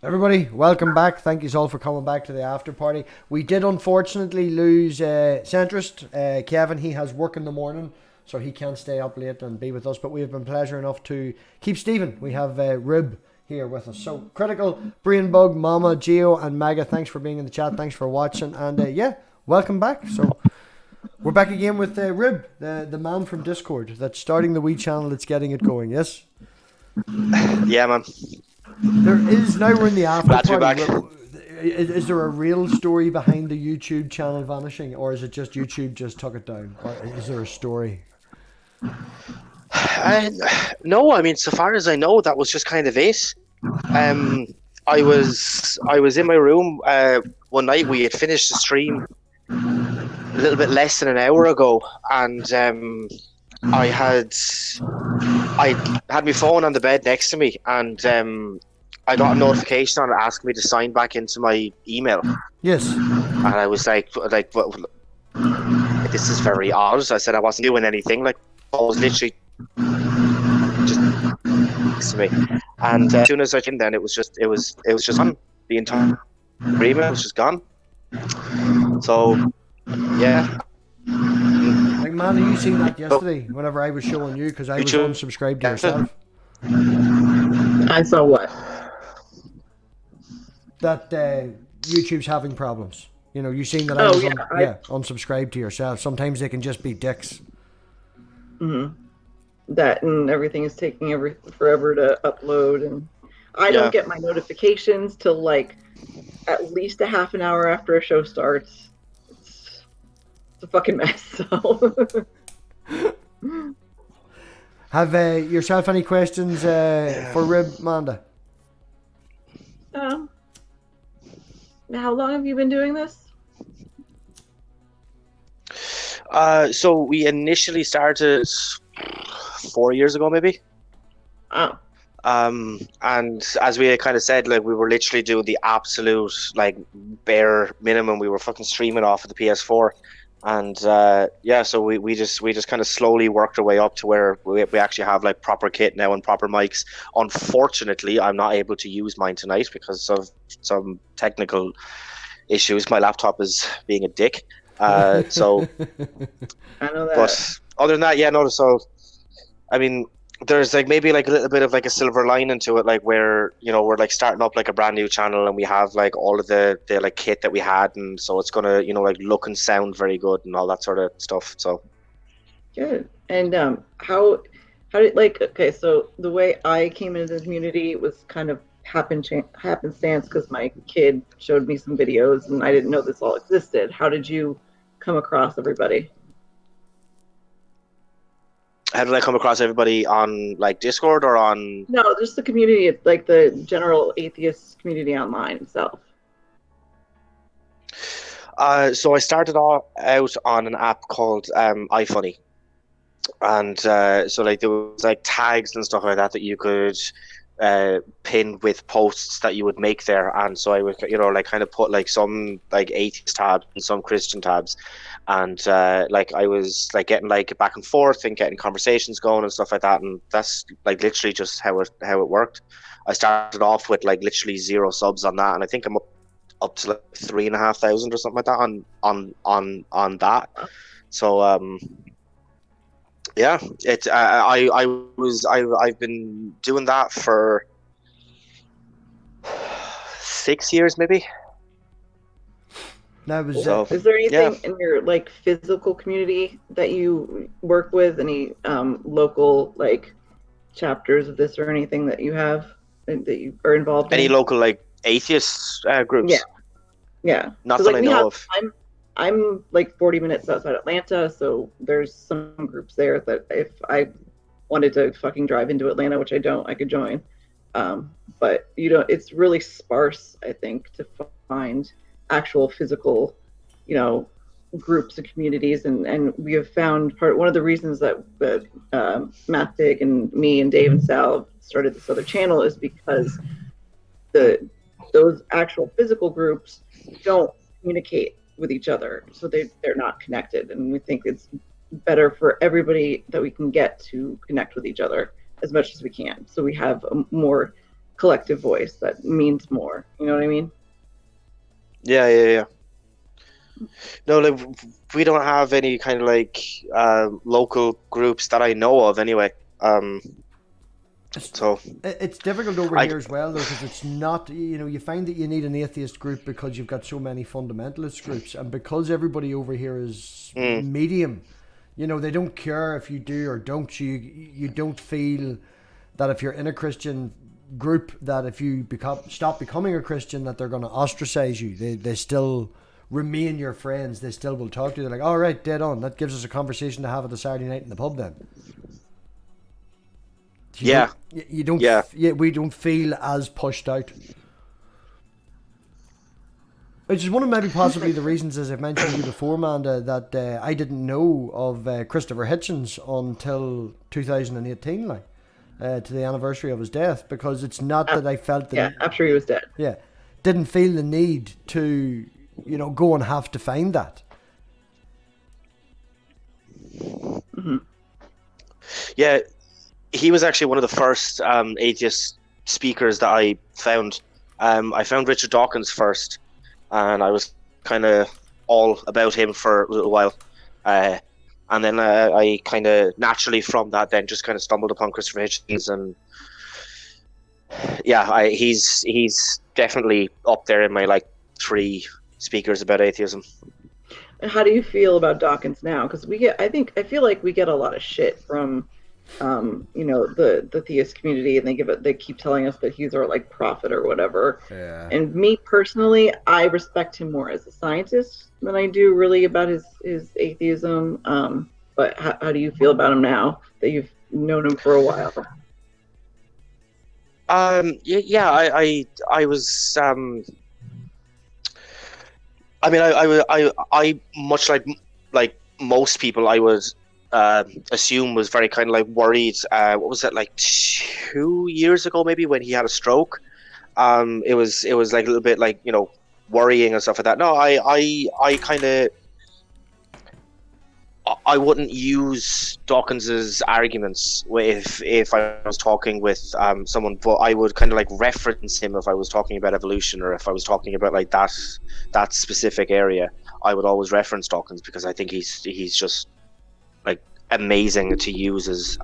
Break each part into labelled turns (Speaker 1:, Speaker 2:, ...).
Speaker 1: Everybody, welcome back. Thank you all for coming back to the after party. We did unfortunately lose centrist Kevin. He has work in the morning, so he can't stay up late and be with us. But we have been pleasure enough to keep Stephen. We have Rib here with us. So critical, Brain Bug, Mama, Geo, and Mega. Thanks for being in the chat. Thanks for watching, and yeah, welcome back. So we're back again with Rib, the man from Discord that's starting the Wii channel that's getting it going. Yes.
Speaker 2: Yeah, man.
Speaker 1: There is, now we're in the after
Speaker 2: Glad to be
Speaker 1: party.
Speaker 2: back.
Speaker 1: Is there a real story behind the YouTube channel vanishing, or is it just YouTube just took it down? Or is there a story?
Speaker 2: No, I mean, so far as I know, that was just kind of it. I was in my room one night. We had finished the stream a little bit less than an hour ago, and I had my phone on the bed next to me, and I got a notification on it asking me to sign back into my email.
Speaker 1: Yes.
Speaker 2: And I was like, this is very odd. I said I wasn't doing anything. Like, I was literally just next to me. And as soon as I came, then it was just gone. The entire email was just gone. So, yeah.
Speaker 1: Like, man, you seen that yesterday? Whenever I was showing you, because I was unsubscribed to yourself.
Speaker 3: I saw what?
Speaker 1: That YouTube's having problems. You know, you seen that
Speaker 3: Oh,
Speaker 1: I was
Speaker 3: yeah,
Speaker 1: unsubscribed to yourself. Sometimes they can just be dicks.
Speaker 3: Mm-hmm. That and everything is taking forever to upload, and I don't get my notifications till like at least a half an hour after a show starts. It's a fucking mess. So.
Speaker 1: Have yourself any questions for Rib, Manda?
Speaker 3: How long have you been doing this?
Speaker 2: So we initially started 4 years ago, maybe.
Speaker 3: Oh.
Speaker 2: And as we kind of said, like, we were literally doing the absolute, like, bare minimum. We were fucking streaming off of the PS4, and so we just kind of slowly worked our way up to where we actually have like proper kit now and proper mics. Unfortunately, I'm not able to use mine tonight because of some technical issues. My laptop is being a dick. So
Speaker 3: I know that.
Speaker 2: But other than that, yeah, no. So I mean, there's like maybe like a little bit of like a silver lining to it, like where, you know, we're like starting up like a brand new channel and we have like all of the like kit that we had, and so it's gonna, you know, like look and sound very good and all that sort of stuff. So
Speaker 3: good. And how did, like, okay, so the way I came into the community was kind of happenstance because my kid showed me some videos and I didn't know this all existed. How did you come across everybody?
Speaker 2: How did I come across everybody on like Discord or on?
Speaker 3: No, just the community, like the general atheist community online itself.
Speaker 2: So I started out on an app called iFunny, and so like there was like tags and stuff like that that you could pin with posts that you would make there, and so I would, you know, like kind of put like some like atheist tabs and some Christian tabs, and like I was like getting like back and forth and getting conversations going and stuff like that, and that's like literally just how it worked. I started off with like literally 0 subs on that, and I think I'm up to like 3,500 or something like that on that. So yeah, it. I've been doing that for 6 years, maybe.
Speaker 1: That was.
Speaker 3: Is there anything in your like physical community that you work with? Any local like chapters of this or anything that you have that you are involved in?
Speaker 2: Any local like atheist groups?
Speaker 3: Yeah.
Speaker 2: Not that I know of.
Speaker 3: I'm like 40 minutes outside Atlanta, so there's some groups there that if I wanted to fucking drive into Atlanta, which I don't, I could join. But you know, it's really sparse, I think, to find actual physical, you know, groups and communities. And we have found one of the reasons that Mathpig and me and Dave and Sal started this other channel is because those actual physical groups don't communicate with each other, so they're not connected, and we think it's better for everybody that we can get to connect with each other as much as we can, so we have a more collective voice that means more. You know what I mean?
Speaker 2: Yeah. No, like we don't have any kind of like local groups that I know of anyway. So
Speaker 1: It's difficult over
Speaker 2: I
Speaker 1: here as well, though, because it's not, you find that you need an atheist group because you've got so many fundamentalist groups, and because everybody over here is medium, they don't care if you do or don't. You don't feel that if you're in a Christian group, that if you stop becoming a Christian, that they're going to ostracize you. They still remain your friends. They still will talk to you. They're like, all right, dead on. That gives us a conversation to have at the Saturday night in the pub then. We don't feel as pushed out. Which is one of maybe possibly the reasons, as I've mentioned to you before, Amanda, that I didn't know of Christopher Hitchens until 2018, to the anniversary of his death, because it's not that I felt that
Speaker 3: after he was dead.
Speaker 1: Yeah, didn't feel the need to, go and have to find that.
Speaker 3: Mm-hmm.
Speaker 2: Yeah, he was actually one of the first atheist speakers that I found. I found Richard Dawkins first, and I was kind of all about him for a little while. And then I kind of naturally from that then just kind of stumbled upon Christopher Hitchens, and he's definitely up there in my like 3 speakers about atheism.
Speaker 3: And how do you feel about Dawkins now? Because I feel like we get a lot of shit from, the theist community, and they keep telling us that he's our like prophet or whatever.
Speaker 1: Yeah.
Speaker 3: And me personally, I respect him more as a scientist than I do really about his atheism. But how do you feel about him now that you've known him for a while?
Speaker 2: I was. I much like most people, I would assume was very kind of like worried. What was it, like 2 years ago maybe, when he had a stroke? It was like a little bit like worrying and stuff like that. No, I kind of. I wouldn't use Dawkins's arguments if I was talking with someone, but I would kind of like reference him if I was talking about evolution, or if I was talking about like that specific area. I would always reference Dawkins, because I think he's just like amazing to use as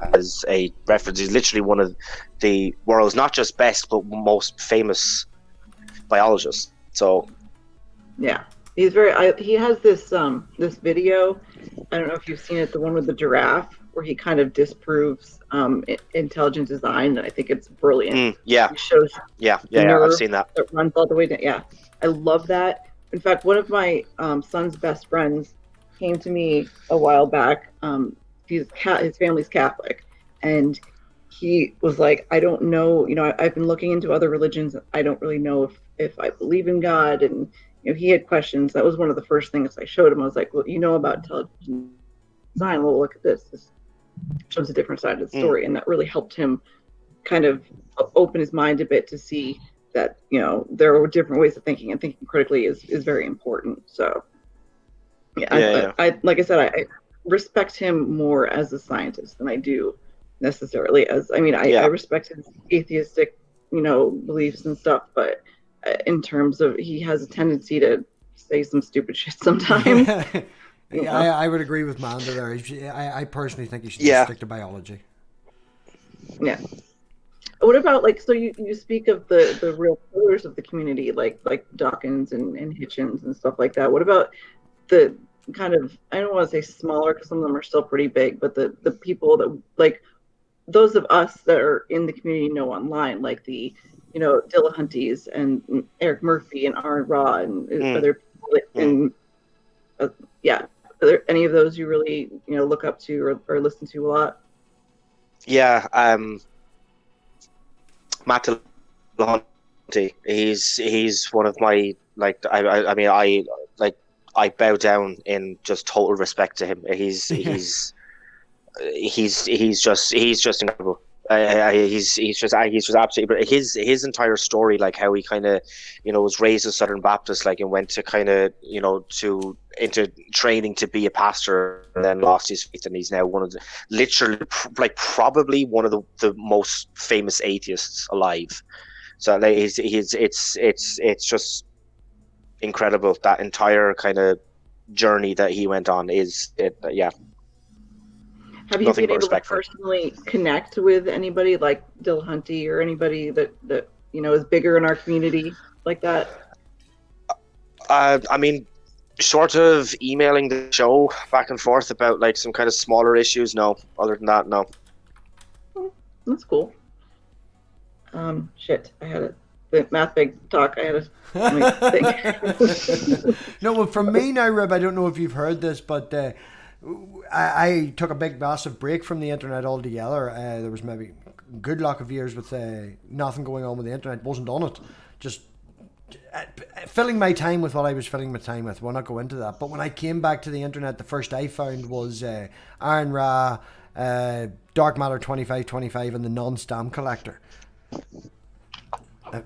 Speaker 2: a reference. He's literally one of the world's not just best but most famous biologists. So
Speaker 3: yeah. He's he has this video. I don't know if you've seen it, the one with the giraffe, where he kind of disproves intelligent design, and I think it's brilliant.
Speaker 2: Yeah.
Speaker 3: He shows
Speaker 2: I've seen that.
Speaker 3: It runs all the way down. Yeah, I love that. In fact, one of my son's best friends came to me a while back. His family's Catholic, and he was like, I don't know. I've been looking into other religions. I don't really know if I believe in God, and he had questions. That was one of the first things I showed him. I was like, well, about intelligent design. Well, look at this. This shows a different side of the story. And that really helped him kind of open his mind a bit to see that, there are different ways of thinking, and thinking critically is very important. So, I like I said, I respect him more as a scientist than I do necessarily as, I respect his atheistic, beliefs and stuff, but in terms of, he has a tendency to say some stupid shit sometimes.
Speaker 1: I would agree with Manda there. I personally think he should just stick to biology.
Speaker 3: Yeah. What about, like, so you speak of the real pillars of the community, like Dawkins and Hitchens and stuff like that. What about the kind of, I don't want to say smaller, because some of them are still pretty big, but the people that, like, those of us that are in the community know online, like the Dillahunties and Eric Murphy and Aaron Raw and other people and are there any of those you really look up to or listen to a lot?
Speaker 2: Matt Dillahunty, he's one of my, like, I bow down in just total respect to him. He's just incredible. He's just absolutely. But his entire story, like how he kind of, was raised as Southern Baptist, like, and went to kind of, into training to be a pastor, and then lost his faith, and he's now one of the, literally, like, probably one of the most famous atheists alive. So like it's just incredible. That entire kind of journey that he went on is it. Yeah,
Speaker 3: Have you
Speaker 2: nothing
Speaker 3: been
Speaker 2: but
Speaker 3: able to
Speaker 2: respect for it.
Speaker 3: personally connect with anybody like Dillahunty or anybody that is bigger in our community like that?
Speaker 2: I mean, sort of emailing the show back and forth about like some kind of smaller issues. No, other than that, no.
Speaker 3: That's cool. Shit, I had the Mathpig talk. I had a let me think.
Speaker 1: No, well, from me now, Rib, I don't know if you've heard this, but I took a big, massive break from the internet altogether. There was maybe a good lot of years with nothing going on with the internet. Wasn't on it. Just filling my time with what I was filling my time with. We'll not go into that. But when I came back to the internet, the first I found was Aaron Ra, Dark Matter 2525, and the Non-Stam Collector.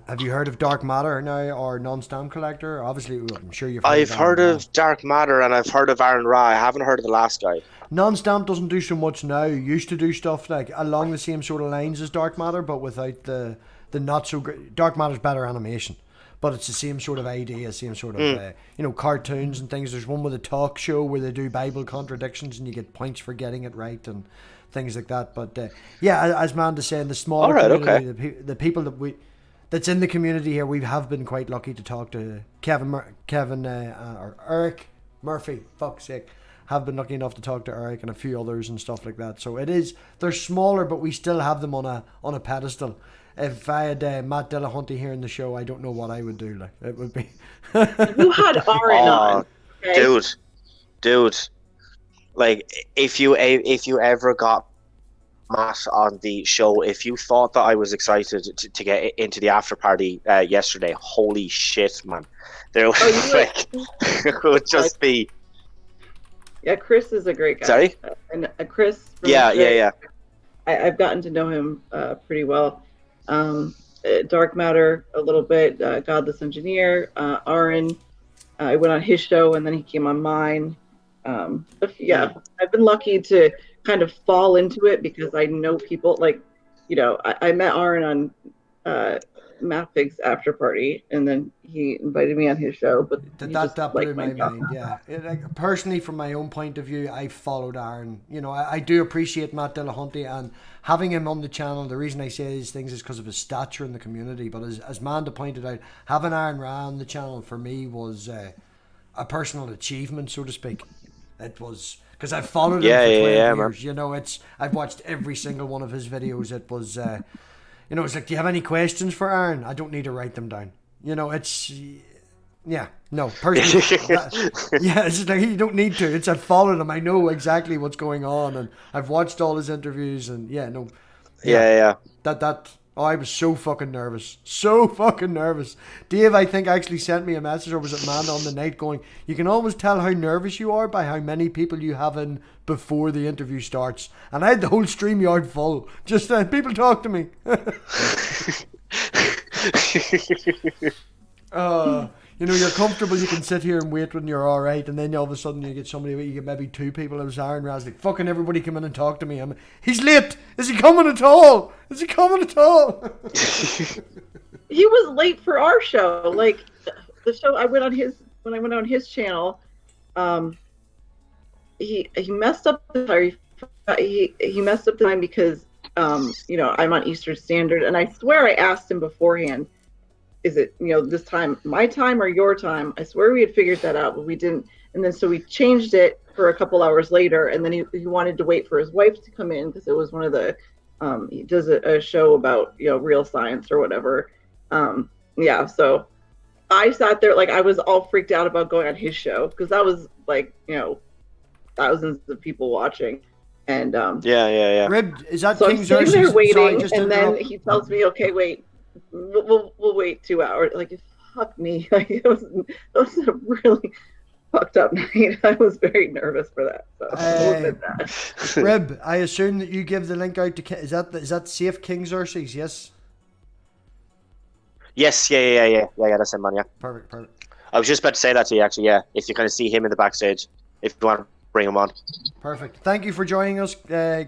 Speaker 1: Have you heard of Dark Matter now or Non-Stam Collector? Obviously, I'm sure you've heard
Speaker 2: I've
Speaker 1: of
Speaker 2: heard
Speaker 1: Aaron Ra.
Speaker 2: of Dark Matter and I've heard of Aaron Ra. I haven't heard of the last guy.
Speaker 1: Non-Stamp doesn't do so much now. Used to do stuff like along the same sort of lines as Dark Matter, but without the not so great. Dark Matter's better animation, but it's the same sort of idea, same sort of cartoons and things. There's one with a talk show where they do Bible contradictions and you get points for getting it right and things like that. But as Manda's saying, the smaller community, the people that's in the community here, we have been quite lucky to talk to Kevin or Eric Murphy. Fuck's sake. Have been lucky enough to talk to Eric and a few others and stuff like that. So they're smaller, but we still have them on a pedestal. If I had Matt Dillahunty here in the show, I don't know what I would do. Like it would be.
Speaker 3: You had Aaron on, okay?
Speaker 2: dude. Like if you ever got Matt on the show, if you thought that I was excited to get into the after party yesterday, holy shit, man! There was it would just be.
Speaker 3: Yeah, Chris is a great guy.
Speaker 2: Sorry?
Speaker 3: And Chris.
Speaker 2: Yeah.
Speaker 3: I've gotten to know him pretty well. Dark Matter a little bit. Godless Engineer. Aaron. I went on his show and then he came on mine. I've been lucky to kind of fall into it because I know people like, I met Aaron on Mathpig's after party, and then he invited me on his show. But
Speaker 1: that blew my mind. Yeah, personally, from my own point of view, I followed Aaron. I do appreciate Matt Dillahunty and having him on the channel. The reason I say these things is because of his stature in the community. But as Manda pointed out, having Aaron Ra on the channel for me was a personal achievement, so to speak. It was because I've followed him for 12 years.
Speaker 2: Man.
Speaker 1: I've watched every single one of his videos. It was. It's like, do you have any questions for Aaron? I don't need to write them down. Personally. It's like you don't need to. I've followed him. I know exactly what's going on, and I've watched all his interviews, and I was so fucking nervous. Dave, I think, actually sent me a message, or was it Amanda on the night going, you can always tell how nervous you are by how many people you have in before the interview starts. And I had the whole StreamYard full. Just people talk to me. You're comfortable, you can sit here and wait when you're alright, and then all of a sudden you get maybe two people. It was Aaron Raz, like, fucking everybody come in and talk to me. He's late! Is he coming at all?
Speaker 3: He was late for our show. Like, the show when I went on his channel, he messed up the time. He messed up the time because, I'm on Eastern Standard, and I swear I asked him beforehand, is it, this time my time or your time? I swear we had figured that out, but we didn't. And then so we changed it for a couple hours later, and then he wanted to wait for his wife to come in because it was one of the he does a show about real science or whatever. So I sat there like I was all freaked out about going on his show because that was like thousands of people watching. And
Speaker 1: Rib, is that
Speaker 3: so
Speaker 1: King
Speaker 3: I'm sitting
Speaker 1: Xerxes?
Speaker 3: there waiting,
Speaker 1: Sorry,
Speaker 3: and then he tells me, okay, wait. We'll wait 2 hours. Like, fuck me. It was a really fucked up night. I was very nervous for that. So
Speaker 1: Rib, I assume that you give the link out to is that safe, King Xerxes? Yes.
Speaker 2: Yes. Yeah. That's him, man. Yeah.
Speaker 1: Perfect.
Speaker 2: I was just about to say that to you, actually. Yeah. If you kind of see him in the backstage, if you want to bring him on.
Speaker 1: Perfect. Thank you for joining us,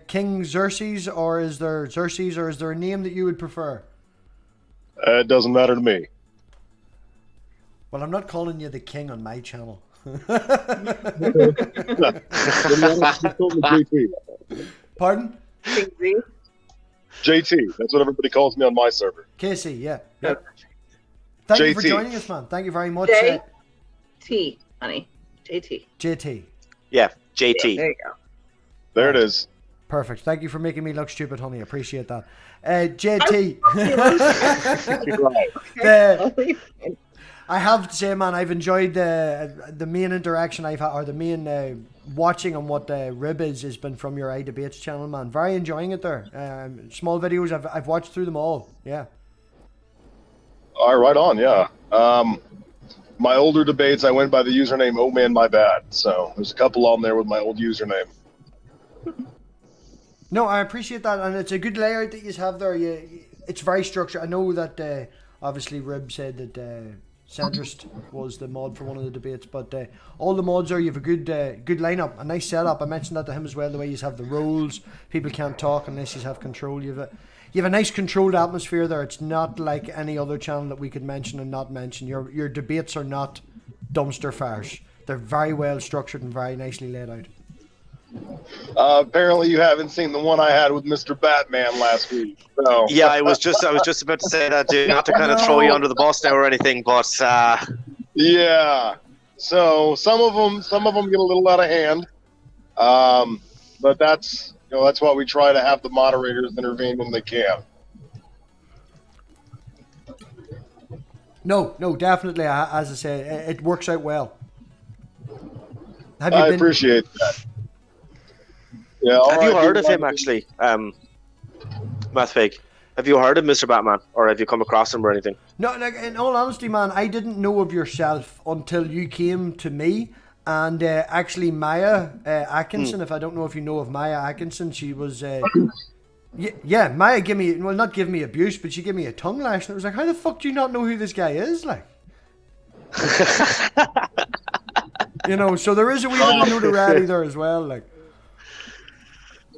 Speaker 1: King Xerxes, or is there a name that you would prefer?
Speaker 4: It doesn't matter to me.
Speaker 1: Well, I'm not calling you the king on my channel. Pardon?
Speaker 4: JT. That's what everybody calls me on my server.
Speaker 1: Casey, yeah. Yep. Thank you for
Speaker 4: JT.
Speaker 1: joining us, man. Thank you very much.
Speaker 3: JT, honey. JT.
Speaker 1: JT.
Speaker 2: Yeah, JT.
Speaker 3: There you go.
Speaker 4: There it is.
Speaker 1: Perfect. Thank you for making me look stupid, honey. Appreciate that. JT. I have to say, man, I've enjoyed the main interaction I've had, or the main watching on what Rib has been from your iDebates channel, man. Very enjoying it there. Small videos, I've watched through them all. Yeah.
Speaker 4: All right, right on. Yeah. My older debates, I went by the username "Oh Man, My Bad." So there's a couple on there with my old username.
Speaker 1: No, I appreciate that, and it's a good layout that you have there. It's very structured. I know that obviously Rib said that Centrist was the mod for one of the debates, but all the mods are, you have a good lineup, a nice setup. I mentioned that to him as well, the way you have the roles. People can't talk unless you have control. You have a nice controlled atmosphere there. It's not like any other channel that we could mention and not mention. Your debates are not dumpster fires. They're very well structured and very nicely laid out.
Speaker 4: Apparently, you haven't seen the one I had with Mr. Batman last week. So.
Speaker 2: Yeah, I was just about to say that, dude. Not to kind of throw you under the bus now or anything, but
Speaker 4: yeah. So some of them get a little out of hand, but that's why we try to have the moderators intervene when they can.
Speaker 1: No, definitely. As I say, it works out well.
Speaker 4: I appreciate that. Yeah,
Speaker 2: have you heard of him, actually, Mathpig? Have you heard of Mr. Batman, or have you come across him or anything?
Speaker 1: No, like, in all honesty, man, I didn't know of yourself until you came to me. And actually, Maya Atkinson, if I don't know if you know of Maya Atkinson, she was... yeah, Maya gave me... Well, not give me abuse, but she gave me a tongue lash. And it was like, how the fuck do you not know who this guy is? Like... so there is a wee bit of notoriety there as well, like...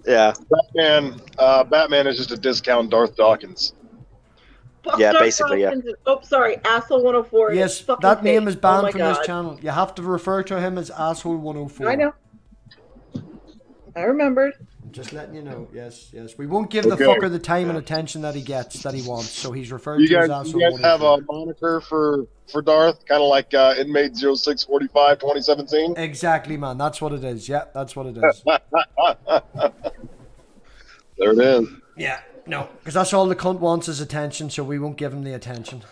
Speaker 2: Yeah.
Speaker 4: Batman is just a discount Darth Dawkins.
Speaker 2: Yeah, basically, yeah.
Speaker 3: Oh, sorry, Asshole 104.
Speaker 1: Yes, that name is banned from this channel. You have to refer to him as Asshole 104.
Speaker 3: I know. I remembered.
Speaker 1: Just letting you know. Yes. We won't give the fucker the time and attention that he wants. So he's referred to as Asshole 104.
Speaker 4: You guys have a moniker for Darth, kind of like Inmate 0645 2017?
Speaker 1: Exactly, man. That's what it is. Yeah, that's what it is.
Speaker 4: There it is.
Speaker 1: Yeah, no. Because that's all the cunt wants is attention, so we won't give him the attention.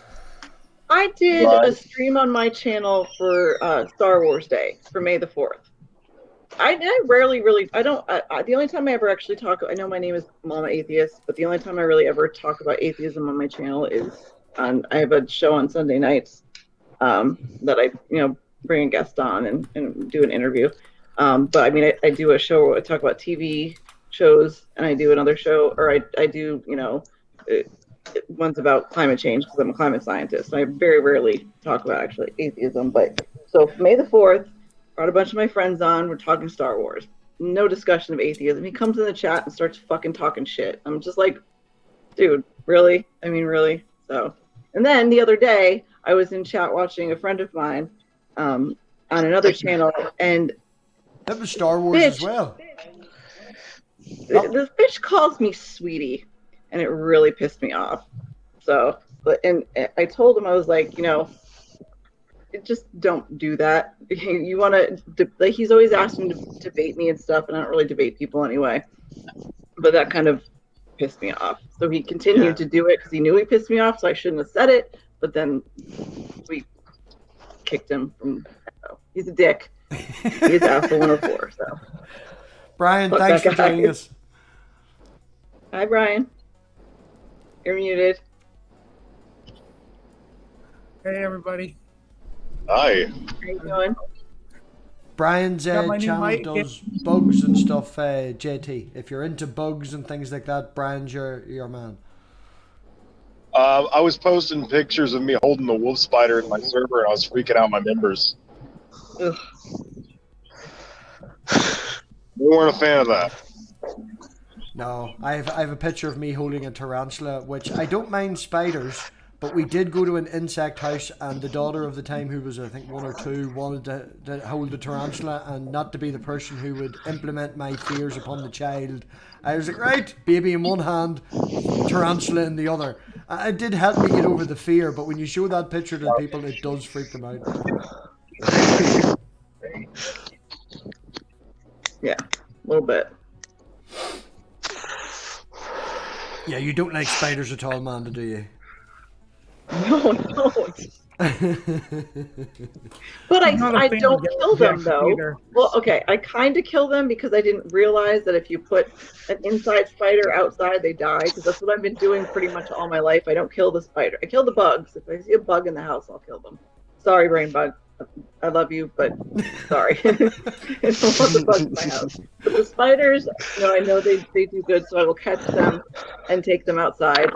Speaker 3: I did a stream on my channel for Star Wars Day, for May the 4th. I rarely really, the only time I ever actually talk, I know my name is Mama Atheist, but the only time I really ever talk about atheism on my channel is I have a show on Sunday nights that I, bring a guest on and do an interview. But I mean, I do a show where I talk about TV shows, and I do another show, or I do, one's about climate change because I'm a climate scientist. So I very rarely talk about actually atheism. But so May the 4th, brought a bunch of my friends on. We're talking Star Wars. No discussion of atheism. He comes in the chat and starts fucking talking shit. I'm just like, dude, really? I mean, really? So, and then the other day, I was in chat watching a friend of mine on another channel, and
Speaker 1: that was Star Wars as well.
Speaker 3: The bitch calls me sweetie, and it really pissed me off. So, and I told him, I was like, just don't do that. You want to, like, he's always asking to debate me and stuff, and I don't really debate people anyway. But that kind of pissed me off. So he continued to do it because he knew he pissed me off, so I shouldn't have said it. But then we kicked him from. He's a dick. He's asshole 104. So.
Speaker 1: Brian, thanks for joining us.
Speaker 3: Hi, Brian. You're muted.
Speaker 5: Hey, everybody.
Speaker 4: Hi.
Speaker 3: How you doing?
Speaker 1: Brian's channel does bugs and stuff, JT. If you're into bugs and things like that, Brian's your man.
Speaker 4: I was posting pictures of me holding the wolf spider in my server, and I was freaking out my members.
Speaker 3: Ugh.
Speaker 4: We weren't a fan of that.
Speaker 1: No, I have a picture of me holding a tarantula, which I don't mind spiders, But we did go to an insect house, and the daughter of the time, who was I think 1 or 2, wanted to hold the tarantula, and not to be the person who would implement my fears upon the child. I was like, right, baby in one hand, tarantula in the other. It did help me get over the fear, but when you show that picture to people, it does freak them out.
Speaker 3: Yeah, a little bit.
Speaker 1: Yeah, you don't like spiders at all, Amanda, do you?
Speaker 3: No, I don't. But I don't kill them though. Either. Well, okay, I kind of kill them because I didn't realize that if you put an inside spider outside, they die. Because that's what I've been doing pretty much all my life. I don't kill the spider. I kill the bugs. If I see a bug in the house, I'll kill them. Sorry, brain bug. I love you, but sorry. I don't want the bugs in my house. But the spiders, I know they do good, so I will catch them and take them outside.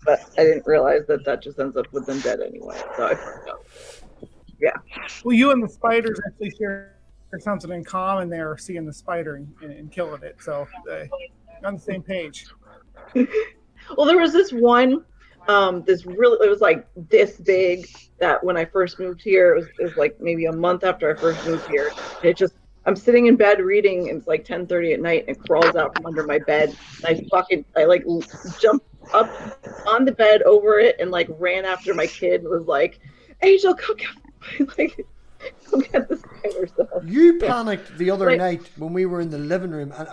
Speaker 3: But I didn't realize that just ends up with them dead anyway. So I fucked up. Yeah.
Speaker 5: Well, you and the spiders actually share something in common there, seeing the spider and killing it. So you're on the same page.
Speaker 3: Well, there was this one, it was like this big that when I first moved here, it was like maybe a month after I first moved here. And I'm sitting in bed reading, and it's like 10:30 at night, and it crawls out from under my bed. And I like jumped up on the bed over it and like ran after my kid and was like, Angel, go get the spider stuff.
Speaker 1: You panicked the other night when we were in the living room, and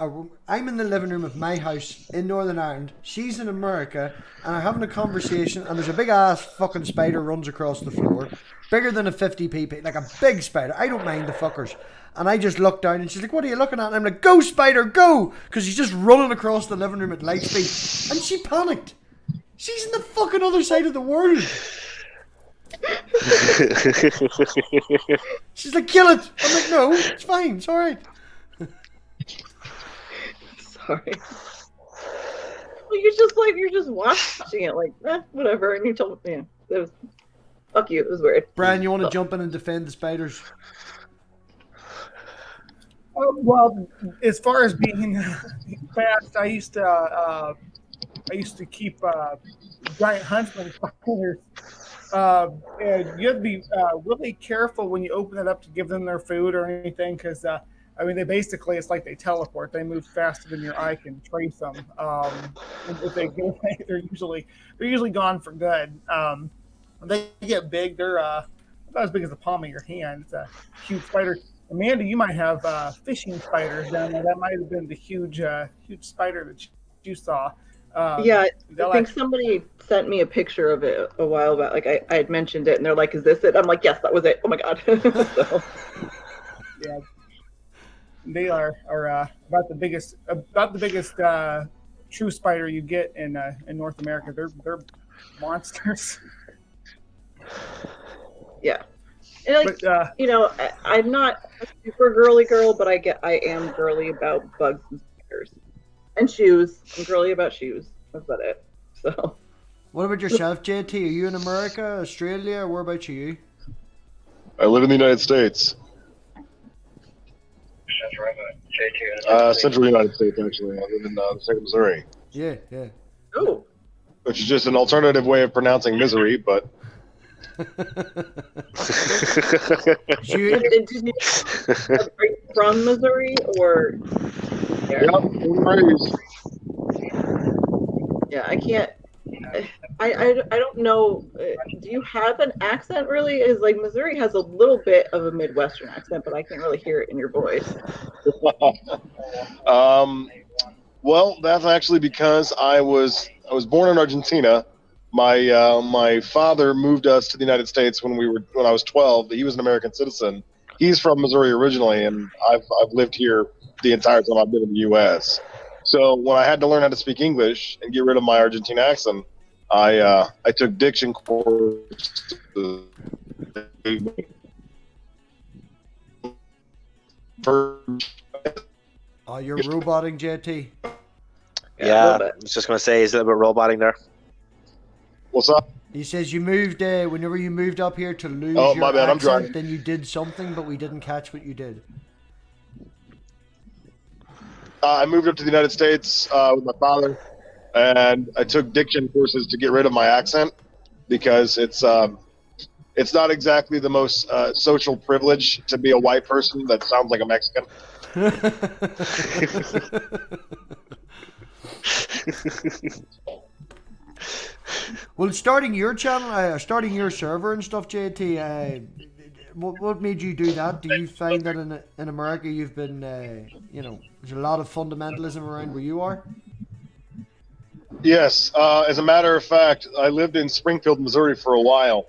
Speaker 1: I'm in the living room of my house in Northern Ireland. She's in America, and I'm having a conversation, and there's a big ass fucking spider runs across the floor, bigger than a 50p, like a big spider. I don't mind the fuckers. And I just looked down, and she's like, what are you looking at? And I'm like, go, spider, go! Because she's just running across the living room at light speed. And she panicked. She's in the fucking other side of the world. She's like, kill it! I'm like, no, it's fine, it's alright.
Speaker 3: Sorry. Well, you're just watching it, like, whatever. And you told me, fuck you, it was weird.
Speaker 1: Brian, you want to jump in and defend the spiders?
Speaker 5: Well, as far as being fast, I used to keep giant huntsman spiders. And you have to be really careful when you open it up to give them their food or anything, because they basically, it's like they teleport. They move faster than your eye can trace them. If they get away, they're usually gone for good. When they get big, they're about as big as the palm of your hand. It's a huge spider. Amanda, you might have fishing spiders down there. That might have been the huge spider that you saw.
Speaker 3: Yeah, I think somebody sent me a picture of it a while back. Like I had mentioned it, and they're like, "Is this it?" I'm like, "Yes, that was it." Oh my god! So.
Speaker 5: Yeah, they are about the biggest true spider you get in North America. They're monsters.
Speaker 3: Yeah. And I'm not a super girly girl, but I am girly about bugs and spiders. And shoes. I'm girly about shoes. That's about it. So.
Speaker 1: What about yourself, JT? Are you in America, Australia, or where about you?
Speaker 4: I live in the United States. Central United States, actually. I live in the state of Missouri.
Speaker 1: Yeah.
Speaker 3: Oh.
Speaker 4: Which is just an alternative way of pronouncing misery, but...
Speaker 3: Are you from Missouri or? Yeah, I can't. I don't know. Do you have an accent? Really, is like Missouri has a little bit of a Midwestern accent, but I can't really hear it in your voice.
Speaker 4: Well, that's actually because I was born in Argentina. My father moved us to the United States when I was 12. He was an American citizen. He's from Missouri originally, and I've lived here the entire time I've been in the U.S. So when I had to learn how to speak English and get rid of my Argentine accent, I took diction courses.
Speaker 1: Oh, you're roboting, JT.
Speaker 2: Yeah, I was just going to say, he's a little bit roboting there.
Speaker 4: What's up?
Speaker 1: He says you moved, whenever you moved up here to lose
Speaker 4: your
Speaker 1: my bad,
Speaker 4: accent,
Speaker 1: then you did something, but we didn't catch what you did.
Speaker 4: I moved up to the United States with my father, and I took diction courses to get rid of my accent. because it's not exactly the most social privilege to be a white person that sounds like a Mexican.
Speaker 1: Well, starting your channel, starting your server and stuff, JT. What made you do that? Do you find that in America you've been, there's a lot of fundamentalism around where you are?
Speaker 4: Yes. As a matter of fact, I lived in Springfield, Missouri for a while,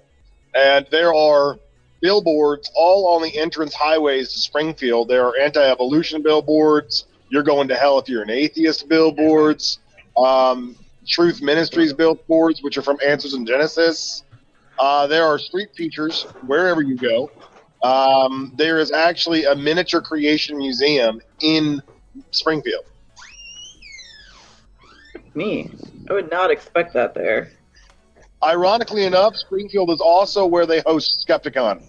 Speaker 4: and there are billboards all on the entrance highways to Springfield. There are anti-evolution billboards. You're going to hell if you're an atheist billboards. Truth Ministries billboards, which are from Answers in Genesis. There are street features wherever you go. There is actually a miniature creation museum in Springfield.
Speaker 3: Me, I would not expect that there.
Speaker 4: Ironically enough, Springfield is also where they host Skepticon.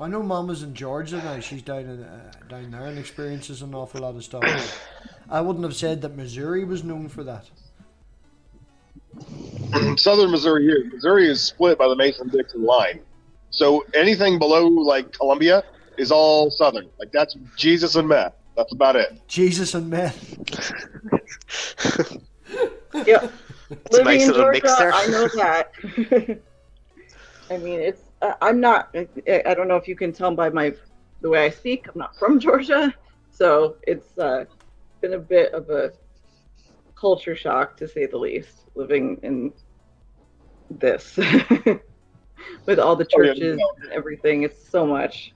Speaker 1: I know Mom was in Georgia now. She's down there and experiences an awful lot of stuff. I wouldn't have said that Missouri was known for that.
Speaker 4: Southern Missouri here. Missouri is split by the Mason-Dixon line. So anything below, like, Columbia is all Southern. Like, that's Jesus and meth. That's about it.
Speaker 1: Jesus and meth.
Speaker 3: Yeah.
Speaker 2: It's a
Speaker 3: Living
Speaker 2: nice
Speaker 3: in
Speaker 2: little
Speaker 3: Georgia,
Speaker 2: mix there.
Speaker 3: I know that. I mean, it's. I'm not. I don't know if you can tell by the way I speak. I'm not from Georgia, so it's been a bit of a culture shock, to say the least, living in this with all the churches and everything. It's so much.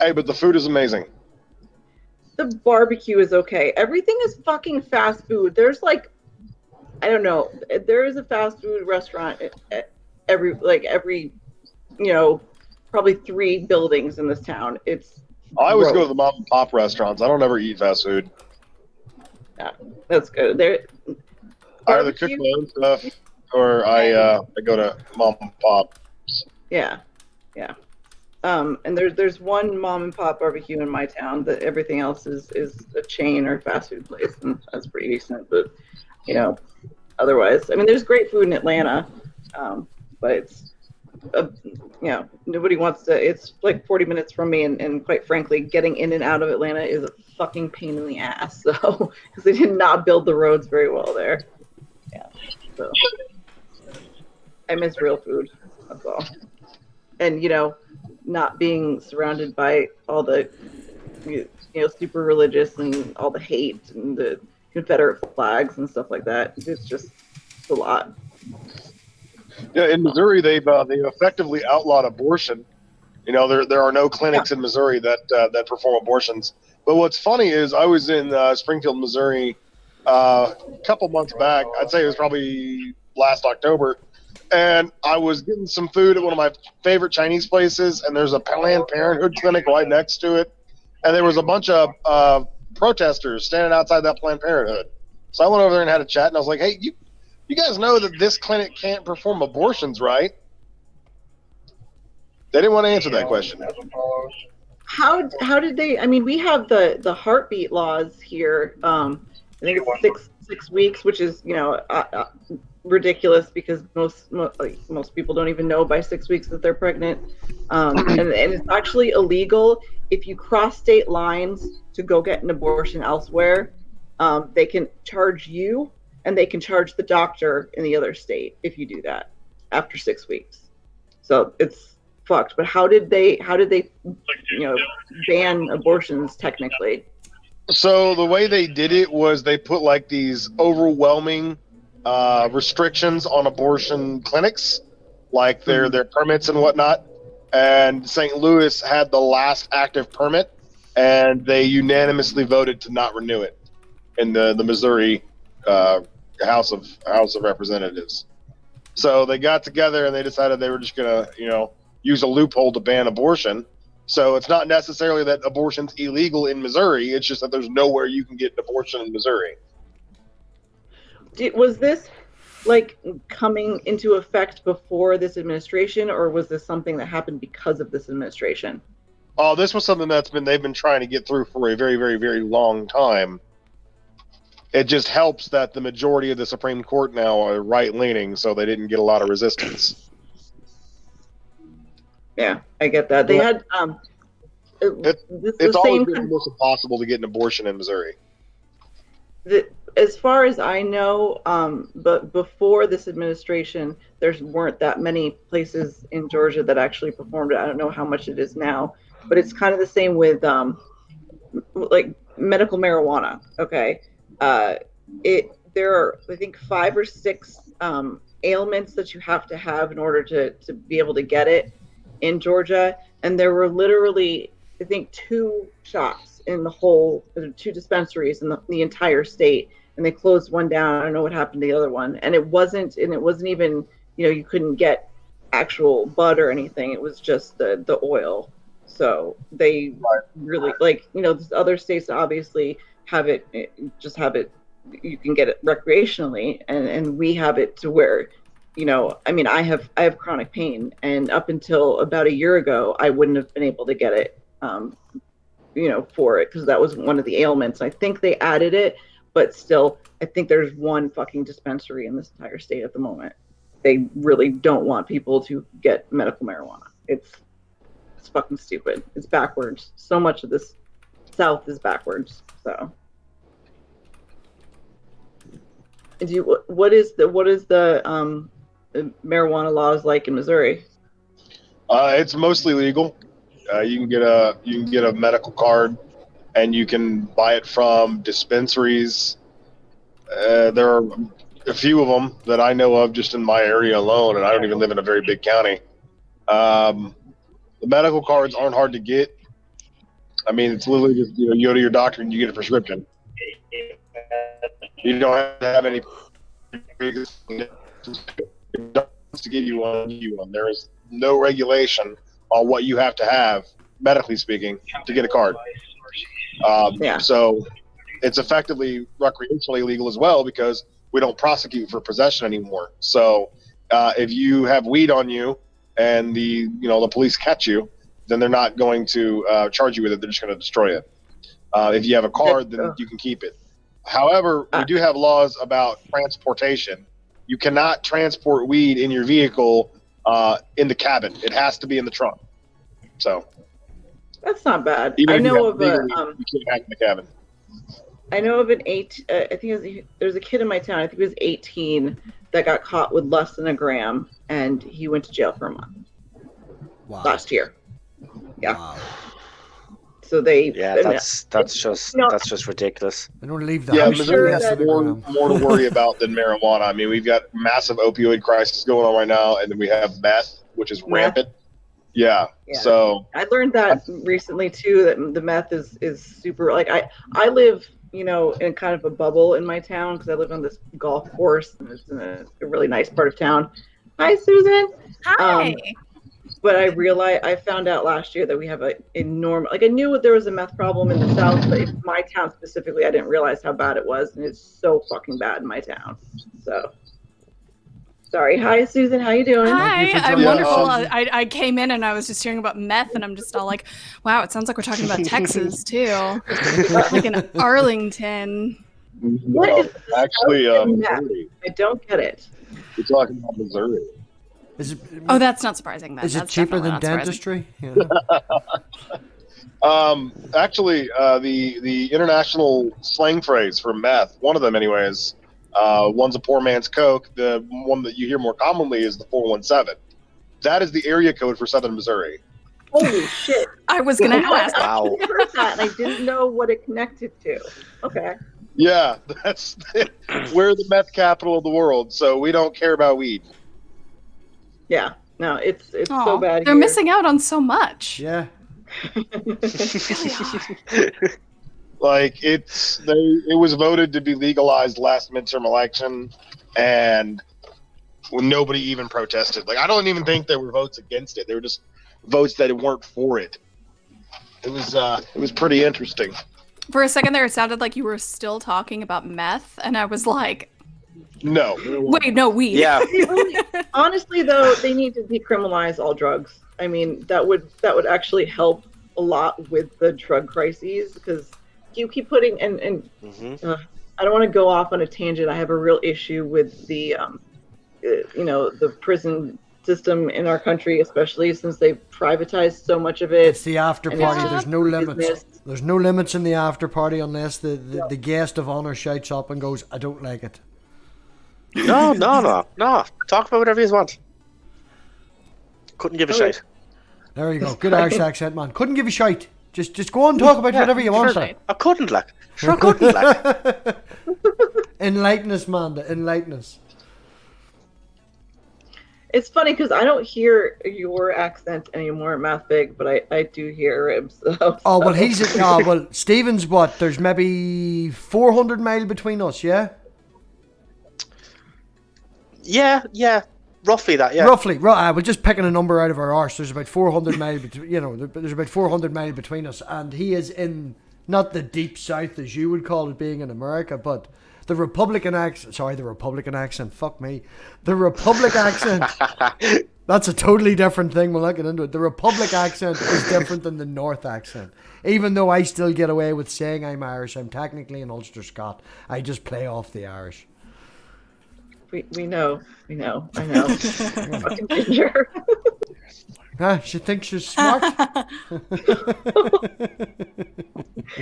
Speaker 4: Hey, but the food is amazing.
Speaker 3: The barbecue is okay. Everything is fucking fast food. There's like, I don't know. There is a fast food restaurant at every, probably 3 buildings in this town. It's.
Speaker 4: I always go to the mom and pop restaurants. I don't ever eat fast food.
Speaker 3: Yeah, that's good.
Speaker 4: I either cook my own stuff or I go to mom and pop.
Speaker 3: Yeah. And there's one mom and pop barbecue in my town. That everything else is a chain or fast food place, and that's pretty decent. But otherwise, I mean, there's great food in Atlanta, but it's nobody wants to. It's like 40 minutes from me, and quite frankly, getting in and out of Atlanta is a fucking pain in the ass. So because they did not build the roads very well there. Yeah, so I miss real food. That's all. And not being surrounded by all the super religious and all the hate and the Confederate flags and stuff like that. It's a lot.
Speaker 4: Yeah, in Missouri, they effectively outlawed abortion. There are no clinics in Missouri that perform abortions. But what's funny is I was in Springfield, Missouri, a couple months back. I'd say it was probably last October. And I was getting some food at one of my favorite Chinese places, and there's a Planned Parenthood clinic right next to it. And there was a bunch of protesters standing outside that Planned Parenthood. So I went over there and had a chat, and I was like, hey, you guys know that this clinic can't perform abortions, right? They didn't want to answer that question.
Speaker 3: How did they? I mean, we have the heartbeat laws here. I think it's six weeks, which is ridiculous because most people don't even know by 6 weeks that they're pregnant, and it's actually illegal if you cross state lines to go get an abortion elsewhere. They can charge you, and they can charge the doctor in the other state if you do that after 6 weeks. So it's fucked. But how did they ban abortions technically?
Speaker 4: So the way they did it was they put like these overwhelming restrictions on abortion clinics, like their permits and whatnot. And St. Louis had the last active permit, and they unanimously voted to not renew it in the Missouri House of Representatives. So they got together and they decided they were just gonna, use a loophole to ban abortion. So it's not necessarily that abortion's illegal in Missouri. It's just that there's nowhere you can get an abortion in Missouri.
Speaker 3: Was this like coming into effect before this administration, or was this something that happened because of this administration?
Speaker 4: Oh, this was something they've been trying to get through for a very, very, very long time. It just helps that the majority of the Supreme Court now are right-leaning, so they didn't get a lot of resistance.
Speaker 3: Yeah, I get that. They had
Speaker 4: It's always been almost impossible to get an abortion in Missouri.
Speaker 3: As far as I know, but before this administration, there weren't that many places in Georgia that actually performed it. I don't know how much it is now, but it's kind of the same with like medical marijuana. Okay, there are, I think, 5 or 6 ailments that you have to have in order to be able to get it in Georgia, and there were literally, I think, 2 shops in the whole, 2 dispensaries in the entire state, and they closed one down. I don't know what happened to the other one, and it wasn't even, you couldn't get actual bud or anything. It was just the oil. So they really, like, other states obviously have it, you can get it recreationally, and we have it to where, I have chronic pain, and up until about a year ago, I wouldn't have been able to get it, for it, because that was one of the ailments. I think they added it, but still, I think there's 1 fucking dispensary in this entire state at the moment. They really don't want people to get medical marijuana. It's fucking stupid. It's backwards. So much of this South is backwards. So, what is the marijuana laws like in Missouri?
Speaker 4: It's mostly legal. You can get a medical card, and you can buy it from dispensaries. There are a few of them that I know of just in my area alone, and I don't even live in a very big county. The medical cards aren't hard to get. I mean, it's literally just, you go to your doctor and you get a prescription. You don't have to have any to give you one. There is no regulation on what you have to have, medically speaking, to get a card. So it's effectively recreationally legal as well, because we don't prosecute for possession anymore. So if you have weed on you and the police catch you, then they're not going to charge you with it. They're just going to destroy it. If you have a card, then you can keep it. However, we do have laws about transportation. You cannot transport weed in your vehicle in the cabin. It has to be in the trunk. So
Speaker 3: that's not bad.
Speaker 4: Even
Speaker 3: I
Speaker 4: if
Speaker 3: know
Speaker 4: you
Speaker 3: of
Speaker 4: you can't have it in the cabin.
Speaker 3: I know of an I think there's a kid in my town. I think he was 18 that got caught with less than a gram, and he went to jail for a month.
Speaker 1: Wow.
Speaker 3: Last year. Yeah.
Speaker 1: Wow.
Speaker 3: So they.
Speaker 2: Yeah, that's just ridiculous.
Speaker 1: I don't leave the
Speaker 4: house.
Speaker 1: house.
Speaker 4: Missouri has more to worry about than marijuana. I mean, we've got massive opioid crisis going on right now, and then we have meth, which is rampant. Yeah. So
Speaker 3: I learned that recently too. That the meth is super. Like I live, in kind of a bubble in my town, because I live on this golf course, and it's in a really nice part of town. Hi, Susan.
Speaker 6: Hi.
Speaker 3: But I found out last year that we have an enormous, I knew there was a meth problem in the South, but in my town specifically, I didn't realize how bad it was, and it's so fucking bad in my town. So, sorry. Hi, Susan. How you doing?
Speaker 6: Hi, I'm wonderful. I came in and I was just hearing about meth, and I'm just all like, wow, it sounds like we're talking about Texas too, like in Arlington.
Speaker 3: What is
Speaker 4: actually
Speaker 3: meth? I don't get it.
Speaker 4: We're talking about Missouri.
Speaker 1: Is it,
Speaker 6: that's not surprising.
Speaker 1: Is it cheaper than dentistry? Yeah.
Speaker 4: Actually, the international slang phrase for meth, one of them anyways, one's a poor man's Coke. The one that you hear more commonly is the 417. That is the area code for Southern Missouri.
Speaker 3: Holy shit.
Speaker 6: I was going to ask.
Speaker 2: Wow.
Speaker 3: I heard that, and I didn't know what it connected to. Okay.
Speaker 4: Yeah, we're the meth capital of the world, so we don't care about weed.
Speaker 3: Yeah, no, it's so bad.
Speaker 6: They're missing out on so much.
Speaker 1: Yeah.
Speaker 4: Like it was voted to be legalized last midterm election, and nobody even protested. Like I don't even think there were votes against it. They were just votes that weren't for it. It was pretty interesting.
Speaker 6: For a second there, it sounded like you were still talking about meth, and I was like,
Speaker 4: no.
Speaker 6: Wait, no, weed.
Speaker 2: Yeah.
Speaker 3: Honestly, though, they need to decriminalize all drugs. I mean, that would actually help a lot with the drug crises, because you keep putting I don't want to go off on a tangent. I have a real issue with the the prison system in our country, especially since they've privatized so much of it.
Speaker 1: It's the after
Speaker 3: and
Speaker 1: party.
Speaker 3: it's
Speaker 1: There's
Speaker 3: just
Speaker 1: no limits.
Speaker 3: business.
Speaker 1: There's no limits in the after party unless the guest of honor shouts up and goes, "I don't like it."
Speaker 2: No. Talk about whatever you want. Couldn't give a shite.
Speaker 1: There you go. Good Irish accent, man. Couldn't give a shite. Just go and talk about whatever you want.
Speaker 6: Sure.
Speaker 2: I couldn't, like. Sure, I couldn't, like.
Speaker 1: Enlighten us, man. Enlighten us.
Speaker 3: It's funny because I don't hear your accent anymore, Mathpig, but I do hear him. So.
Speaker 1: Oh well, well, Stephen's what? There's maybe 400 miles between us, yeah.
Speaker 2: Yeah. Roughly that, yeah.
Speaker 1: Roughly, we're just picking a number out of our arse. There's about 400 miles between, there's about 400 miles between us, and he is in not the deep south as you would call it, being in America, but the Republican accent. Sorry, the Republican accent. Fuck me, the Republic accent. That's a totally different thing. We'll not get into it. The Republic accent is different than the North accent. Even though I still get away with saying I'm Irish, I'm technically an Ulster Scot. I just play off the Irish.
Speaker 3: We know. I know. Fucking ginger.
Speaker 1: She thinks she's smart.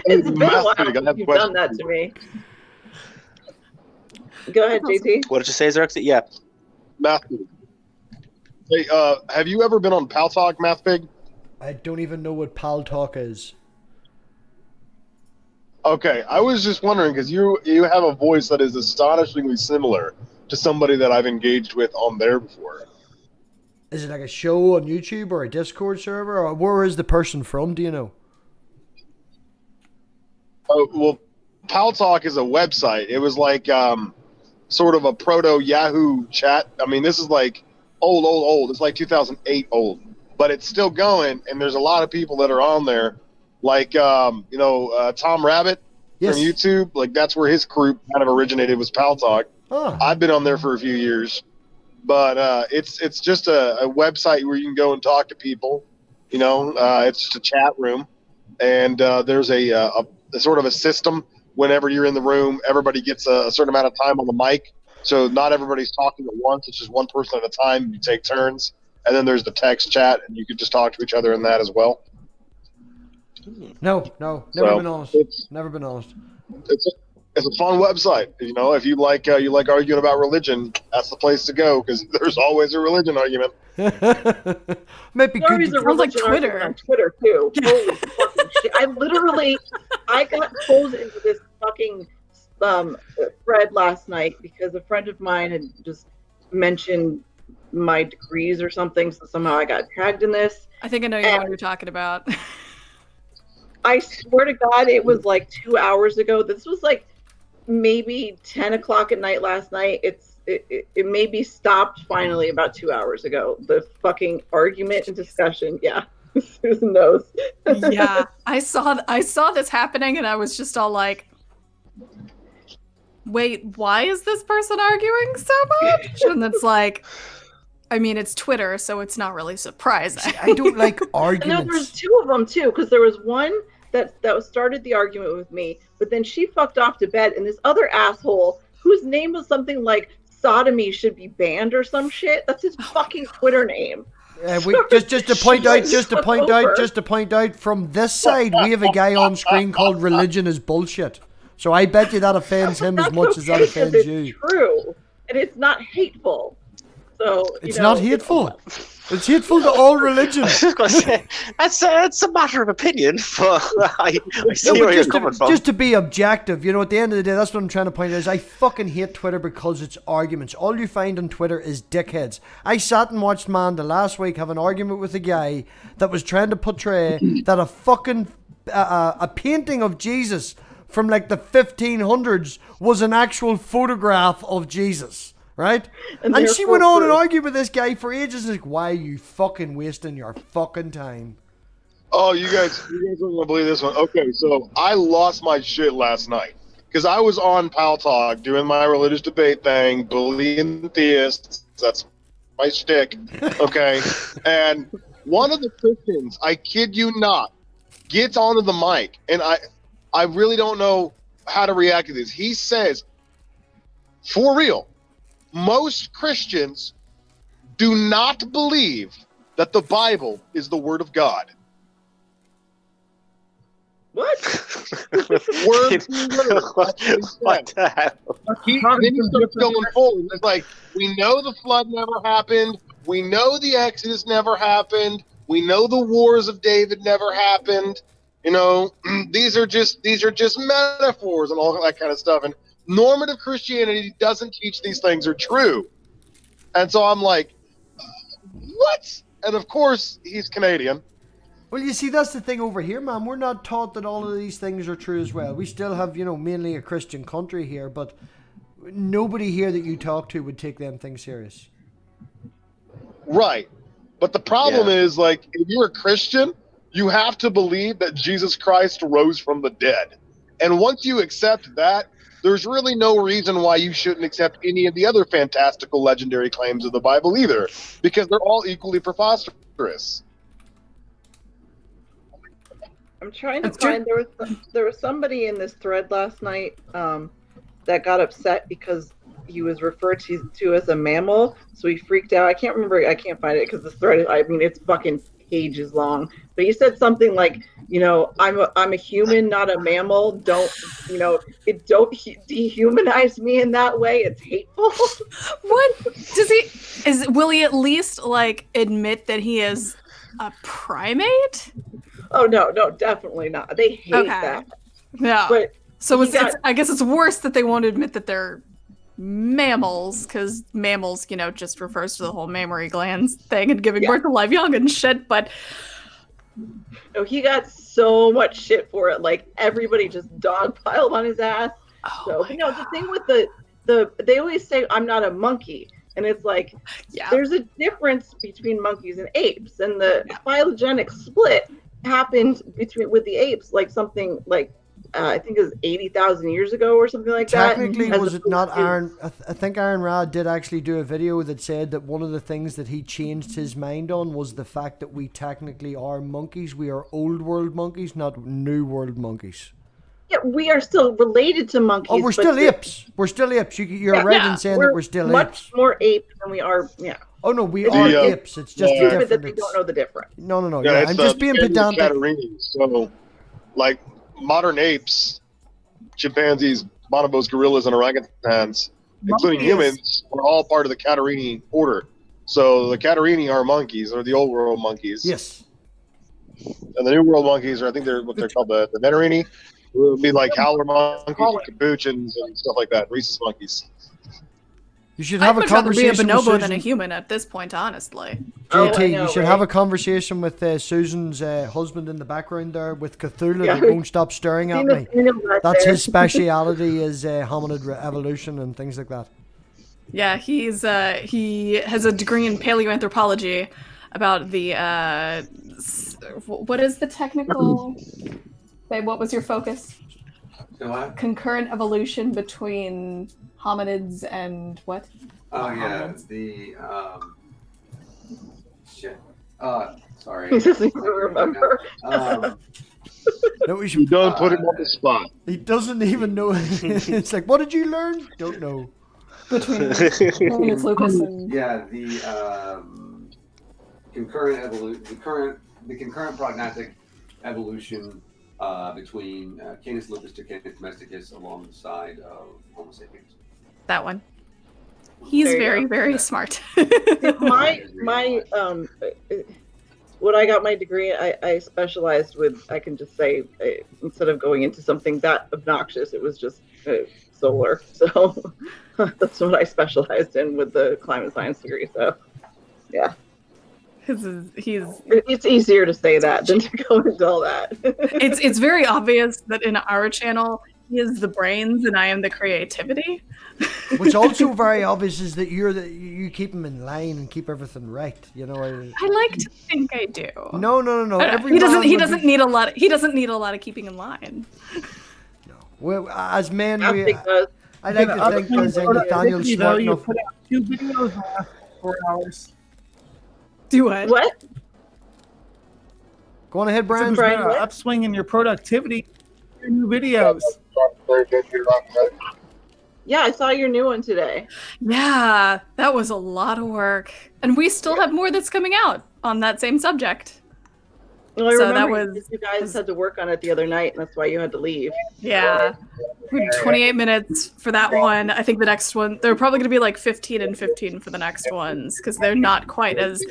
Speaker 3: It's been a while since you've done that to me. Go ahead, JT.
Speaker 2: What did you say, Xerxes? Yeah.
Speaker 4: Mathpig. Hey, have you ever been on Pal Talk, Mathpig?
Speaker 1: I don't even know what Pal Talk is.
Speaker 4: Okay, I was just wondering because you have a voice that is astonishingly similar to somebody that I've engaged with on there before.
Speaker 1: Is it like a show on YouTube or a Discord server, or where is the person from? Do you know?
Speaker 4: Oh well, Pal Talk is a website. It was like sort of a proto Yahoo chat. I mean, this is like old. It's like 2008 old, but it's still going. And there's a lot of people that are on there, like Tom Rabbit from YouTube. Like that's where his group kind of originated, was Pal Talk.
Speaker 1: Oh.
Speaker 4: I've been on there for a few years, but it's just a website where you can go and talk to people. It's just a chat room, and there's a sort of a system. Whenever you're in the room, everybody gets a certain amount of time on the mic, so not everybody's talking at once. It's just one person at a time. You take turns, and then there's the text chat, and you can just talk to each other in that as well.
Speaker 1: No, never been honest. Never been honest.
Speaker 4: It's a fun website. If you like arguing about religion, that's the place to go, because there's always a religion argument.
Speaker 1: Maybe
Speaker 3: There's a
Speaker 6: like
Speaker 3: religion
Speaker 6: Twitter.
Speaker 3: on Twitter too. Holy fucking shit! I got pulled into this fucking thread last night because a friend of mine had just mentioned my degrees or something, so somehow I got tagged in this.
Speaker 6: I think I know what you're talking about.
Speaker 3: I swear to God, it was like 2 hours ago. This was like maybe 10 o'clock at night last night. It maybe stopped finally about 2 hours ago. The fucking argument and discussion. Yeah, Susan knows.
Speaker 6: Yeah, I saw this happening, and I was just all like, "Wait, why is this person arguing so much?" And it's like, I mean, it's Twitter, so it's not really surprising.
Speaker 1: I don't like arguments.
Speaker 3: No, there's two of them too, because there was one that started the argument with me, but then she fucked off to bed, and this other asshole whose name was something like sodomy should be banned or some shit. That's his fucking Twitter name.
Speaker 1: Just to point out, from this side, we have a guy on screen called Religion Is Bulshit. So I bet you that offends him as much as that offends you.
Speaker 3: It's true, and it's not hateful. So
Speaker 1: it's not hateful. It's hateful to all religions.
Speaker 2: I was going to say, it's a matter of opinion, but I see where you're coming from.
Speaker 1: Just to be objective, at the end of the day, that's what I'm trying to point out, is I fucking hate Twitter because it's arguments. All you find on Twitter is dickheads. I sat and watched Manda last week have an argument with a guy that was trying to portray that a fucking a painting of Jesus from like the 1500s was an actual photograph of Jesus. Right? And she went on and argued with this guy for ages. Like, why are you fucking wasting your fucking time?
Speaker 4: Oh, you guys aren't gonna believe this one. Okay, so I lost my shit last night because I was on Pal Talk doing my religious debate thing, bullying theists. That's my shtick. Okay, and one of the Christians, I kid you not, gets onto the mic, and I really don't know how to react to this. He says, for real, most Christians do not believe that the Bible is the Word of God.
Speaker 3: What?
Speaker 4: Word
Speaker 2: What the hell?
Speaker 4: then he starts going forward. It's like, we know the flood never happened. We know the Exodus never happened. We know the wars of David never happened. You know, these are just metaphors and all that kind of stuff. And normative Christianity doesn't teach these things are true. And so I'm like, what? And of course, he's Canadian.
Speaker 1: Well, you see, that's the thing over here, man. We're not taught that all of these things are true as well. We still have, mainly a Christian country here, but nobody here that you talk to would take them things serious.
Speaker 4: Right. But the problem is, like, if you're a Christian, you have to believe that Jesus Christ rose from the dead. And once you accept that, there's really no reason why you shouldn't accept any of the other fantastical legendary claims of the Bible either, because they're all equally preposterous.
Speaker 3: I'm trying to find. There was somebody in this thread last night that got upset because he was referred to as a mammal, so he freaked out. I can't remember. I can't find it because the thread. I mean, it's fucking pages long. But he said something like, I'm a human, not a mammal. Don't dehumanize me in that way. It's hateful.
Speaker 6: What will he at least admit that he is a primate?
Speaker 3: Oh no, definitely not. They hate that.
Speaker 6: Yeah.
Speaker 3: But
Speaker 6: so I guess it's worse that they won't admit that they're mammals, because mammals, just refers to the whole mammary glands thing and giving birth to live young and shit. But
Speaker 3: no, he got so much shit for it. Like, everybody just dogpiled on his ass. The thing with the they always say I'm not a monkey. And it's like, there's a difference between monkeys and apes, and the phylogenetic split happened with the apes, something I think it was 80,000 years ago or something like that.
Speaker 1: Technically, was it not Aaron? I think Aaron Rad did actually do a video that said that one of the things that he changed his mind on was the fact that we technically are monkeys. We are old world monkeys, not new world monkeys.
Speaker 3: Yeah, we are still related to monkeys.
Speaker 1: Oh, we're still apes. We're still apes. You're right in saying that we're still
Speaker 3: much
Speaker 1: apes.
Speaker 3: More ape than we are. Yeah.
Speaker 1: Oh no, we are apes. It's just different.
Speaker 3: That they don't know the difference.
Speaker 1: No. Yeah, I'm just being pedantic.
Speaker 4: So, like, modern apes, chimpanzees, bonobos, gorillas, and orangutans, including humans, are all part of the Catarrhini order. So the Catarrhini are monkeys, or the old world monkeys.
Speaker 1: Yes.
Speaker 4: And the new world monkeys are, I think they're called the Neterini. It would be like howler monkeys, capuchins, and stuff like that. Rhesus monkeys.
Speaker 1: You should have a conversation
Speaker 6: with Susan.
Speaker 1: Than
Speaker 6: a human at this point, honestly.
Speaker 1: JT, you should have a conversation with Susan's husband in the background there with Cthulhu that won't stop staring at me. That's his speciality, is hominid evolution and things like that.
Speaker 6: Yeah, he has a degree in paleoanthropology about the what is the technical? Babe, what was your focus? Concurrent evolution between hominids and what?
Speaker 7: Oh yeah, the shit. Sorry.
Speaker 3: He doesn't even remember.
Speaker 1: No,
Speaker 4: you don't put him on the spot.
Speaker 1: He doesn't even know. It's like, what did you learn? Don't know.
Speaker 6: Between Lucas and
Speaker 7: the concurrent evolution, the concurrent prognostic evolution between Canis lupus to Canis domesticus alongside of Homo sapiens.
Speaker 6: That one. He's very smart.
Speaker 3: my when I got my degree, I specialized with, I can just say, instead of going into something that obnoxious, it was just solar. So that's what I specialized in with the climate science degree. So yeah. It's easier to say that than to go into all that.
Speaker 6: It's very obvious that in our channel, he is the brains and I am the creativity.
Speaker 1: What's also very obvious is that you keep him in line and keep everything right. You know.
Speaker 6: I like to think I do.
Speaker 1: No.
Speaker 6: He doesn't need a lot. He doesn't need a lot of keeping in line.
Speaker 1: No. Well, as men,
Speaker 3: I like to
Speaker 1: think as Nathaniel's smart enough.
Speaker 5: Put out 2 videos in the last 4 hours.
Speaker 6: Do what?
Speaker 3: What?
Speaker 1: Go on ahead, Brian.
Speaker 5: Upswing in your productivity. Your new videos.
Speaker 3: Yeah, I saw your new one today.
Speaker 6: Yeah, that was a lot of work. And we still have more that's coming out on that same subject.
Speaker 3: Well, I
Speaker 6: So
Speaker 3: remember
Speaker 6: that
Speaker 3: you guys had to work on it the other night, and that's why you had to leave.
Speaker 6: Yeah. We had 28 minutes for that one. I think the next one, they're probably going to be like 15 and 15 for the next ones because they're not quite as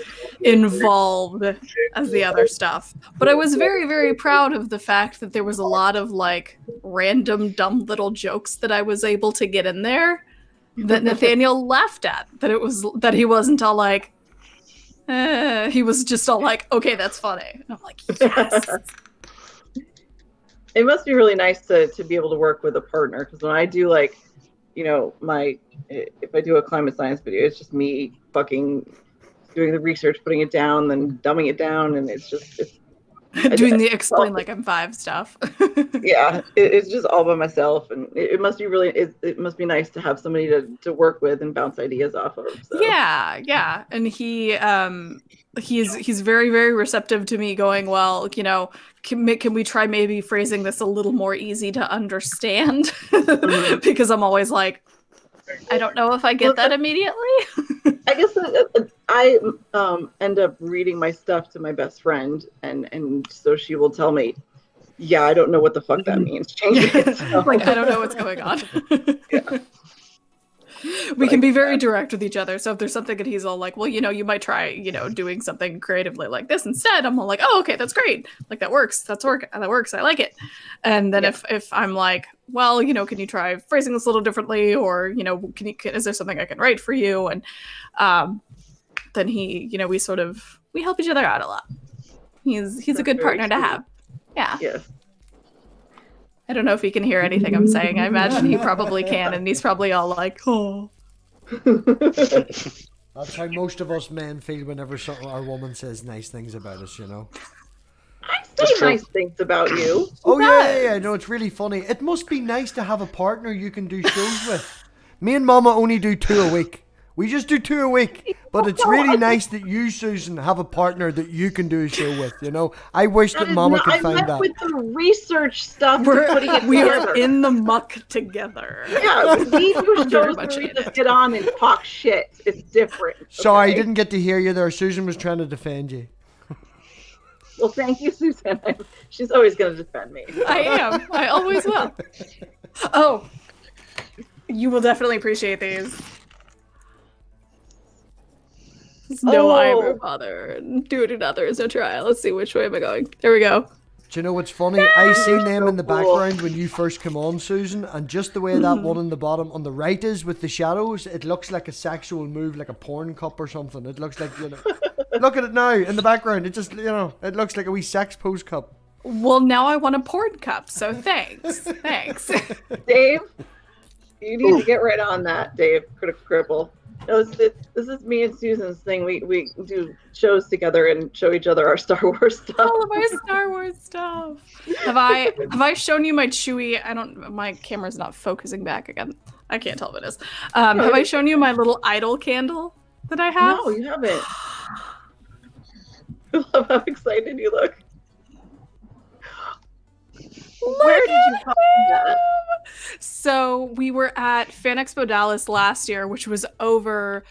Speaker 6: involved as the other stuff. But I was very, very proud of the fact that there was a lot of like random dumb little jokes that I was able to get in there that Nathaniel laughed at. That he wasn't all like, he was just all like, okay, that's funny. And I'm like, yes.
Speaker 3: It must be really nice to be able to work with a partner, because when I do like, if I do a climate science video, it's just me fucking doing the research, putting it down, then dumbing it down, and it's
Speaker 6: doing the explain like I'm 5 stuff.
Speaker 3: Yeah, it's just all by myself, and it must be really it must be nice to have somebody to work with and bounce ideas off of. So.
Speaker 6: Yeah, and he's very, very receptive to me going, well, can we try maybe phrasing this a little more easy to understand? Because I'm always like, I don't know if I get that immediately.
Speaker 3: I guess I end up reading my stuff to my best friend, and so she will tell me, yeah, I don't know what the fuck that means. Change it. So.
Speaker 6: Like, I don't know what's going on.
Speaker 3: Yeah.
Speaker 6: We can be very direct with each other. So if there's something that he's all like, well, you might try, doing something creatively like this instead. I'm all like, oh, okay, that's great. Like that works. That works. I like it. And then if I'm like, well, can you try phrasing this a little differently, or is there something I can write for you? And then we help each other out a lot. He's a good partner to have. Yeah.
Speaker 3: Yes.
Speaker 6: I don't know if he can hear anything I'm saying. I imagine he probably can, and he's probably all like, oh.
Speaker 1: That's how most of us men feel whenever our woman says nice things about us,
Speaker 3: I say nice things about you.
Speaker 1: Oh, yeah. No, it's really funny. It must be nice to have a partner you can do shows with. Me and Mama only do 2 a week. We just do 2 a week. But it's really nice that you, Susan, have a partner that you can do a show with, I wish that Mama could find that.
Speaker 3: With the research stuff, we
Speaker 6: are in the muck together.
Speaker 3: Yeah, we do shows where we just get on and talk shit. It's different.
Speaker 1: Sorry, I didn't get to hear you there. Susan was trying to defend you.
Speaker 3: Well, thank you, Susan. She's always going to defend me.
Speaker 6: I am. I always will. Oh, you will definitely appreciate these. No, I'm your father. Do it another is no try. Let's see, which way am I going? There we go.
Speaker 1: Do you know what's funny? I seen them in the background when you first come on, Susan, and just the way that one in the bottom on the right is with the shadows, it looks like a sexual move, like a porn cup or something. It looks like, look at it now in the background. It just, it looks like a wee sex pose cup.
Speaker 6: Well, now I want a porn cup, so thanks. Thanks.
Speaker 3: Dave, you need to get right on that, Dave. Cripple. No, this is me and Susan's thing. We do shows together and show each other our Star Wars stuff.
Speaker 6: All of our Star Wars stuff. Have I shown you my Chewie? My camera's not focusing back again. I can't tell if it is. Have I shown you my little idol candle that I have?
Speaker 3: No, you haven't. I love how excited you look. Where did you find that?
Speaker 6: So we were at Fan Expo Dallas last year, which was over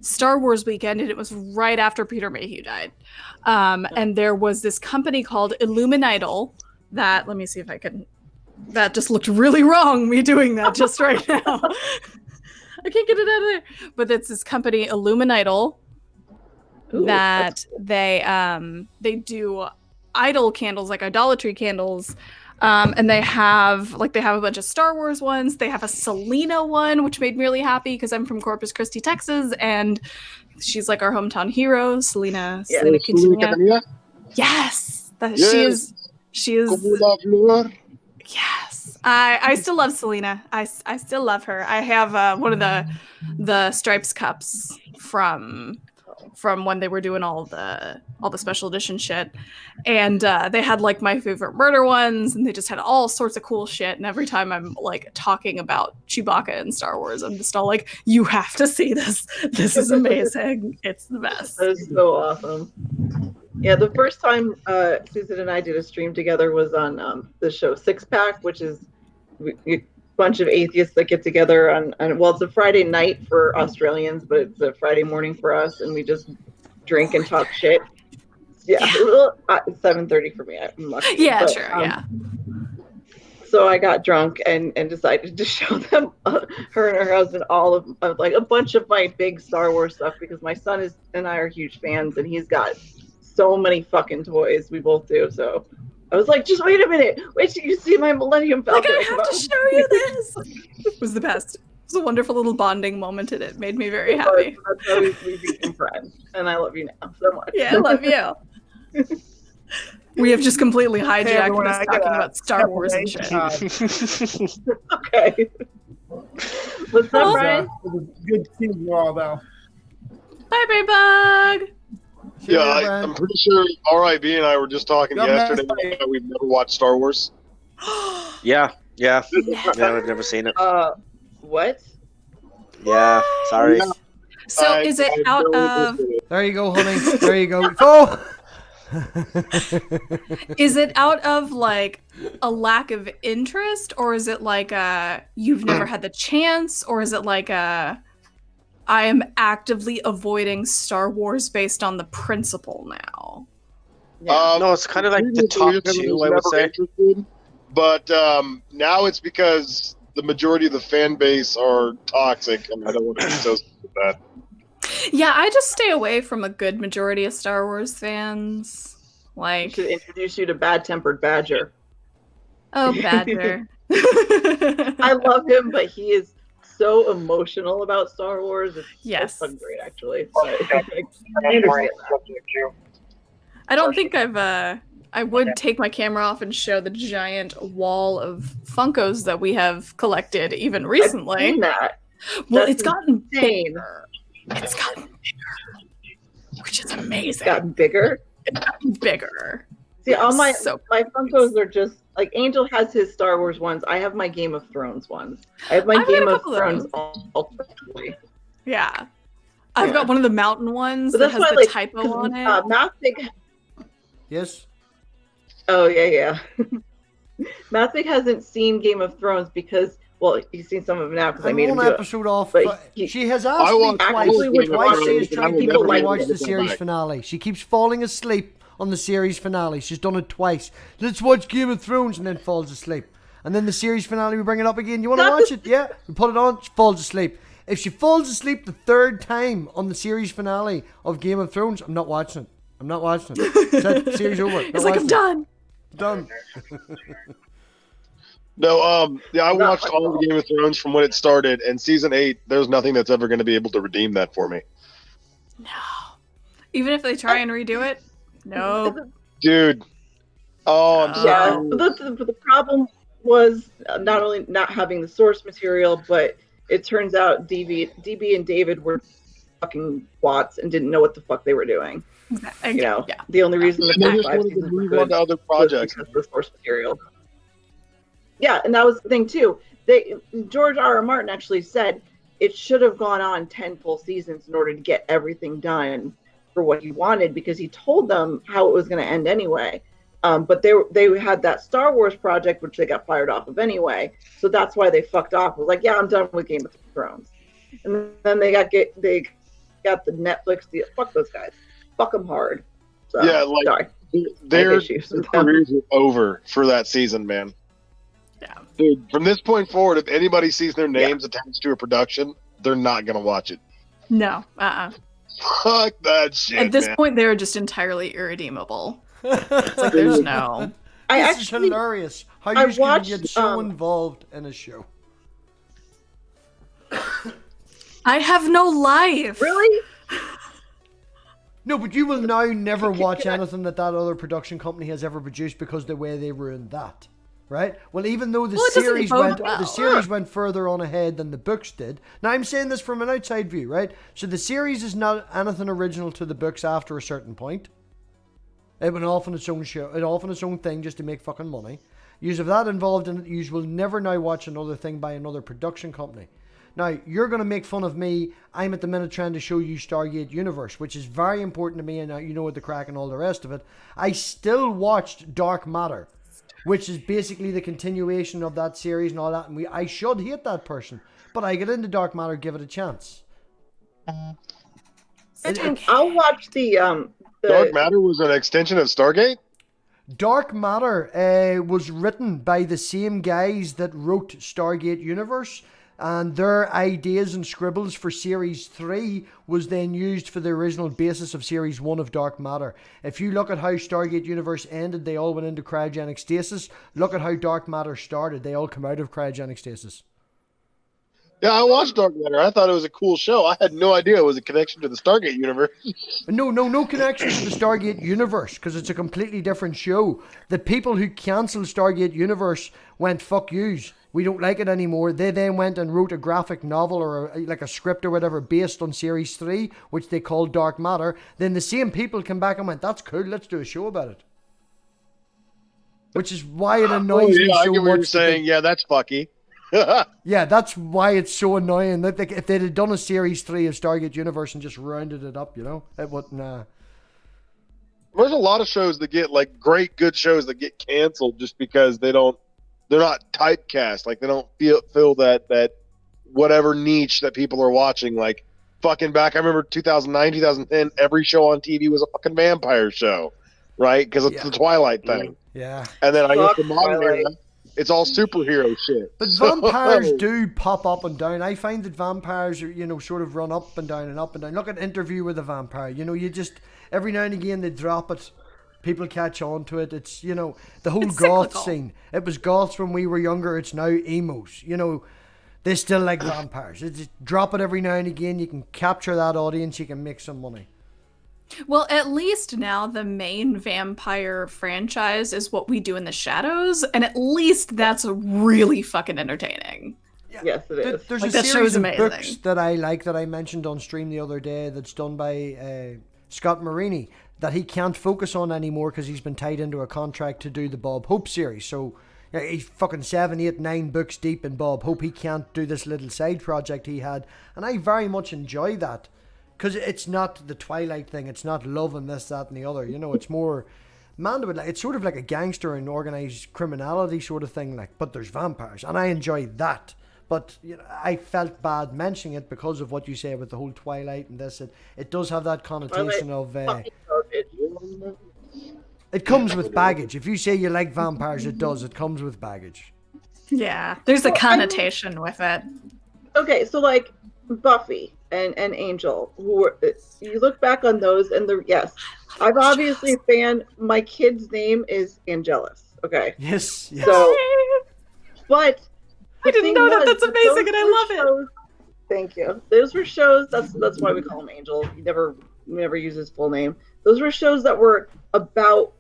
Speaker 6: Star Wars weekend, and it was right after Peter Mayhew died. And there was this company called Illuminidol that, let me see if I can, that just looked really wrong, me doing that just right now. I can't get it out of there. But it's this company, Illuminidol, that they do idol candles, like idolatry candles. And they have a bunch of Star Wars ones. They have a Selena one, which made me really happy because I'm from Corpus Christi, Texas, and she's like our hometown hero, Selena Quintanilla. Yes, she is. Yes, I still love Selena. I still love her. I have one of the Stripes cups from when they were doing all the special edition shit, and they had like my favorite murder ones, and they just had all sorts of cool shit. And every time I'm like talking about Chewbacca and Star Wars, I'm just all like, you have to see this. This is amazing. It's the best.
Speaker 3: That is so awesome. Yeah, the first time Susan and I did a stream together was on the show Six Pack, which is a bunch of atheists that get together on well, it's a Friday night for Australians, but it's a Friday morning for us, and we just drink and talk shit. Yeah, it's 7:30 for me. I'm lucky.
Speaker 6: Yeah,
Speaker 3: but,
Speaker 6: sure. Yeah.
Speaker 3: So I got drunk and decided to show them, her and her husband, all of like a bunch of my big Star Wars stuff, because my son and I are huge fans, and he's got so many fucking toys. We both do. So I was like, just wait a minute. Wait till you see my Millennium Falcon.
Speaker 6: Like, I have to show you this. It was the best. It was a wonderful little bonding moment, and it made me very happy.
Speaker 3: That's how we became friends, and I love you now so much.
Speaker 6: Yeah, I love you. We have just completely hijacked
Speaker 5: everyone,
Speaker 6: this
Speaker 5: I
Speaker 6: talking
Speaker 5: got a
Speaker 6: about Star Wars and shit.
Speaker 3: Okay. What's up, Brian?
Speaker 5: It was good seeing you all, though.
Speaker 6: Bye, Bray Bug.
Speaker 4: I'm pretty sure R.I.B. and I were just talking yesterday that we've never watched Star Wars.
Speaker 2: Yeah. No, I've never seen it.
Speaker 3: What?
Speaker 2: Yeah, sorry.
Speaker 6: So is it out of...
Speaker 1: There you go, honey. There you go. Oh!
Speaker 6: Is it out of like a lack of interest, or is it like you've never had the chance, or is it like I am actively avoiding Star Wars based on the principle now?
Speaker 2: No, it's kind of like the top two, I would say.
Speaker 4: But now it's because the majority of the fan base are toxic, and I don't want to be associated with that.
Speaker 6: Yeah, I just stay away from a good majority of Star Wars fans.
Speaker 3: I should introduce you to Bad-Tempered Badger.
Speaker 6: Oh, Badger.
Speaker 3: I love him, but he is so emotional about Star Wars. It's so great, actually. But,
Speaker 6: I don't think I would take my camera off and show the giant wall of Funkos that we have collected even recently.
Speaker 3: I've seen that.
Speaker 6: Well,
Speaker 3: That's
Speaker 6: it's gotten
Speaker 3: insane.
Speaker 6: bigger. It's gotten bigger, which is amazing.
Speaker 3: It's gotten bigger?
Speaker 6: It's gotten bigger.
Speaker 3: See, all my
Speaker 6: So
Speaker 3: my Funkos are just like Angel has his Star Wars ones. I have my Game of Thrones ones. I have my Game of Thrones ultimately.
Speaker 6: Yeah. I've got one of the mountain ones
Speaker 3: But
Speaker 6: that
Speaker 3: that's
Speaker 6: has
Speaker 3: why,
Speaker 6: the typo on it.
Speaker 3: Mathpig.
Speaker 1: Yes.
Speaker 3: Oh yeah. Mathpig hasn't seen Game of Thrones because, well, he's seen some of it now because I made him do it.
Speaker 1: Episode off.
Speaker 3: But
Speaker 1: She has asked me twice. She is trying to watch the series finale. She keeps falling asleep on the series finale. She's done it twice. Let's watch Game of Thrones, and then falls asleep. And then the series finale, we bring it up again. You want to watch it? Yeah. We put it on. She falls asleep. If she falls asleep the third time on the series finale of Game of Thrones, I'm not watching it. I'm not watching it. That series over.
Speaker 6: It's like, I'm done.
Speaker 1: Done.
Speaker 4: No, yeah, I watched all of Game of Thrones from when it started, and season 8, there's nothing that's ever going to be able to redeem that for me.
Speaker 6: No. Even if they try and redo it? No.
Speaker 4: Dude. Oh, I'm sorry.
Speaker 3: The problem was not only not having the source material, but it turns out DB and David were fucking bots and didn't know what the fuck they were doing. You know, the only reason the first 5 seasons were good
Speaker 4: other projects
Speaker 3: was because of the source material. Yeah, and that was the thing too. George R.R. Martin actually said it should have gone on 10 full seasons in order to get everything done for what he wanted, because he told them how it was going to end anyway. But they had that Star Wars project, which they got fired off of anyway. So that's why they fucked off. It was like, yeah, I'm done with Game of Thrones. And then they got the Netflix deal. Fuck those guys. Fuck them hard. So,
Speaker 4: yeah, like
Speaker 3: sorry.
Speaker 4: Their careers are over for that season, man.
Speaker 6: Yeah.
Speaker 4: Dude, from this point forward, if anybody sees their names attached to a production, they're not going to watch it.
Speaker 6: No.
Speaker 4: Fuck that shit,
Speaker 6: At this
Speaker 4: man.
Speaker 6: point, they're just entirely irredeemable. It's like there's no...
Speaker 1: This is hilarious. How you can get so involved in a show.
Speaker 6: I have no life.
Speaker 3: Really?
Speaker 1: No, but you will now never watch anything that other production company has ever produced because the way they ruined that. Right? Well, even though the series went further on ahead than the books did. Now, I'm saying this from an outside view, right? So the series is not anything original to the books after a certain point. It went off on its own show, off on its own thing just to make fucking money. You have that involved in it, you will never now watch another thing by another production company. Now, you're going to make fun of me. I'm at the minute trying to show you Stargate Universe, which is very important to me, and you know what the crack and all the rest of it. I still watched Dark Matter. which is basically the continuation of that series and all that. And I should hate that person, but I get into Dark Matter, give it a chance.
Speaker 3: I'll watch the
Speaker 4: Dark Matter was an extension of Stargate?
Speaker 1: Dark Matter was written by the same guys that wrote Stargate Universe, and their ideas and scribbles for Series 3 was then used for the original basis of Series 1 of Dark Matter. If you look at how Stargate Universe ended, they all went into cryogenic stasis. Look at how Dark Matter started. They all come out of cryogenic stasis.
Speaker 4: Yeah, I watched Dark Matter. I thought it was a cool show. I had no idea it was a connection to the Stargate universe.
Speaker 1: No connection to the Stargate Universe, because it's a completely different show. The people who cancelled Stargate Universe went, fuck yous, we don't like it anymore. They then went and wrote a graphic novel or like a script or whatever based on Series 3, which they called Dark Matter. Then the same people came back and went, that's cool, let's do a show about it. Which is why it annoys me so
Speaker 4: I get what
Speaker 1: much.
Speaker 4: you're saying. Yeah, that's fucky.
Speaker 1: Yeah, that's why it's so annoying. That if they'd have done a Series 3 of Stargate Universe and just rounded it up, it wouldn't.
Speaker 4: There's a lot of shows that get like great, good shows that get canceled just because they're not typecast. Like they don't fill that whatever niche that people are watching. Like fucking back, I remember 2009, 2010, every show on TV was a fucking vampire show, right? Because it's the Twilight thing.
Speaker 1: Yeah.
Speaker 4: And then I guess the modern era, it's all superhero shit.
Speaker 1: But vampires do pop up and down. I find that vampires are, sort of run up and down and up and down. Look at Interview with a Vampire. You just, every now and again they drop it. People catch on to it. It's, the whole
Speaker 6: it's
Speaker 1: goth
Speaker 6: cyclical.
Speaker 1: scene. It was goths when we were younger. It's now emos. They still like vampires. It's just drop it every now and again. You can capture that audience. You can make some money.
Speaker 6: Well, at least now the main vampire franchise is What We Do in the Shadows, and at least that's really fucking entertaining.
Speaker 3: Yes, it is.
Speaker 1: There's
Speaker 6: Like,
Speaker 1: a
Speaker 6: that
Speaker 1: series
Speaker 6: show's
Speaker 1: of
Speaker 6: amazing.
Speaker 1: books that I like that I mentioned on stream the other day that's done by Scott Marini that he can't focus on anymore because he's been tied into a contract to do the Bob Hope series. So he's fucking 7, 8, 9 books deep in Bob Hope. He can't do this little side project he had. And I very much enjoy that. Because it's not the Twilight thing. It's not love and this, that, and the other. It's more... it's sort of like a gangster and organised criminality sort of thing. But there's vampires. And I enjoy that. But I felt bad mentioning it because of what you say with the whole Twilight and this. It does have that connotation of... it comes with baggage. If you say you like vampires, it does. It comes with baggage.
Speaker 6: Yeah, there's a connotation with it.
Speaker 3: Okay, so like Buffy and Angel, you look back on those and yes, I'm obviously a fan. My kid's name is Angelus. Okay.
Speaker 1: Yes.
Speaker 3: So, but
Speaker 6: I didn't know that. That's amazing, and I love it.
Speaker 3: Thank you. Those were shows. That's why we call him Angel. He never used his full name. Those were shows that were about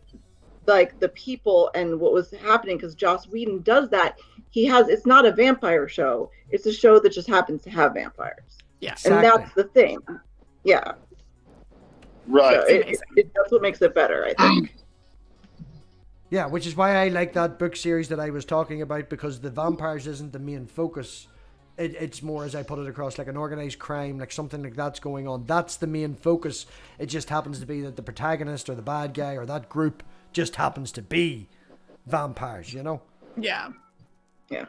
Speaker 3: like the people and what was happening, because Joss Whedon does that. It's not a vampire show. It's a show that just happens to have vampires.
Speaker 6: Yeah.
Speaker 3: Exactly. And that's the thing. Yeah.
Speaker 4: Right.
Speaker 3: So that's what makes it better, I think.
Speaker 1: Yeah, which is why I like that book series that I was talking about, because the vampires isn't the main focus. It's more, as I put it across, like an organised crime, like something like that's going on. That's the main focus. It just happens to be that the protagonist or the bad guy or that group just happens to be vampires,
Speaker 6: Yeah.
Speaker 3: Yeah.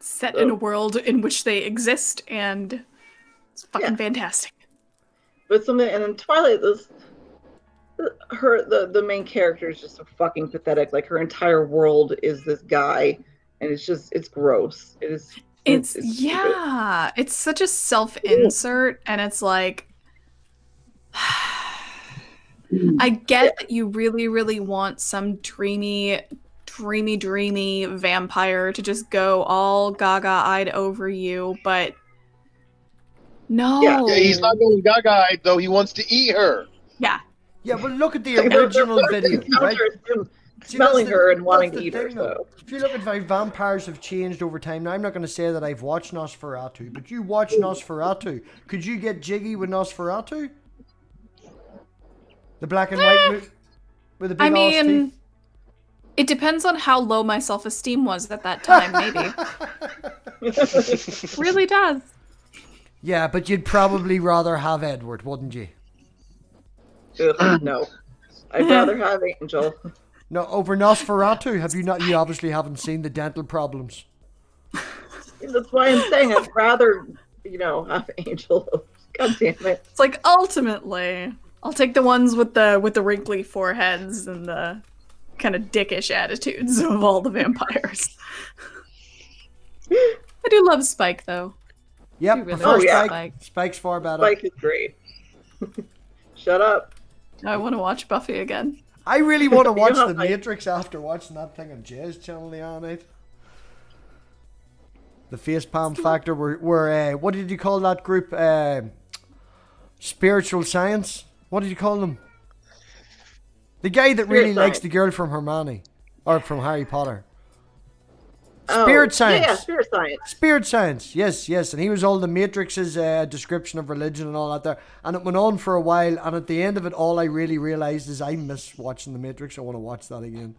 Speaker 6: Set in a world in which they exist, and it's fucking fantastic.
Speaker 3: But and then Twilight, the main character is just so fucking pathetic. Like her entire world is this guy, and it's gross. It's
Speaker 6: such a self-insert, and it's like, I get that you really, really want some dreamy vampire to just go all gaga-eyed over you, but no.
Speaker 4: Yeah, he's not going gaga-eyed, though. He wants to eat her.
Speaker 6: Yeah.
Speaker 1: Yeah, but look at the original video, right?
Speaker 3: Smelling her and wanting to eat her. So.
Speaker 1: If you look at how vampires have changed over time, now I'm not going to say that I've watched Nosferatu, but you watch Nosferatu. Could you get jiggy with Nosferatu? The black and white with the big ass teeth?
Speaker 6: It depends on how low my self-esteem was at that time, maybe. Really does.
Speaker 1: Yeah, but you'd probably rather have Edward, wouldn't you?
Speaker 3: Ugh, no. I'd rather have Angel.
Speaker 1: No, over Nosferatu. Have you not? You obviously haven't seen the dental problems.
Speaker 3: That's why I'm saying I'd rather, have Angel. God damn it.
Speaker 6: It's like ultimately, I'll take the ones with the wrinkly foreheads and the kind of dickish attitudes of all the vampires. I do love Spike though.
Speaker 1: Yep,
Speaker 6: You really
Speaker 1: prefer
Speaker 6: like
Speaker 1: Spike. Spike's far better.
Speaker 3: Spike is great. Shut up.
Speaker 6: I want to watch Buffy again.
Speaker 1: I really want to watch
Speaker 3: know
Speaker 1: The
Speaker 3: how I-
Speaker 1: Matrix after watching that thing on Jay's channel the other night. The Facepalm Factor were what did you call that group? Spiritual Science? What did you call them? The guy that really likes the girl from Hermione. Or from Harry Potter. Spirit Science.
Speaker 3: Yeah, Spirit Science.
Speaker 1: Spirit Science, yes. And he was all the Matrix's description of religion and all that there. And it went on for a while. And at the end of it, all I really realised is I miss watching the Matrix. I want to watch that again.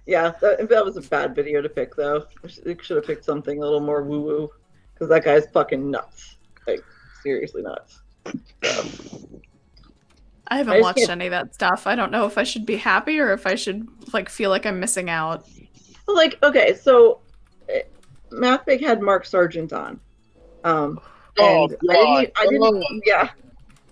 Speaker 3: Yeah, that was a bad video to pick, though. We should have picked something a little more woo-woo. Because that guy's fucking nuts. Like, seriously nuts. So.
Speaker 6: I haven't watched any of that stuff. I don't know if I should be happy or if I should feel like I'm missing out.
Speaker 3: Like, okay, so Mathpig had Mark Sargent on. And I did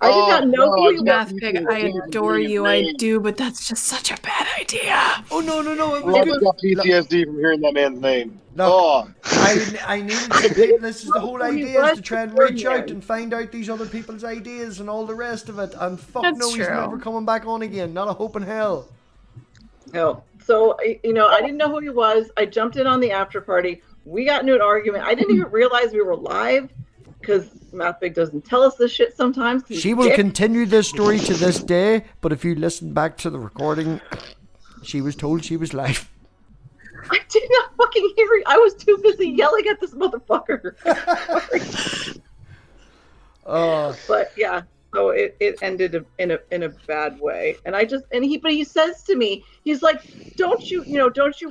Speaker 3: not know who he was.
Speaker 6: Mathpig, I adore you. I do, but that's just such a bad idea.
Speaker 1: Oh, no.
Speaker 4: I just got PTSD from hearing that man's name.
Speaker 1: No, I needed to pick, this is the whole idea, is to try and reach out and find out these other people's ideas and all the rest of it. And fuck
Speaker 6: That's
Speaker 1: no, he's
Speaker 6: true.
Speaker 1: never coming back on again. Not a hope in hell.
Speaker 3: No. So, I didn't know who he was. I jumped in on the after party. We got into an argument. I didn't even realize we were live because Mathpig doesn't tell us this shit sometimes.
Speaker 1: She will continue this story to this day, but if you listen back to the recording, she was told she was live.
Speaker 3: I did not fucking hear it. I was too busy yelling at this motherfucker. But yeah, so it ended in a bad way. And he says to me, he's like, don't you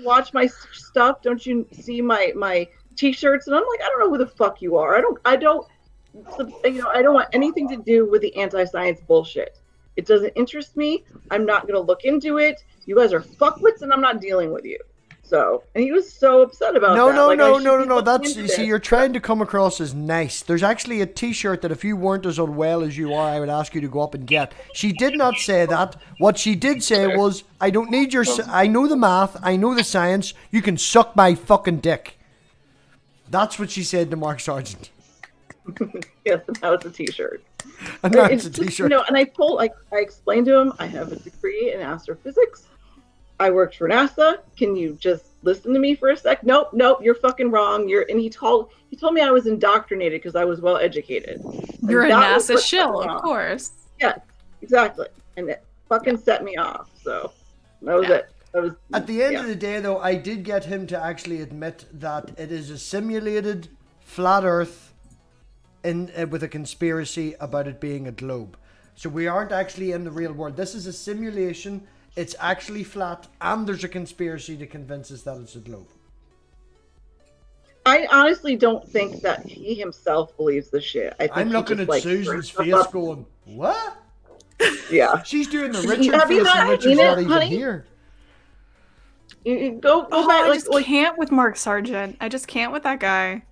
Speaker 3: watch my stuff? Don't you see my t-shirts? And I'm like, I don't know who the fuck you are. I don't want anything to do with the anti-science bullshit. It doesn't interest me. I'm not going to look into it. You guys are fuckwits and I'm not dealing with you. So, and he was so upset about that.
Speaker 1: No. That's, you see, you're trying to come across as nice. There's actually a t-shirt that if you weren't as unwell as you are, I would ask you to go up and get. She did not say that. What she did say was, I don't need I know the math, I know the science, you can suck my fucking dick. That's what she said to Mark Sargent.
Speaker 3: Yes, and now it's a t-shirt.
Speaker 1: And now it's a t-shirt.
Speaker 3: And I explained to him, I have a degree in astrophysics. I worked for NASA. Can you just listen to me for a sec? Nope, you're fucking wrong. And he told me I was indoctrinated because I was well educated.
Speaker 6: You're a NASA shill, of course.
Speaker 3: Yeah, exactly. And it fucking set me off. So that was it.
Speaker 1: At the end of the day, though, I did get him to actually admit that it is a simulated flat Earth with a conspiracy about it being a globe. So we aren't actually in the real world. This is a simulation. It's actually flat, and there's a conspiracy to convince us that it's a globe.
Speaker 3: I honestly don't think that he himself believes the shit.
Speaker 1: I'm looking at Susan's face going, what?
Speaker 3: Yeah.
Speaker 1: She's doing the Richard face and Richard's not even here.
Speaker 3: You go back.
Speaker 6: I just can't with Mark Sargent. I just can't with that guy.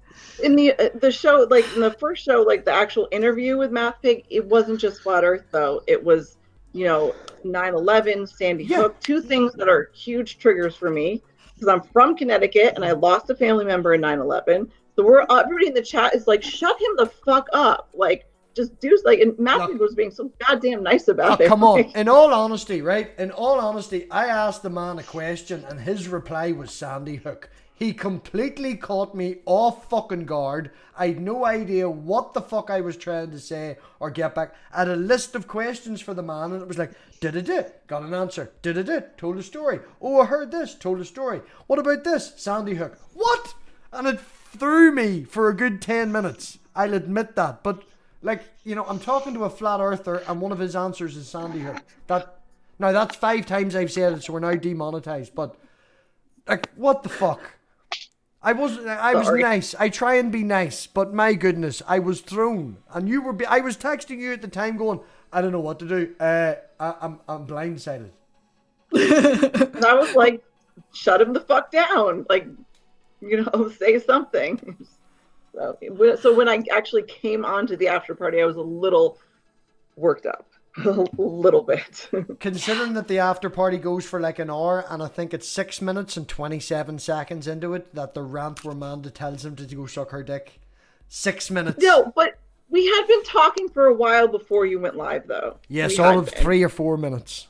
Speaker 3: In the show, in the first show, the actual interview with Mathpig, it wasn't just Flat Earth, though. It was, 9/11, Sandy Hook, two things that are huge triggers for me because I'm from Connecticut and I lost a family member in 9/11. So everybody in the chat is like, shut him the fuck up. Just do and Mathpig was being so goddamn nice about it.
Speaker 1: Come on. In all honesty, I asked the man a question and his reply was Sandy Hook. He completely caught me off fucking guard. I had no idea what the fuck I was trying to say or get back. I had a list of questions for the man and it was like, got an answer. Told a story. Oh, I heard this, told a story. What about this? Sandy Hook. What? And it threw me for a good 10 minutes. I'll admit that. But, I'm talking to a flat earther and one of his answers is Sandy Hook. Now, that's 5 times I've said it, so we're now demonetized. But, what the fuck? I wasn't. I was nice. I try and be nice, but my goodness, I was thrown. And you were. I was texting you at the time, going, I don't know what to do. I'm blindsided.
Speaker 3: And I was like, shut him the fuck down. Like, say something. So when I actually came onto the after party, I was a little worked up. A little bit.
Speaker 1: Considering that the after party goes for like an hour, and I think it's 6 minutes and 27 seconds into it that the rant where Amanda tells him to go suck her dick. 6 minutes.
Speaker 3: No, but we had been talking for a while before you went live, though.
Speaker 1: Yes, all of 3 or 4 minutes.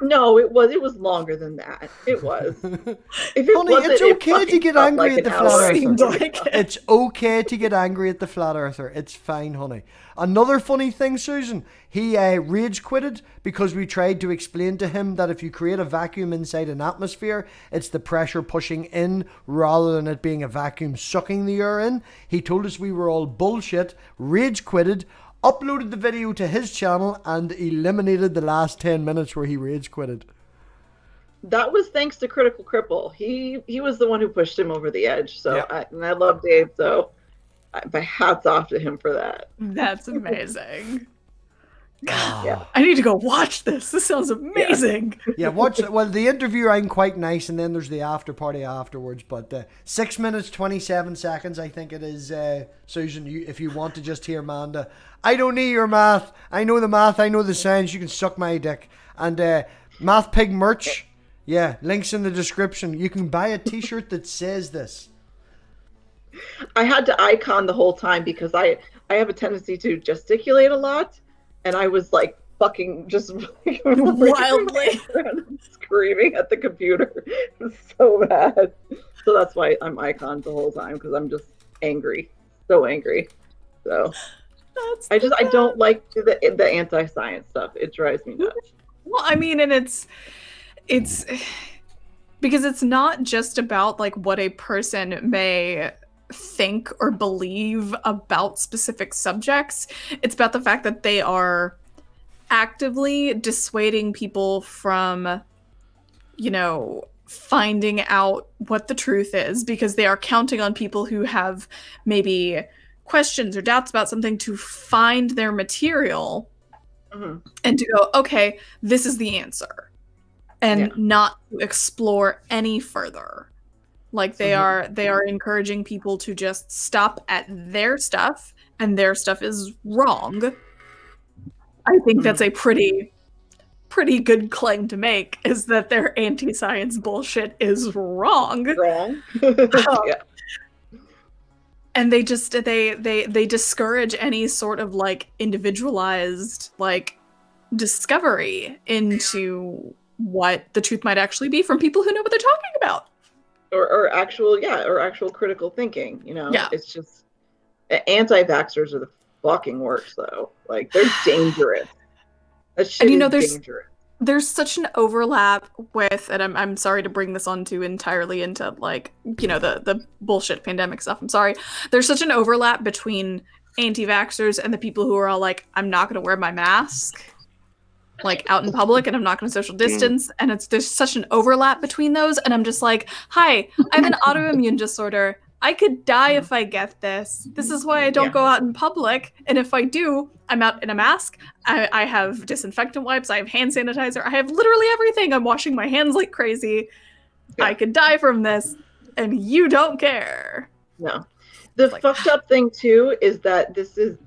Speaker 3: No, it was longer than that. It was.
Speaker 1: Honey, it's okay to get angry at the flat earther. It's okay to get angry at the flat earther. It's fine, honey. Another funny thing, Susan, he rage quitted because we tried to explain to him that if you create a vacuum inside an atmosphere, it's the pressure pushing in rather than it being a vacuum sucking the air in. He told us we were all bullshit, rage quitted, uploaded the video to his channel, and eliminated the last 10 minutes where he rage quitted.
Speaker 3: That was thanks to Critical Cripple. He was the one who pushed him over the edge. So
Speaker 1: yep.
Speaker 3: I love Dave. So my hats off to him for that.
Speaker 6: That's amazing.
Speaker 3: Yeah.
Speaker 6: I need to go watch this. This sounds amazing.
Speaker 1: Yeah, watch it. Well, the interview I'm quite nice, and then there's the after party afterwards. But 6 minutes 27 seconds, I think it is. Susan, if you want to just hear Amanda, I don't need your math. I know the math. I know the science. You can suck my dick. And Mathpig merch. Yeah, links in the description. You can buy a T-shirt that says this.
Speaker 3: I had to icon the whole time because I have a tendency to gesticulate a lot. And I was like fucking just
Speaker 6: wildly
Speaker 3: screaming at the computer. It was so bad. So that's why I'm iconed the whole time, because I'm just angry. So angry. So I don't like the anti-science stuff. It drives me nuts.
Speaker 6: Well, I mean, and it's because it's not just about like what a person may think or believe about specific subjects. It's about the fact that they are actively dissuading people from, finding out what the truth is, because they are counting on people who have maybe questions or doubts about something to find their material and to go, okay, this is the answer, and not to explore any further. Like they are encouraging people to just stop at their stuff, and their stuff is wrong. I think that's a pretty good claim to make, is that their anti-science bullshit is wrong.
Speaker 3: Wrong.
Speaker 6: And they just they discourage any sort of like individualized like discovery into what the truth might actually be from people who know what they're talking about.
Speaker 3: Or actual critical thinking, It's just anti-vaxxers are the fucking worst, though. Like, they're dangerous. That shit is dangerous.
Speaker 6: There's such an overlap with, and I'm sorry to bring this entirely into like, the bullshit pandemic stuff. I'm sorry. There's such an overlap between anti-vaxxers and the people who are all like, I'm not going to wear my mask, like out in public, and I'm not going to social distance, and there's such an overlap between those, and I'm just like, hi, I have an autoimmune disorder. I could die if I get this. This is why I don't go out in public, and if I do, I'm out in a mask. I have disinfectant wipes. I have hand sanitizer. I have literally everything. I'm washing my hands like crazy. Yeah. I could die from this, and you don't care.
Speaker 3: No. The fucked up thing too is that this is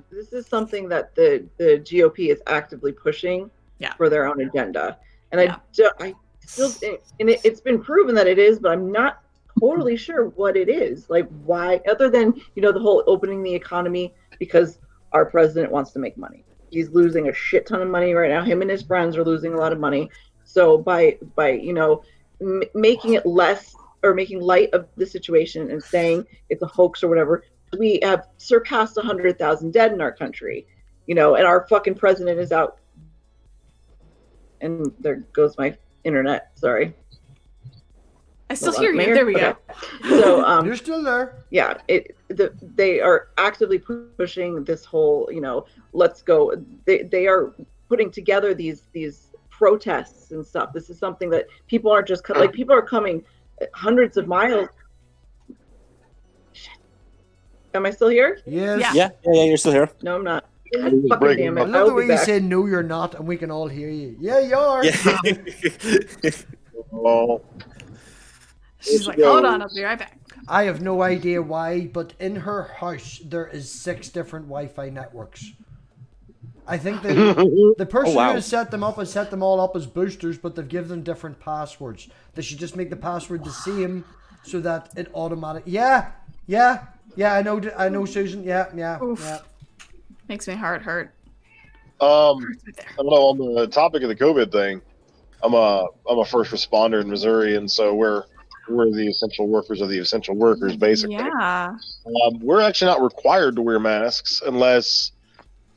Speaker 3: something that the GOP is actively pushing for their own agenda, and I still think, and it's been proven that it is, but I'm not totally sure what it is. Like, why, other than the whole opening the economy because our president wants to make money. He's losing a shit ton of money right now. Him and his friends are losing a lot of money. So by making it less, or making light of the situation and saying it's a hoax or whatever, we have surpassed 100,000 dead in our country. And our fucking president is out. And there goes my internet. Sorry.
Speaker 6: I still hear you. There we go.
Speaker 3: So
Speaker 1: you're still there.
Speaker 3: Yeah. They are actively pushing this whole, let's go. They are putting together these protests and stuff. This is something that people aren't just like, people are coming hundreds of miles. Am I still here?
Speaker 1: Yes.
Speaker 6: Yeah.
Speaker 8: Yeah, you're still here.
Speaker 3: No, I'm not.
Speaker 4: was
Speaker 3: Fucking
Speaker 4: breaking
Speaker 3: damn
Speaker 1: I
Speaker 3: it!
Speaker 1: love
Speaker 3: I
Speaker 1: the
Speaker 3: will
Speaker 1: way
Speaker 3: be
Speaker 1: you
Speaker 3: back.
Speaker 1: say no, you're not, and we can all hear you. Yeah, you are.
Speaker 8: Yeah.
Speaker 4: Oh,
Speaker 6: She's like, hold on, I'll be right back.
Speaker 1: I have no idea why, but in her house there is 6 different Wi-Fi networks. I think the person
Speaker 8: Oh, wow.
Speaker 1: who has set them up has set them all up as boosters, but they've given them different passwords. They should just make the password the same so that it automatic. Yeah. I know, Susan. Yeah.
Speaker 6: Oof. Makes my heart hurt.
Speaker 4: I
Speaker 6: Right there.
Speaker 4: don't know. On the topic of the COVID thing, I'm a first responder in Missouri, and so we're the essential workers of the essential workers, basically.
Speaker 6: Yeah.
Speaker 4: We're actually not required to wear masks unless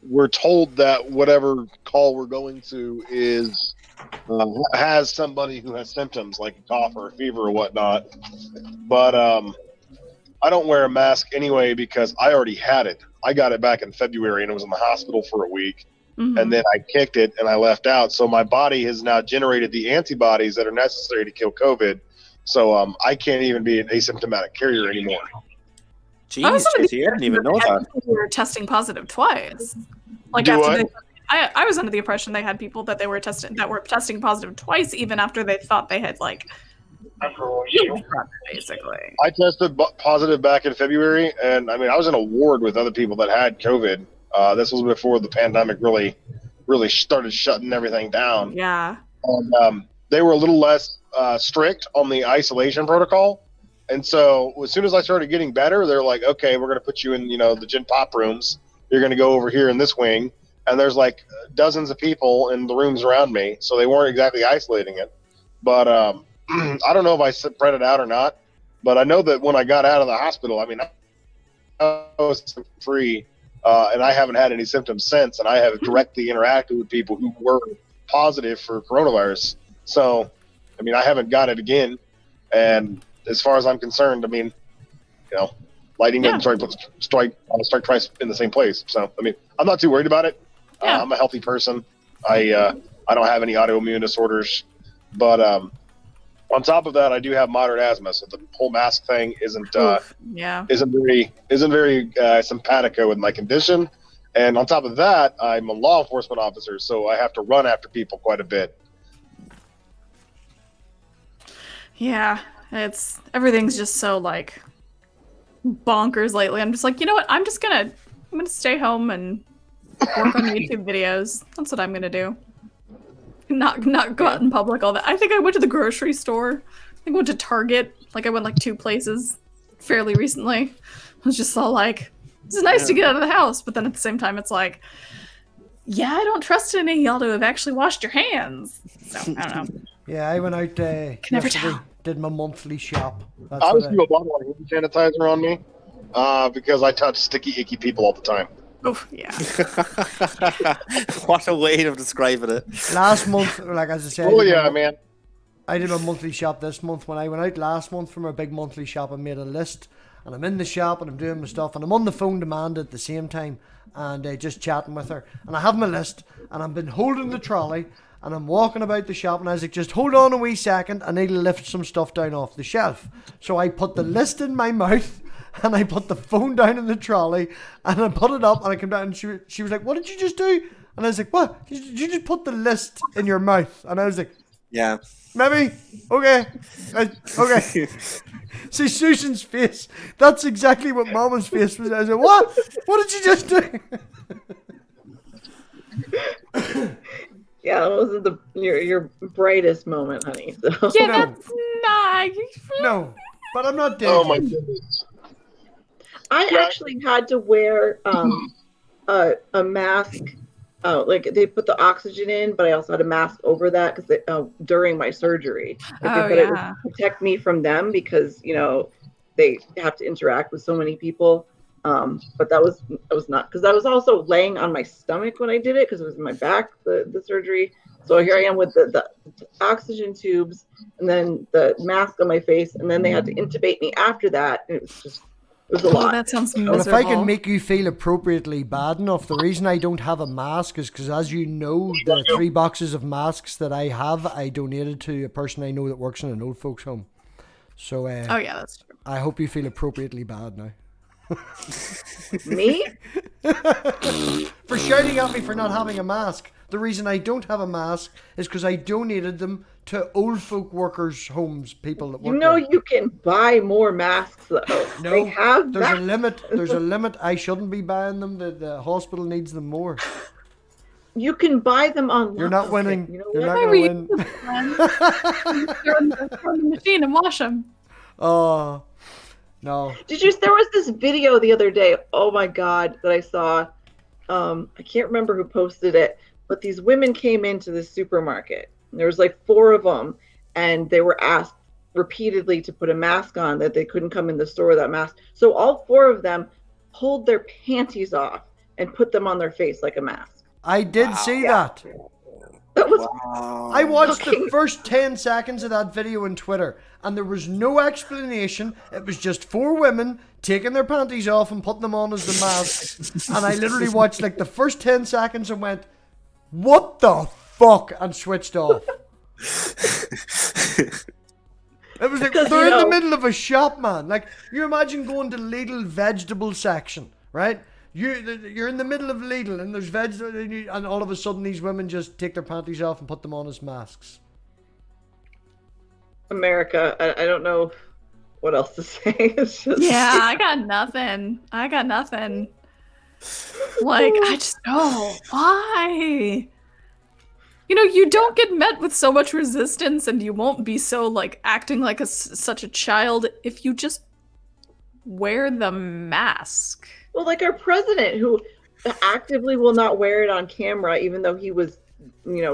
Speaker 4: we're told that whatever call we're going to is has somebody who has symptoms like a cough or a fever or whatnot. But I don't wear a mask anyway because I already had it. I got it back in February and I was in the hospital for a week.
Speaker 6: Mhm.
Speaker 4: And then I kicked it and I left out. So my body has now generated the antibodies that are necessary to kill COVID. So I can't even be an asymptomatic carrier anymore.
Speaker 6: I was
Speaker 8: Jeez,
Speaker 6: under the
Speaker 8: JT, I didn't even know that.
Speaker 6: People were testing positive twice. Like
Speaker 4: Do
Speaker 6: after
Speaker 4: what?
Speaker 6: I was under the impression they had people that were testing positive twice, even after they thought they had like basically.
Speaker 4: I tested positive back in February, and I mean, I was in a ward with other people that had COVID. This was before the pandemic really started shutting everything down.
Speaker 6: Yeah.
Speaker 4: And they were a little less strict on the isolation protocol. And so as soon as I started getting better, they're like, okay, we're going to put you in, the gin pop rooms. You're going to go over here in this wing. And there's like dozens of people in the rooms around me. So they weren't exactly isolating it. But I don't know if I spread it out or not. But I know that when I got out of the hospital, I mean, I was free. And I haven't had any symptoms since. And I have directly interacted with people who were positive for coronavirus. So, I mean, I haven't got it again. And as far as I'm concerned, I mean, lightning doesn't strike twice in the same place. So, I mean, I'm not too worried about it.
Speaker 6: Yeah.
Speaker 4: I'm a healthy person. I don't have any autoimmune disorders. But on top of that, I do have moderate asthma. So the whole mask thing isn't very simpatico with my condition. And on top of that, I'm a law enforcement officer, so I have to run after people quite a bit.
Speaker 6: Yeah. Everything's just so like bonkers lately. I'm just like, you know what? I'm gonna stay home and work on YouTube videos. That's what I'm gonna do. Not go out in public all that. I think I went to the grocery store. I think I went to Target. Like I went like 2 places fairly recently. I was just all like, it's nice to get out of the house, but then at the same time it's like, yeah, I don't trust any of y'all to have actually washed your hands. So I don't know.
Speaker 1: Yeah, I went out
Speaker 6: never
Speaker 1: yesterday,
Speaker 6: tell.
Speaker 1: did my monthly shop.
Speaker 4: I always keep a bottle of hand sanitizer on me because I touch sticky, icky people all the time.
Speaker 6: Oh, yeah.
Speaker 8: What a way of describing it.
Speaker 1: Last month, like as I said,
Speaker 4: Oh, yeah, man.
Speaker 1: I did my monthly shop this month. When I went out last month for my big monthly shop, I made a list, and I'm in the shop and I'm doing my stuff, and I'm on the phone to Amanda at the same time, and just chatting with her. And I have my list, and I've been holding the trolley, and I'm walking about the shop, and I was like, just hold on a wee second, I need to lift some stuff down off the shelf. So I put the list in my mouth, and I put the phone down in the trolley, and I put it up, and I came down, and she was like, what did you just do? And I was like, what? Did you just put the list in your mouth? And I was like,
Speaker 8: Yeah.
Speaker 1: maybe. Okay. Okay. See Susan's face. That's exactly what Mama's face was. I was like, what? What did you just do?
Speaker 3: Yeah, it wasn't your brightest moment, honey. So.
Speaker 6: Yeah,
Speaker 1: No.
Speaker 6: that's not.
Speaker 1: No, but I'm not dead.
Speaker 4: Oh, my goodness.
Speaker 3: I actually had to wear a mask. Like they put the oxygen in, but I also had a mask over that because during my surgery, like
Speaker 6: Oh,
Speaker 3: they said it
Speaker 6: yeah.
Speaker 3: would protect me from them because they have to interact with so many people. But that was not, because I was also laying on my stomach when I did it because it was in my back, the surgery. So here I am with the oxygen tubes and then the mask on my face, and then they had to intubate me after that. And it was a
Speaker 6: Oh,
Speaker 3: lot.
Speaker 6: that sounds
Speaker 1: Well,
Speaker 6: miserable.
Speaker 1: if I can make you feel appropriately bad enough, the reason I don't have a mask is because, as you know, the 3 boxes of masks that I have, I donated to a person I know that works in an old folks home. So
Speaker 6: Oh, yeah, that's true.
Speaker 1: I hope you feel appropriately bad now.
Speaker 3: Me?
Speaker 1: For shouting at me for not having a mask. The reason I don't have a mask is because I donated them to old folk workers' homes, people that work
Speaker 3: You know
Speaker 1: there.
Speaker 3: you can buy more masks though.
Speaker 1: No,
Speaker 3: They have
Speaker 1: there's a
Speaker 3: masks.
Speaker 1: limit. There's a limit. I shouldn't be buying them. The hospital needs them more.
Speaker 3: You can buy them online.
Speaker 1: You're not winning.
Speaker 3: You know
Speaker 1: You're
Speaker 3: what?
Speaker 1: not
Speaker 6: Why
Speaker 1: going
Speaker 6: were
Speaker 1: to
Speaker 6: you
Speaker 1: win.
Speaker 6: throw in the machine and wash them?
Speaker 1: Oh, no.
Speaker 3: There was this video the other day, oh my god, that I saw. I can't remember who posted it, but these women came into the supermarket. There was like 4 of them, and they were asked repeatedly to put a mask on, that they couldn't come in the store without mask. So all 4 of them pulled their panties off and put them on their face like a mask.
Speaker 1: I did see that.
Speaker 3: That was
Speaker 1: I watched the
Speaker 3: fucking-
Speaker 1: first 10 seconds of that video on Twitter, and there was no explanation. It was just 4 women taking their panties off and putting them on as the masks. And I literally watched like the first 10 seconds and went, what the fuck? And switched off. It was like,
Speaker 3: Because,
Speaker 1: they're
Speaker 3: you
Speaker 1: in the
Speaker 3: know-
Speaker 1: middle of a shop, man. Like, you imagine going to Lidl vegetable section, right? You're in the middle of Lidl and there's vegetables, and all of a sudden these women just take their panties off and put them on as masks.
Speaker 3: America. I don't know what else to say. It's just
Speaker 6: Yeah, I got nothing. Like, I just why? You know, you don't get met with so much resistance, and you won't be so like acting like such a child if you just wear the mask.
Speaker 3: Well, like our president, who actively will not wear it on camera, even though he was,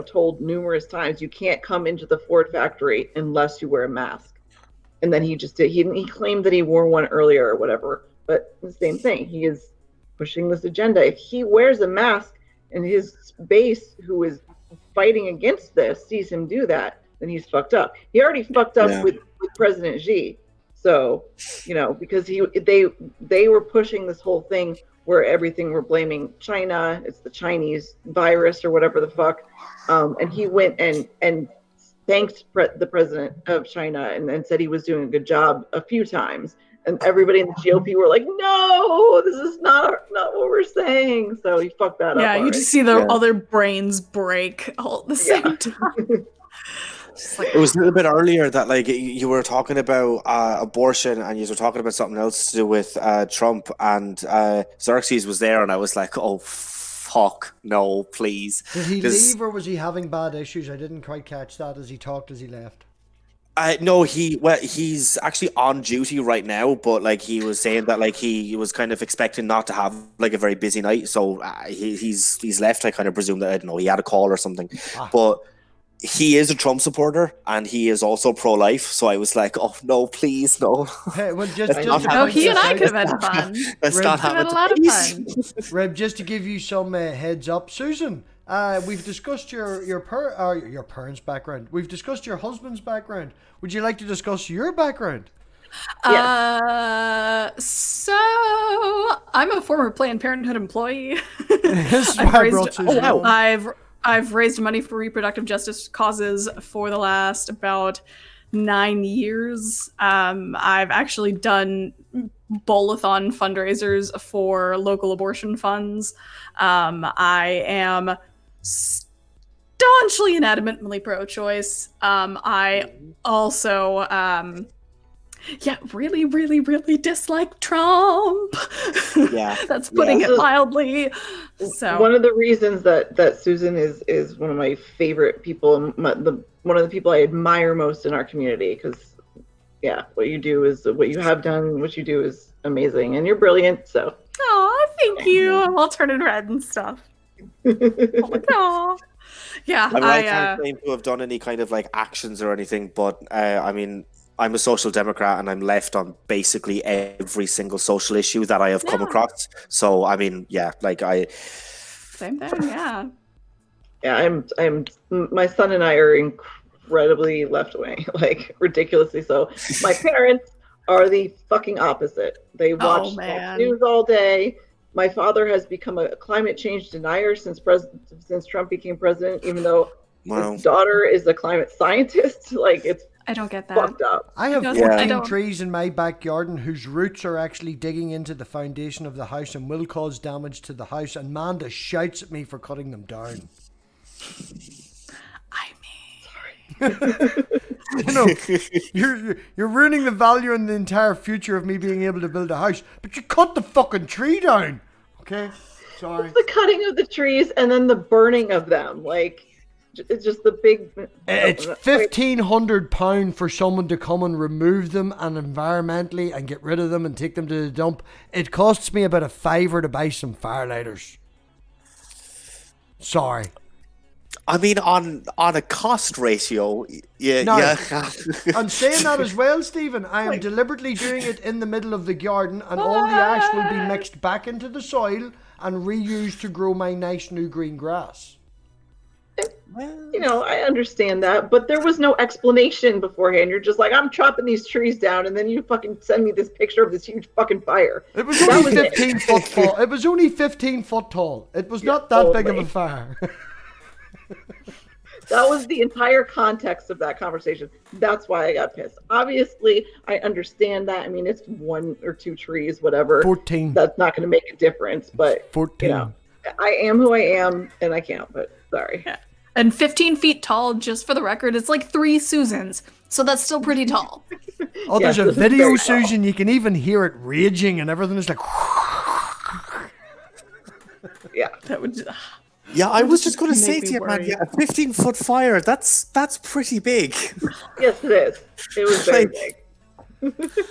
Speaker 3: told numerous times you can't come into the Ford factory unless you wear a mask. And then he just did. He claimed that he wore one earlier or whatever. But the same thing. He is pushing this agenda. If he wears a mask and his base, who is fighting against this, sees him do that, then he's fucked up. He already fucked up with President Xi. So, because they were pushing this whole thing where everything we're blaming China, it's the Chinese virus or whatever the fuck. And he went and thanked the president of China and said he was doing a good job a few times. And everybody in the GOP were like, no, this is not what we're saying. So he fucked that up.
Speaker 6: Yeah, you just see all their brains break all at the same time.
Speaker 8: It was a little bit earlier that like you were talking about abortion, and you were talking about something else to do with Trump, and Xerxes was there, and I was like, oh fuck no, please.
Speaker 1: Did he leave, or was he having bad issues? I didn't quite catch that as he talked as he left.
Speaker 8: No, he's actually on duty right now, but like he was saying that like he was kind of expecting not to have like a very busy night, so he's left. I kind of presume that, I don't know, he had a call or something, but he is a Trump supporter and he is also pro-life. So I was like, oh no, please no.
Speaker 1: Hey, well,
Speaker 6: he and I could have had fun.
Speaker 8: Let's not have
Speaker 6: a lot of fun.
Speaker 1: Reb, just to give you some heads up, Susan. We've discussed your parents' background. We've discussed your husband's background. Would you like to discuss your background?
Speaker 6: So I'm a former Planned Parenthood employee. I've raised money for reproductive justice causes for the last about 9 years. I've actually done bowl-a-thon fundraisers for local abortion funds. I am staunchly and adamantly pro-choice. I also really, really, really dislike Trump.
Speaker 8: Yeah.
Speaker 6: That's putting it mildly. So
Speaker 3: one of the reasons that Susan is one of my favorite people, one of the people I admire most in our community, because what you have done, what you do is amazing, and you're brilliant. So
Speaker 6: thank you. I'm all turning red and stuff. Oh, yeah,
Speaker 8: I can't claim to have done any kind of like actions or anything, but I mean, I'm a social democrat and I'm left on basically every single social issue that I have come across. So I mean,
Speaker 6: same thing, yeah.
Speaker 3: Yeah, I'm my son and I are incredibly left wing, like ridiculously so. My parents are the fucking opposite. They watch news all day. My father has become a climate change denier since Trump became president, even though his daughter is a climate scientist. Like, it's
Speaker 6: I don't get that.
Speaker 3: fucked up.
Speaker 1: I have
Speaker 6: Yeah.
Speaker 1: 14
Speaker 6: I don't-
Speaker 1: trees in my back garden whose roots are actually digging into the foundation of the house and will cause damage to the house. And Manda shouts at me for cutting them down.
Speaker 6: I mean,
Speaker 1: You know, you're ruining the value and the entire future of me being able to build a house. But you cut the fucking tree down. Okay, sorry.
Speaker 3: The cutting of the trees and then the burning of them, like it's just the big.
Speaker 1: It's £1,500 for someone to come and remove them and environmentally and get rid of them and take them to the dump. It costs me about £5 to buy some firelighters. Sorry.
Speaker 8: I mean, on a cost ratio, yeah,
Speaker 1: No.
Speaker 8: yeah.
Speaker 1: I'm saying that as well, Stephen. I am deliberately doing it in the middle of the garden, and all the ash will be mixed back into the soil and reused to grow my nice new green grass.
Speaker 3: You know, I understand that, but there was no explanation beforehand. You're just like, I'm chopping these trees down, and then you fucking send me this picture of this huge fucking fire.
Speaker 1: It was only 15 foot tall. It was only 15 foot tall. It was not that big of a fire.
Speaker 3: That was the entire context of that conversation. That's why I got pissed. Obviously, I understand that. I mean, it's 1 or 2 trees, whatever.
Speaker 1: 14.
Speaker 3: That's not going to make a difference, but
Speaker 1: 14.
Speaker 3: you know, I am who I am, and I can't. But sorry.
Speaker 6: yeah. And 15 feet tall, just for the record, it's like 3 Susans. So that's still pretty tall.
Speaker 1: Oh, there's a
Speaker 3: this is
Speaker 1: video,
Speaker 3: very tall.
Speaker 1: Susan. You can even hear it raging, and everything is like.
Speaker 3: Yeah.
Speaker 6: That would.
Speaker 8: Yeah, I was just going to
Speaker 6: Make
Speaker 8: say
Speaker 6: me
Speaker 8: to you, man,
Speaker 6: worry.
Speaker 8: yeah, a 15-foot fire, that's pretty big.
Speaker 3: Yes, it is. It was very
Speaker 8: Like-
Speaker 3: big.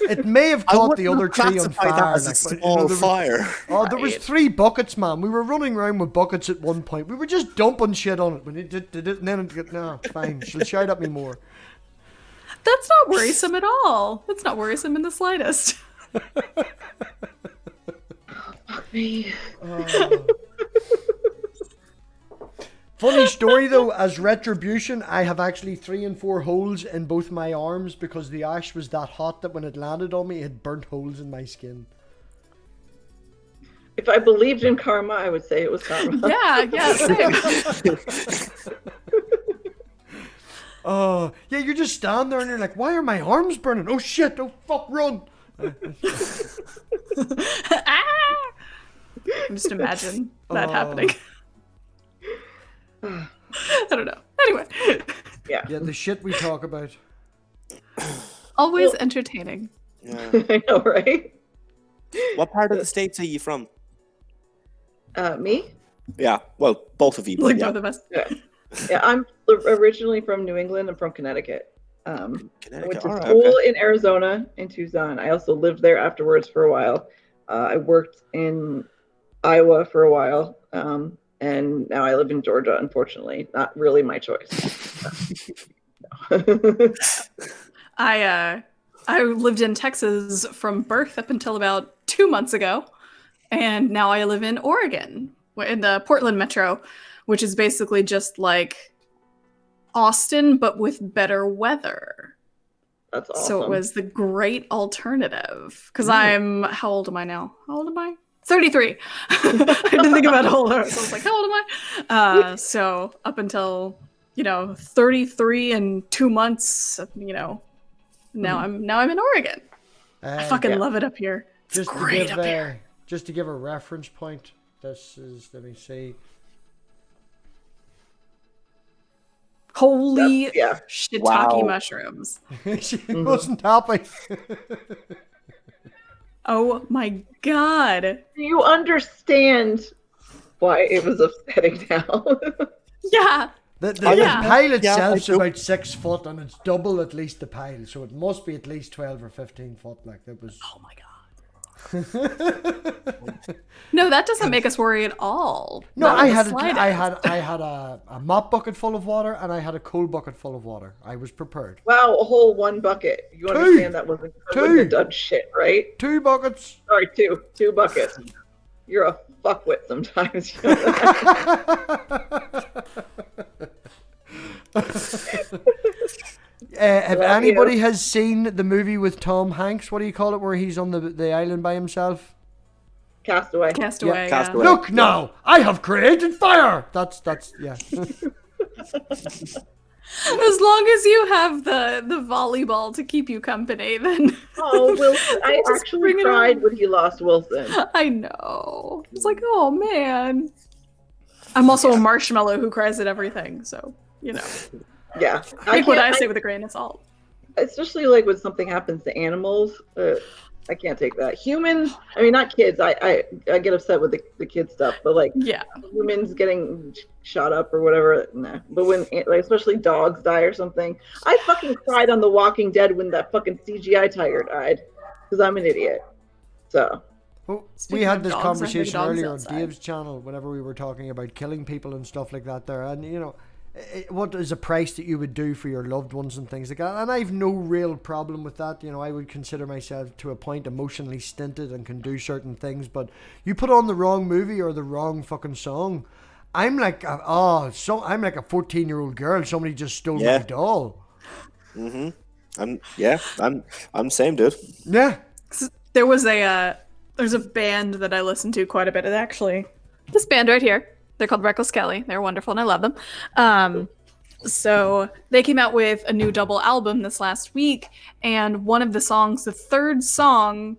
Speaker 1: It may have
Speaker 8: I
Speaker 1: caught
Speaker 8: wouldn't
Speaker 1: the other
Speaker 8: have
Speaker 1: tree on
Speaker 8: classified
Speaker 1: fire.
Speaker 8: that as a
Speaker 1: like, but, you
Speaker 8: small
Speaker 1: know, there was-
Speaker 8: fire.
Speaker 1: Oh, there was 3 buckets, man. We were running around with buckets at one point. We were just dumping shit on it when it did it, and then it no, it's fine. She'll shout at me more.
Speaker 6: That's not worrisome at all. That's not worrisome in the slightest.
Speaker 3: Me.
Speaker 1: Funny story though, as retribution, I have actually 3 and 4 holes in both my arms because the ash was that hot that when it landed on me, it burnt holes in my skin.
Speaker 3: If I believed in karma, I would say it was karma.
Speaker 6: Yeah, same.
Speaker 1: Oh, yeah, you're just standing there and you're like, why are my arms burning? Oh shit, oh fuck, run.
Speaker 6: Ah! Just imagine that happening. I don't know. Anyway,
Speaker 3: Yeah.
Speaker 1: Yeah, the shit we talk about.
Speaker 6: always entertaining.
Speaker 8: Yeah.
Speaker 3: I know, right?
Speaker 8: What part of the States are you from?
Speaker 3: Me?
Speaker 8: Yeah, well, both of you. but
Speaker 6: Like
Speaker 8: yeah.
Speaker 6: both of us.
Speaker 3: Yeah, I'm originally from New England. I'm from Connecticut. I
Speaker 8: Connecticut.
Speaker 3: went to
Speaker 8: All right,
Speaker 3: school
Speaker 8: okay.
Speaker 3: in Arizona, in Tucson. I also lived there afterwards for a while. I worked in Iowa for a while, and now I live in Georgia. Unfortunately, not really my choice.
Speaker 6: I lived in Texas from birth up until about 2 months ago, and now I live in Oregon, in the Portland metro, which is basically just like Austin but with better weather.
Speaker 3: That's awesome.
Speaker 6: So it was the great alternative. Because I'm, how old am I now? How old am I? 33. I had to think about how old I was. I was like, how old am I? So up until, 33 and 2 months, now I'm in Oregon. I fucking love it up here. It's
Speaker 1: Just
Speaker 6: great
Speaker 1: to
Speaker 6: up
Speaker 1: give,
Speaker 6: here.
Speaker 1: just to give a reference point, this is, let me see.
Speaker 6: Holy shiitake
Speaker 8: Wow.
Speaker 6: mushrooms.
Speaker 1: She wasn't happy.
Speaker 6: Oh my god.
Speaker 3: Do you understand why it was upsetting now?
Speaker 6: Yeah.
Speaker 1: The
Speaker 6: Yeah.
Speaker 1: pile
Speaker 8: I
Speaker 1: itself's
Speaker 8: do.
Speaker 1: about 6 foot and it's double at least the pile, so it must be at least 12 or 15 foot. Like that was.
Speaker 6: Oh my god. No, that doesn't make us worry at all.
Speaker 1: No,
Speaker 6: Not
Speaker 1: I
Speaker 6: in the
Speaker 1: had
Speaker 6: slightest.
Speaker 1: I had a mop bucket full of water and I had a coal bucket full of water. I was prepared.
Speaker 3: Wow, a whole 1 bucket. You understand that wasn't wouldn't have done shit, right?
Speaker 1: 2 buckets.
Speaker 3: Sorry, 2 buckets. You're a fuckwit sometimes. You know that?
Speaker 1: If anybody has seen the movie with Tom Hanks, what do you call it, where he's on the island by himself?
Speaker 3: Castaway.
Speaker 6: Castaway.
Speaker 8: Castaway.
Speaker 1: Look now, I have created fire. That's yeah.
Speaker 6: As long as you have the volleyball to keep you company, then.
Speaker 3: Oh, Wilson! I
Speaker 6: Just
Speaker 3: actually
Speaker 6: bring it
Speaker 3: cried
Speaker 6: on.
Speaker 3: when he lost Wilson.
Speaker 6: I know. It's like, oh man. I'm also a marshmallow who cries at everything, so you know.
Speaker 3: Yeah,
Speaker 6: Take what I say with a grain of salt.
Speaker 3: Especially like when something happens to animals. I can't take that. Humans, I mean, not kids. I get upset with the kid stuff, but like humans getting shot up or whatever, nah. But when like especially dogs die or something, I fucking cried on The Walking Dead when that fucking CGI tiger died because I'm an idiot. So.
Speaker 1: Well,
Speaker 6: Speaking
Speaker 1: we had
Speaker 6: of
Speaker 1: this
Speaker 6: dogs,
Speaker 1: conversation
Speaker 6: I think
Speaker 1: earlier on
Speaker 6: dogs outside.
Speaker 1: Dave's channel whenever we were talking about killing people and stuff like that there, and you know, what is a price that you would do for your loved ones and things like that, and I've no real problem with that. You know, I would consider myself to a point emotionally stinted and can do certain things, but you put on the wrong movie or the wrong fucking song, I'm like I'm like a 14-year-old girl, somebody just stole my doll.
Speaker 8: I'm same, dude.
Speaker 1: Yeah.
Speaker 6: There was there's a band that I listen to quite a bit. It's actually this band right here. They're called Reckless Kelly. They're wonderful and I love them. So they came out with a new double album this last week, and one of the songs, the third song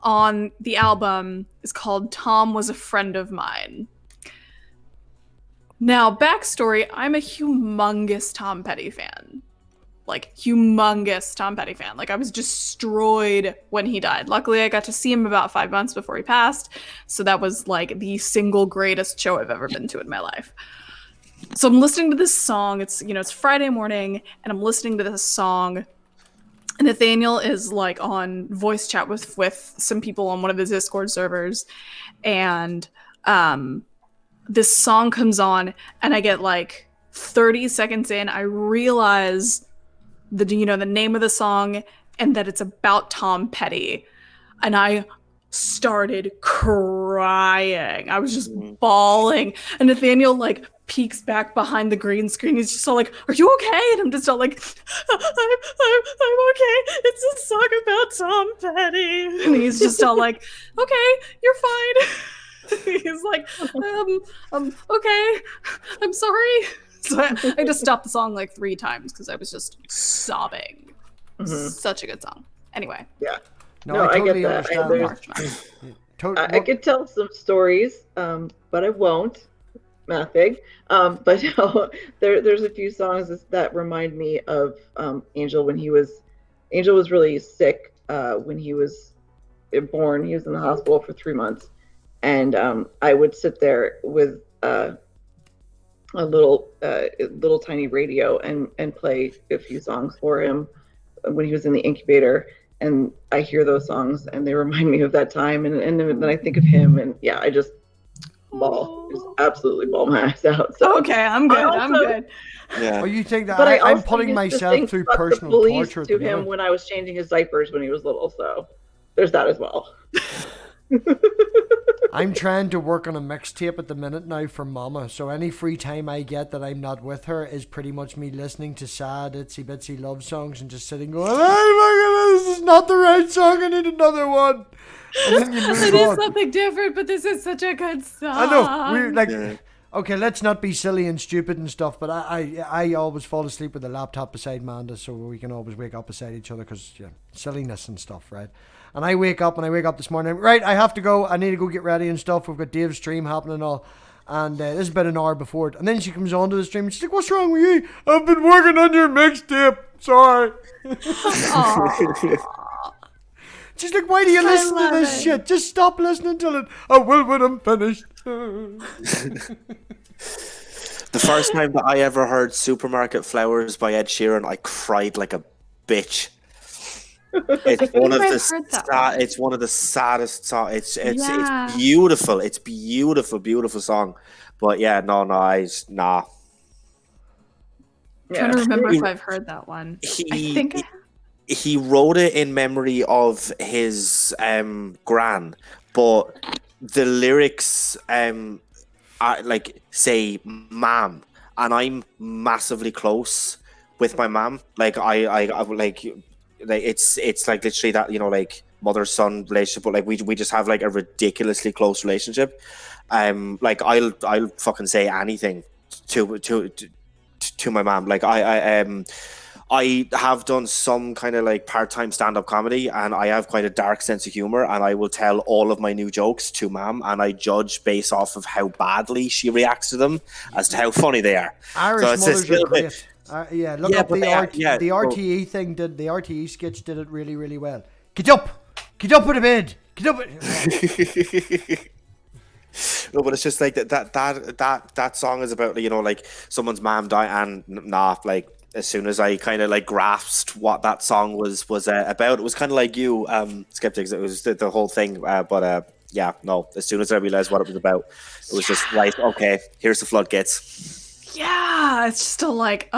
Speaker 6: on the album, is called Tom Was a Friend of Mine. Now, backstory, I'm a humongous Tom Petty fan. Like, humongous Tom Petty fan. Like, I was destroyed when he died. Luckily, I got to see him about 5 months before he passed. So that was, like, the single greatest show I've ever been to in my life. So I'm listening to this song. It's, you know, it's Friday morning, and I'm listening to this song. And Nathaniel is, like, on voice chat with some people on one of the Discord servers. And this song comes on, and I get, like, 30 seconds in, I realize the name of the song and that it's about Tom Petty, and I started crying. I was just bawling, and Nathaniel like peeks back behind the green screen. He's just all like, "Are you okay?" And I'm just all like, "I'm okay. It's a song about Tom Petty." And he's just all like, "Okay, you're fine." He's like, okay, I'm sorry. So I just stopped the song like 3 times because I was just sobbing. Such a good song. Anyway.
Speaker 3: Yeah.
Speaker 1: No, I totally
Speaker 3: get that.
Speaker 1: understand.
Speaker 3: I could tell some stories, but I won't. Mathpig. But no, there's a few songs that remind me of Angel when Angel was really sick when he was born. He was in the hospital for 3 months. And I would sit there with a little tiny radio and play a few songs for him when he was in the incubator. And I hear those songs and they remind me of that time. And then I think of him, and yeah, I just bawl. Just absolutely bawl my eyes out. So
Speaker 6: okay, I'm good. I'm good.
Speaker 8: Yeah.
Speaker 1: Oh, you think that
Speaker 3: but
Speaker 1: I'm putting myself through personal torture
Speaker 3: to him when I was changing his diapers when he was little. So there's that as well.
Speaker 1: I'm trying to work on a mixtape at the minute now for Mama, so any free time I get that I'm not with her is pretty much me listening to sad itsy bitsy love songs and just sitting going, "Oh my goodness, this is not the right song, I need another one." And then you move
Speaker 6: It
Speaker 1: on.
Speaker 6: is something different, but this is such a good song.
Speaker 1: I know, we're like, okay, let's not be silly and stupid and stuff, but I always fall asleep with the laptop beside Manda, so we can always wake up beside each other because silliness and stuff, right? And I wake up this morning, right, I have to go, I need to go get ready and stuff, we've got Dave's stream happening and all, and this is about an hour before it, and then she comes onto the stream and she's like, "What's wrong with you? I've been working on your mixtape, sorry." She's like, "Why do you listen to this shit? Just stop listening to it. I will when I'm finished."
Speaker 8: The first time that I ever heard Supermarket Flowers by Ed Sheeran, I cried like a bitch. It's one of the saddest songs. It's beautiful. It's beautiful song. But yeah, nah.
Speaker 6: I'm trying to remember if I've heard that one.
Speaker 8: He wrote it in memory of his gran, but the lyrics are like say "ma'am," and I'm massively close with my mom. Like I like it's like literally that, you know, like mother-son relationship, but like we just have like a ridiculously close relationship. Like I'll fucking say anything to to my mom. Like I have done some kind of like part-time stand-up comedy, and I have quite a dark sense of humor, and I will tell all of my new jokes to mom, and I judge based off of how badly she reacts to them as to how funny they are.
Speaker 1: Irish mothers are great. Yeah, look up the RTE thing. The RTE sketch did it really, really well. Get up out of bed. Get up.
Speaker 8: No, but it's just like that song is about, you know, like someone's mom died, and not like, as soon as I kind of like grasped what that song was about, it was kind of like you, Skeptics. It was the whole thing, yeah, no. As soon as I realized what it was about, it was just like, okay, here's the floodgates.
Speaker 6: Yeah, it's still like,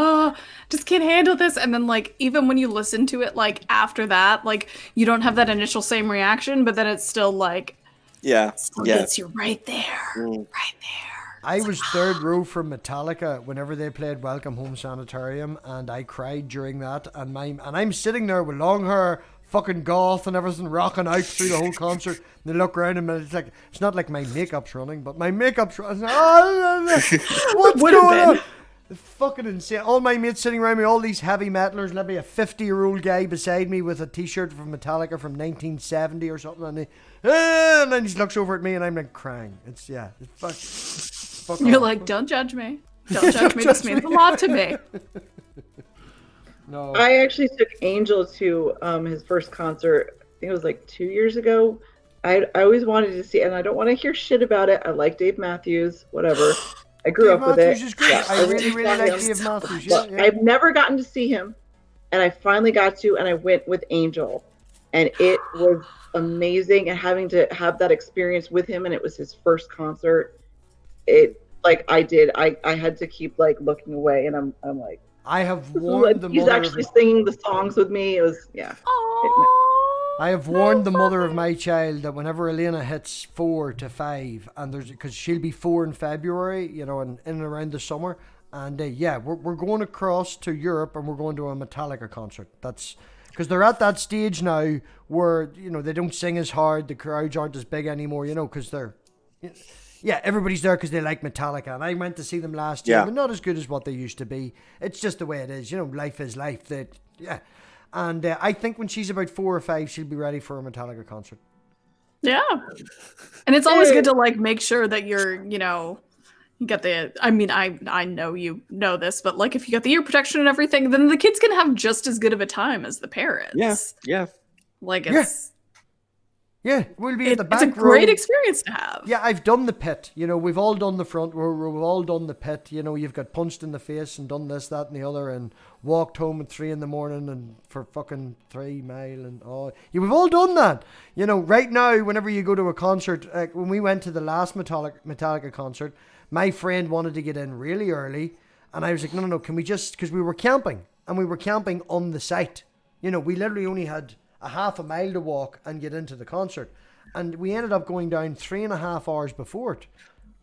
Speaker 6: just can't handle this. And then like, even when you listen to it, like after that, like you don't have that initial same reaction, but then it's still like, gets you right there, right there.
Speaker 1: I was third row from Metallica whenever they played Welcome Home Sanitarium, and I cried during that. And I'm sitting there with long hair, fucking goth and everything, rocking out through the whole concert. And they look around and it's not like my makeup's running, but my makeup's running. What's going on? It's fucking insane. All my mates sitting around me, all these heavy metalers, and maybe a 50-year-old guy beside me with a t-shirt from Metallica from 1970 or something, and then he just looks over at me, and I'm like crying. It's fuck
Speaker 6: You're
Speaker 1: off.
Speaker 6: like, don't judge me. Don't judge me. This means a lot to me.
Speaker 3: No. I actually took Angel to his first concert. I think it was like 2 years ago. I always wanted to see, and I don't want to hear shit about it. I like Dave Matthews, whatever. I grew up with it.
Speaker 1: Is great. Yeah, I really like Dave Matthews. Yeah.
Speaker 3: I've never gotten to see him, and I finally got to, and I went with Angel, and it was amazing. And having to have that experience with him, and it was his first concert. It I had to keep like looking away, and I'm like,
Speaker 1: I have warned the
Speaker 3: he's
Speaker 1: mother
Speaker 3: actually singing the songs with me. It was
Speaker 1: I have warned the mother of my child that whenever Elena hits 4 to 5, and because she'll be 4 in February, you know, and in and around the summer, and we're going across to Europe, and we're going to a Metallica concert. That's because they're at that stage now where, you know, they don't sing as hard, the crowds aren't as big anymore, you know, because they're. Yeah, everybody's there because they like Metallica, and I went to see them last year, but not as good as what they used to be. It's just the way it is, you know. Life is life. And I think when she's about 4 or 5, she'll be ready for a Metallica concert.
Speaker 6: Yeah, and it's always good to like make sure that you're, you know, you got the. I mean, I know you know this, but like if you got the ear protection and everything, then the kids can have just as good of a time as the parents.
Speaker 8: Yeah.
Speaker 6: Like it's.
Speaker 1: Yeah, we'll be at the back row.
Speaker 6: It's a great experience to have.
Speaker 1: Yeah, I've done the pit. You know, we've all done the front row. We've all done the pit. You know, you've got punched in the face and done this, that, and the other, and walked home at 3 a.m. and for fucking 3 miles and all. Yeah, we've all done that. You know, right now, whenever you go to a concert, when we went to the last Metallica concert, my friend wanted to get in really early, and I was like, no, can we just, because we were camping, and we were camping on the site. You know, we literally only had a half a mile to walk and get into the concert, and we ended up going down 3.5 hours before it,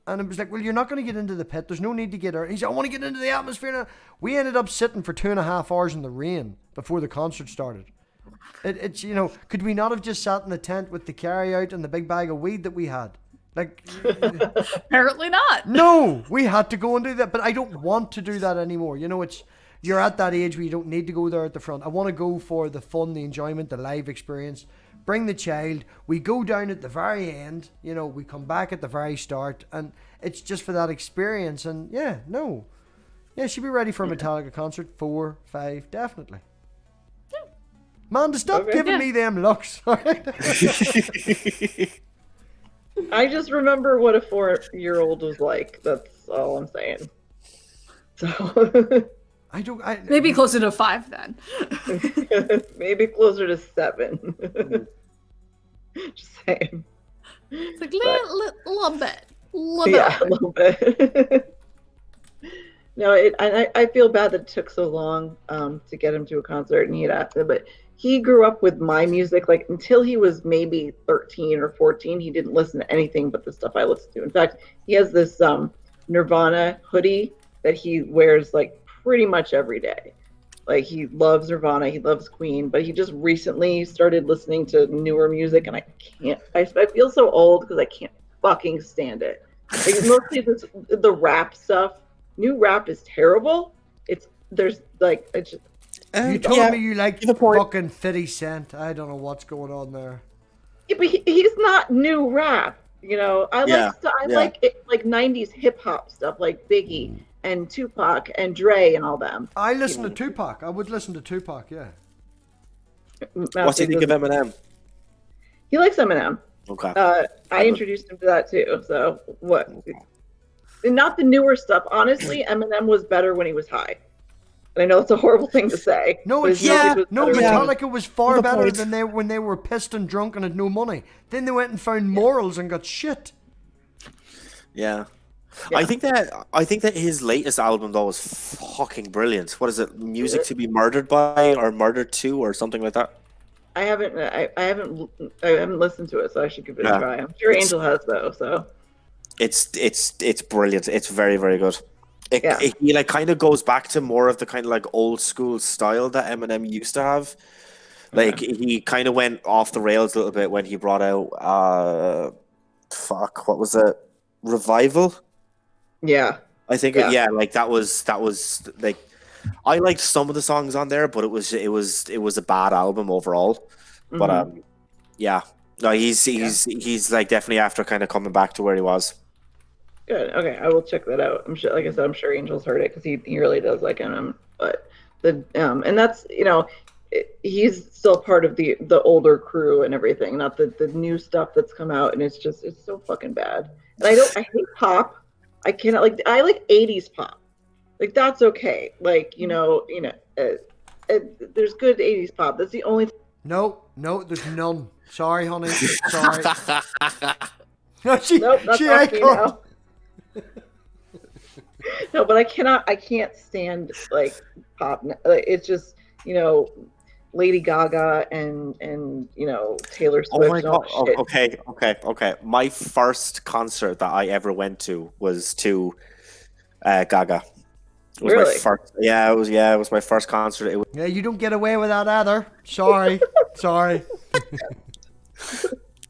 Speaker 1: and it was like, well, you're not going to get into the pit, there's no need to get there. He said, I want to get into the atmosphere now. We ended up sitting for 2.5 hours in the rain before the concert started. It's, you know, could we not have just sat in the tent with the carry out and the big bag of weed that we had? Like,
Speaker 6: apparently not.
Speaker 1: No, we had to go and do that, but I don't want to do that anymore. You know, you're at that age where you don't need to go there at the front. I want to go for the fun, the enjoyment, the live experience. Bring the child. We go down at the very end. You know, we come back at the very start. And it's just for that experience. And yeah, she'll be ready for a Metallica concert. 4, 5, definitely. Yeah. Man, stop giving me them looks.
Speaker 3: I just remember what a 4-year-old was like. That's all I'm saying. So...
Speaker 6: maybe closer to 5 then.
Speaker 3: Maybe closer to 7. Just saying.
Speaker 6: It's like a little bit.
Speaker 3: A little bit. No, I feel bad that it took so long to get him to a concert, and but he grew up with my music. Like until he was maybe 13 or 14, he didn't listen to anything but the stuff I listened to. In fact, he has this Nirvana hoodie that he wears like pretty much every day. Like he loves Nirvana, he loves Queen, but he just recently started listening to newer music, and I feel so old because I can't fucking stand it. Like mostly the rap stuff. New rap is terrible, there's like it's just,
Speaker 1: You told me you like
Speaker 8: the point.
Speaker 1: fucking 50 Cent. I don't know what's going on there.
Speaker 3: yeah, but he's not new rap. You know, I like it, like 90s hip hop stuff like Biggie and Tupac and Dre and all them.
Speaker 1: I listen to Tupac. I would listen to Tupac, yeah.
Speaker 8: What's he think of Eminem?
Speaker 3: He likes Eminem.
Speaker 8: Okay.
Speaker 3: I introduced him to that too. So what? Not the newer stuff. Honestly, Eminem was better when he was high. And I know it's a horrible thing to say.
Speaker 1: No,
Speaker 3: but
Speaker 1: it's
Speaker 3: his music was
Speaker 1: no.
Speaker 3: better when-
Speaker 1: Metallica was far
Speaker 8: The
Speaker 1: better
Speaker 8: point.
Speaker 1: than when they were pissed and drunk and had no money. Then they went and found morals and got shit.
Speaker 8: Yeah.
Speaker 3: Yeah.
Speaker 8: I think that his latest album though is fucking brilliant. What is it? Music to be Murdered By or Murdered To or something like that.
Speaker 3: I haven't listened to it, so I should give it
Speaker 8: Yeah.
Speaker 3: a try. I'm sure Angel has though. So
Speaker 8: It's brilliant. It's very, very good. He like kind of goes back to more of the kind of like old school style that Eminem used to have. Like he kind of went off the rails a little bit when he brought out what was it? Revival?
Speaker 3: yeah,
Speaker 8: I think like that was like I liked some of the songs on there, but it was a bad album overall. But yeah. No, he's like definitely after kind of coming back to where he was.
Speaker 3: good. Okay, I will check that out. I'm sure, like I said, I'm sure Angel's heard it because he really does like him. But and that's he's still part of the older crew and everything, not the new stuff that's come out, and it's so fucking bad. And I hate pop. I cannot I like 80s pop. Like that's okay. Like there's good 80s pop. That's the only.
Speaker 1: No, there's none. Sorry, honey. Sorry. No,
Speaker 3: Nope, that's
Speaker 1: she
Speaker 3: not
Speaker 1: ain't
Speaker 3: me
Speaker 1: come.
Speaker 3: now. No, but I can't stand like pop. Like, it's just Lady Gaga and Taylor Swift.
Speaker 8: Oh my
Speaker 3: and all
Speaker 8: god!
Speaker 3: that shit.
Speaker 8: Okay. My first concert that I ever went to was to Gaga. It was
Speaker 3: Really?
Speaker 8: my first. Yeah, it was my first concert. It was,
Speaker 1: Yeah, you don't get away with that either. Sorry. Sorry.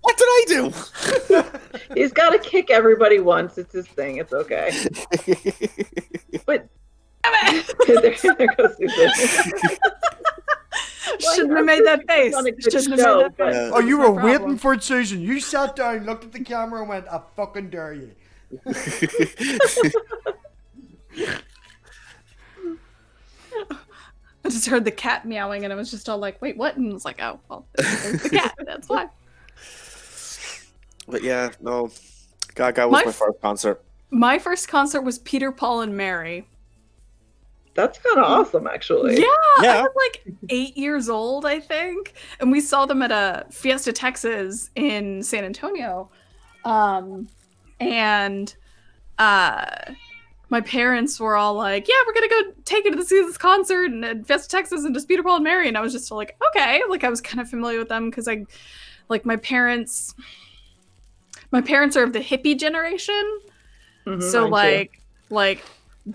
Speaker 8: what did I do?
Speaker 3: He's got to kick everybody once. It's his thing. It's okay. But there goes Susan.
Speaker 6: Shouldn't have made that face.
Speaker 3: On a good
Speaker 6: Shouldn't
Speaker 3: show,
Speaker 6: have made that face.
Speaker 1: Oh, you
Speaker 6: That's
Speaker 1: were
Speaker 6: my
Speaker 1: waiting
Speaker 6: problem.
Speaker 1: for it, Susan. You sat down, looked at the camera, and went, "I fucking dare you."
Speaker 6: I just heard the cat meowing, and I was just all like, "Wait, what?" And I was like, "Oh, well, there's the cat. That's why."
Speaker 8: But yeah, no, Gaga was
Speaker 6: My
Speaker 8: my first concert.
Speaker 6: My first concert was Peter, Paul, and Mary.
Speaker 3: That's kind of awesome, actually.
Speaker 6: Yeah,
Speaker 8: Yeah.
Speaker 6: I was like 8 years old, I think, and we saw them at a Fiesta Texas in San Antonio, and my parents were all like, "Yeah, we're gonna go take you to see this concert and at Fiesta Texas and just Peter, Paul, and Mary," and I was just like, "Okay," like I was kind of familiar with them because my parents are of the hippie generation, so
Speaker 3: mine too.
Speaker 6: like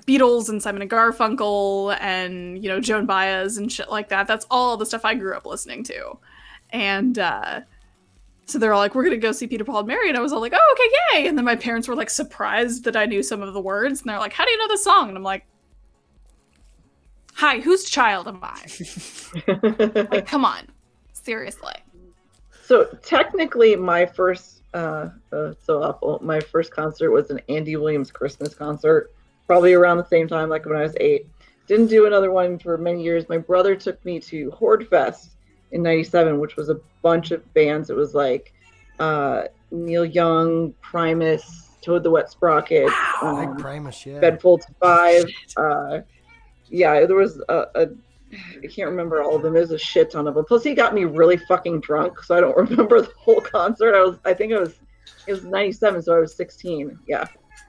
Speaker 6: Beatles and Simon and Garfunkel and Joan Baez and shit like that. That's all the stuff I grew up listening to, and so they're all like, "We're gonna go see Peter, Paul, and Mary," and I was all like, "Oh, okay, yay!" And then my parents were like surprised that I knew some of the words, and they're like, "How do you know this song?" And I'm like, "Hi, whose child am I?" Like, come on, seriously.
Speaker 3: So technically, my first my first concert was an Andy Williams Christmas concert, probably around the same time, like when I was 8. Didn't do another one for many years. My brother took me to Horde Fest in '97, which was a bunch of bands. It was like Neil Young, Primus, Toad the Wet Sprocket,
Speaker 1: Like Primus, yeah.
Speaker 3: Bedfolds 5. Yeah, there was I can't remember all of them. There's a shit ton of them. Plus, he got me really fucking drunk, so I don't remember the whole concert. It was '97, so I was 16. Yeah,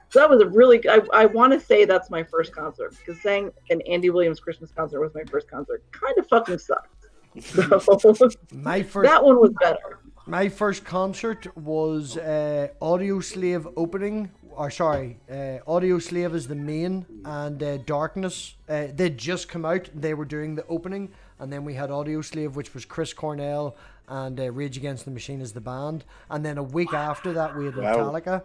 Speaker 3: so that was a really. I want to say that's my first concert because saying an Andy Williams Christmas concert was my first concert kind of fucking sucked. So
Speaker 1: My first
Speaker 3: that one was better.
Speaker 1: My first concert was Audio Slave opening. Audio Slave is the main, and Darkness. They'd just come out. They were doing the opening, and then we had Audio Slave, which was Chris Cornell, and Rage Against the Machine as the band. And then a week after that, we had Metallica.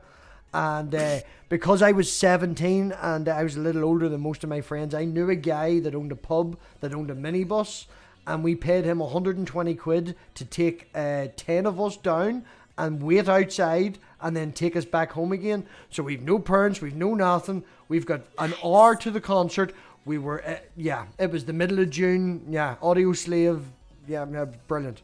Speaker 1: And because I was 17 and I was a little older than most of my friends, I knew a guy that owned a pub, that owned a minibus, and we paid him 120 quid to take 10 of us down and wait outside and then take us back home again. So we've no parents, we've no nothing. We've got an hour to the concert. We were, it was the middle of June. Yeah, Audio Slave. Yeah, brilliant.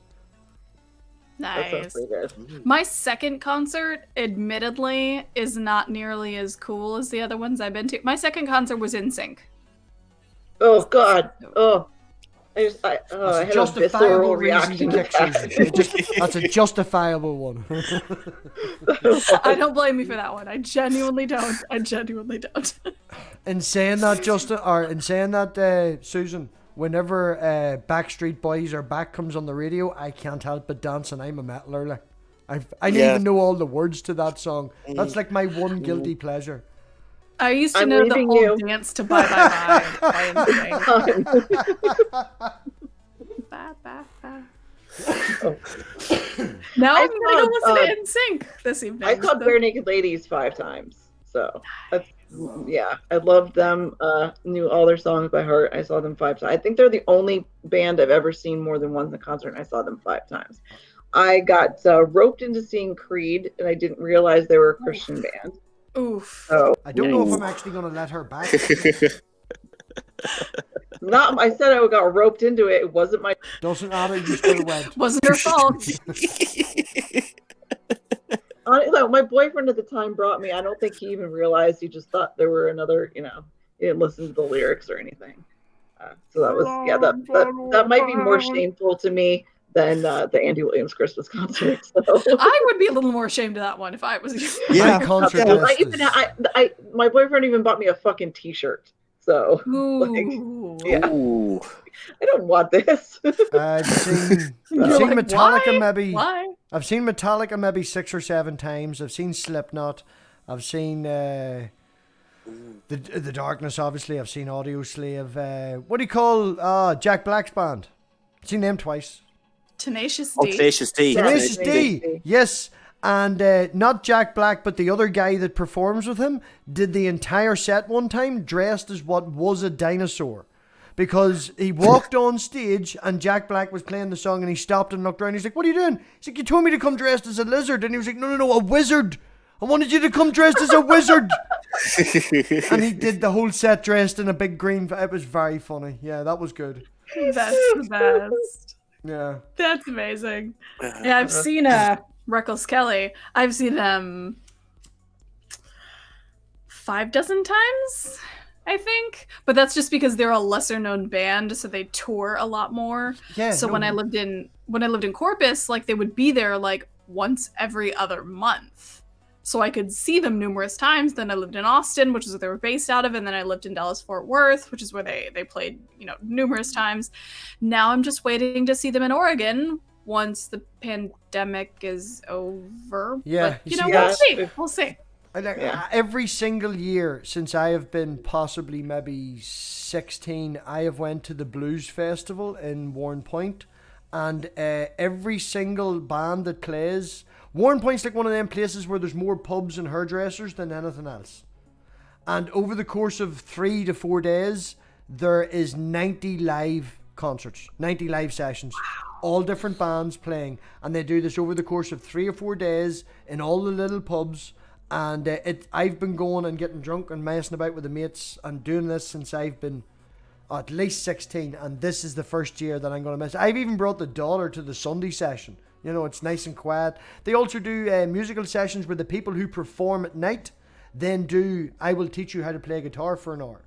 Speaker 3: That sounds
Speaker 6: Nice.
Speaker 3: pretty good.
Speaker 6: My second concert, admittedly, is not nearly as cool as the other ones I've been to. My second concert was NSYNC.
Speaker 3: Oh God. Oh. I had a
Speaker 1: Justifiable
Speaker 3: visceral
Speaker 1: reason to
Speaker 3: reaction
Speaker 1: kick Susan. That's a justifiable one.
Speaker 6: I don't blame you for that one. I genuinely don't.
Speaker 1: In saying that, Susan, whenever Backstreet Boys or Back comes on the radio, I can't help but dance, and I'm a metaler. Like, I didn't even know all the words to that song. That's like my one guilty pleasure.
Speaker 6: I used to
Speaker 3: I'm
Speaker 6: know the
Speaker 3: leaving
Speaker 6: whole
Speaker 3: you.
Speaker 6: dance to Bye Bye Bye by NSYNC. Bye Bye Bye. Now I'm gonna go listen to NSYNC this evening.
Speaker 3: I saw Bare Naked Ladies 5 times. So that's, yeah, I loved them. Knew all their songs by heart. I saw them 5 times. I think they're the only band I've ever seen more than once in a concert, and I saw them 5 times. I got roped into seeing Creed, and I didn't realize they were a Christian band.
Speaker 6: Oof.
Speaker 3: So
Speaker 1: I don't know if I'm actually going to let her back.
Speaker 3: I said I got roped into it. It wasn't my.
Speaker 1: Doesn't matter, you still went.
Speaker 6: Wasn't her fault.
Speaker 3: My boyfriend at the time brought me. I don't think he even realized. He just thought there were another. He didn't listen to the lyrics or anything. So that was that might be more shameful to me than the Andy Williams Christmas concert. So.
Speaker 6: I would be a little more ashamed of that one if I was you.
Speaker 1: Yeah, concert.
Speaker 3: My boyfriend even bought me a fucking T-shirt. So,
Speaker 6: Ooh.
Speaker 3: Ooh. I don't want this.
Speaker 1: I've seen Metallica maybe.
Speaker 6: Why?
Speaker 1: I've seen Metallica maybe 6 or 7 times. I've seen Slipknot. I've seen the Darkness. Obviously, I've seen Audio Slave. What do you call Jack Black's band? I've seen them twice.
Speaker 6: Tenacious
Speaker 8: Oh,
Speaker 6: D.
Speaker 8: Tenacious D.
Speaker 1: Tenacious D. Yes. And not Jack Black, but the other guy that performs with him did the entire set one time dressed as what was a dinosaur. Because he walked on stage and Jack Black was playing the song and he stopped and looked around. He's like, "What are you doing?" He's like, "You told me to come dressed as a lizard." And he was like, No, a wizard. I wanted you to come dressed as a wizard. And he did the whole set dressed in a big green. It was very funny. Yeah, that was good.
Speaker 6: That's the best.
Speaker 1: Yeah.
Speaker 6: That's amazing. Yeah, I've seen Reckless Kelly. I've seen them 6 times, I think. But that's just because they're a lesser known band, so they tour a lot more.
Speaker 1: Yeah.
Speaker 6: So when I lived in Corpus, like they would be there like once every other month. So I could see them numerous times. Then I lived in Austin, which is where they were based out of, and then I lived in Dallas-Fort Worth, which is where they played, numerous times. Now I'm just waiting to see them in Oregon once the pandemic is over.
Speaker 1: Yeah,
Speaker 6: but, we'll see.
Speaker 1: Every single year since I have been possibly maybe 16, I have went to the Blues Festival in Warren Point, and every single band that plays, Warren Point's like one of them places where there's more pubs and hairdressers than anything else. And over the course of 3 to 4 days, there is 90 live concerts, 90 live sessions. Wow. All different bands playing, and they do this over the course of 3 or 4 days in all the little pubs. And I've been going and getting drunk and messing about with the mates and doing this since I've been at least 16, and this is the first year that I'm going to miss. I've even brought the daughter to the Sunday session. It's nice and quiet. They also do musical sessions where the people who perform at night then do, I will teach you how to play guitar for an hour.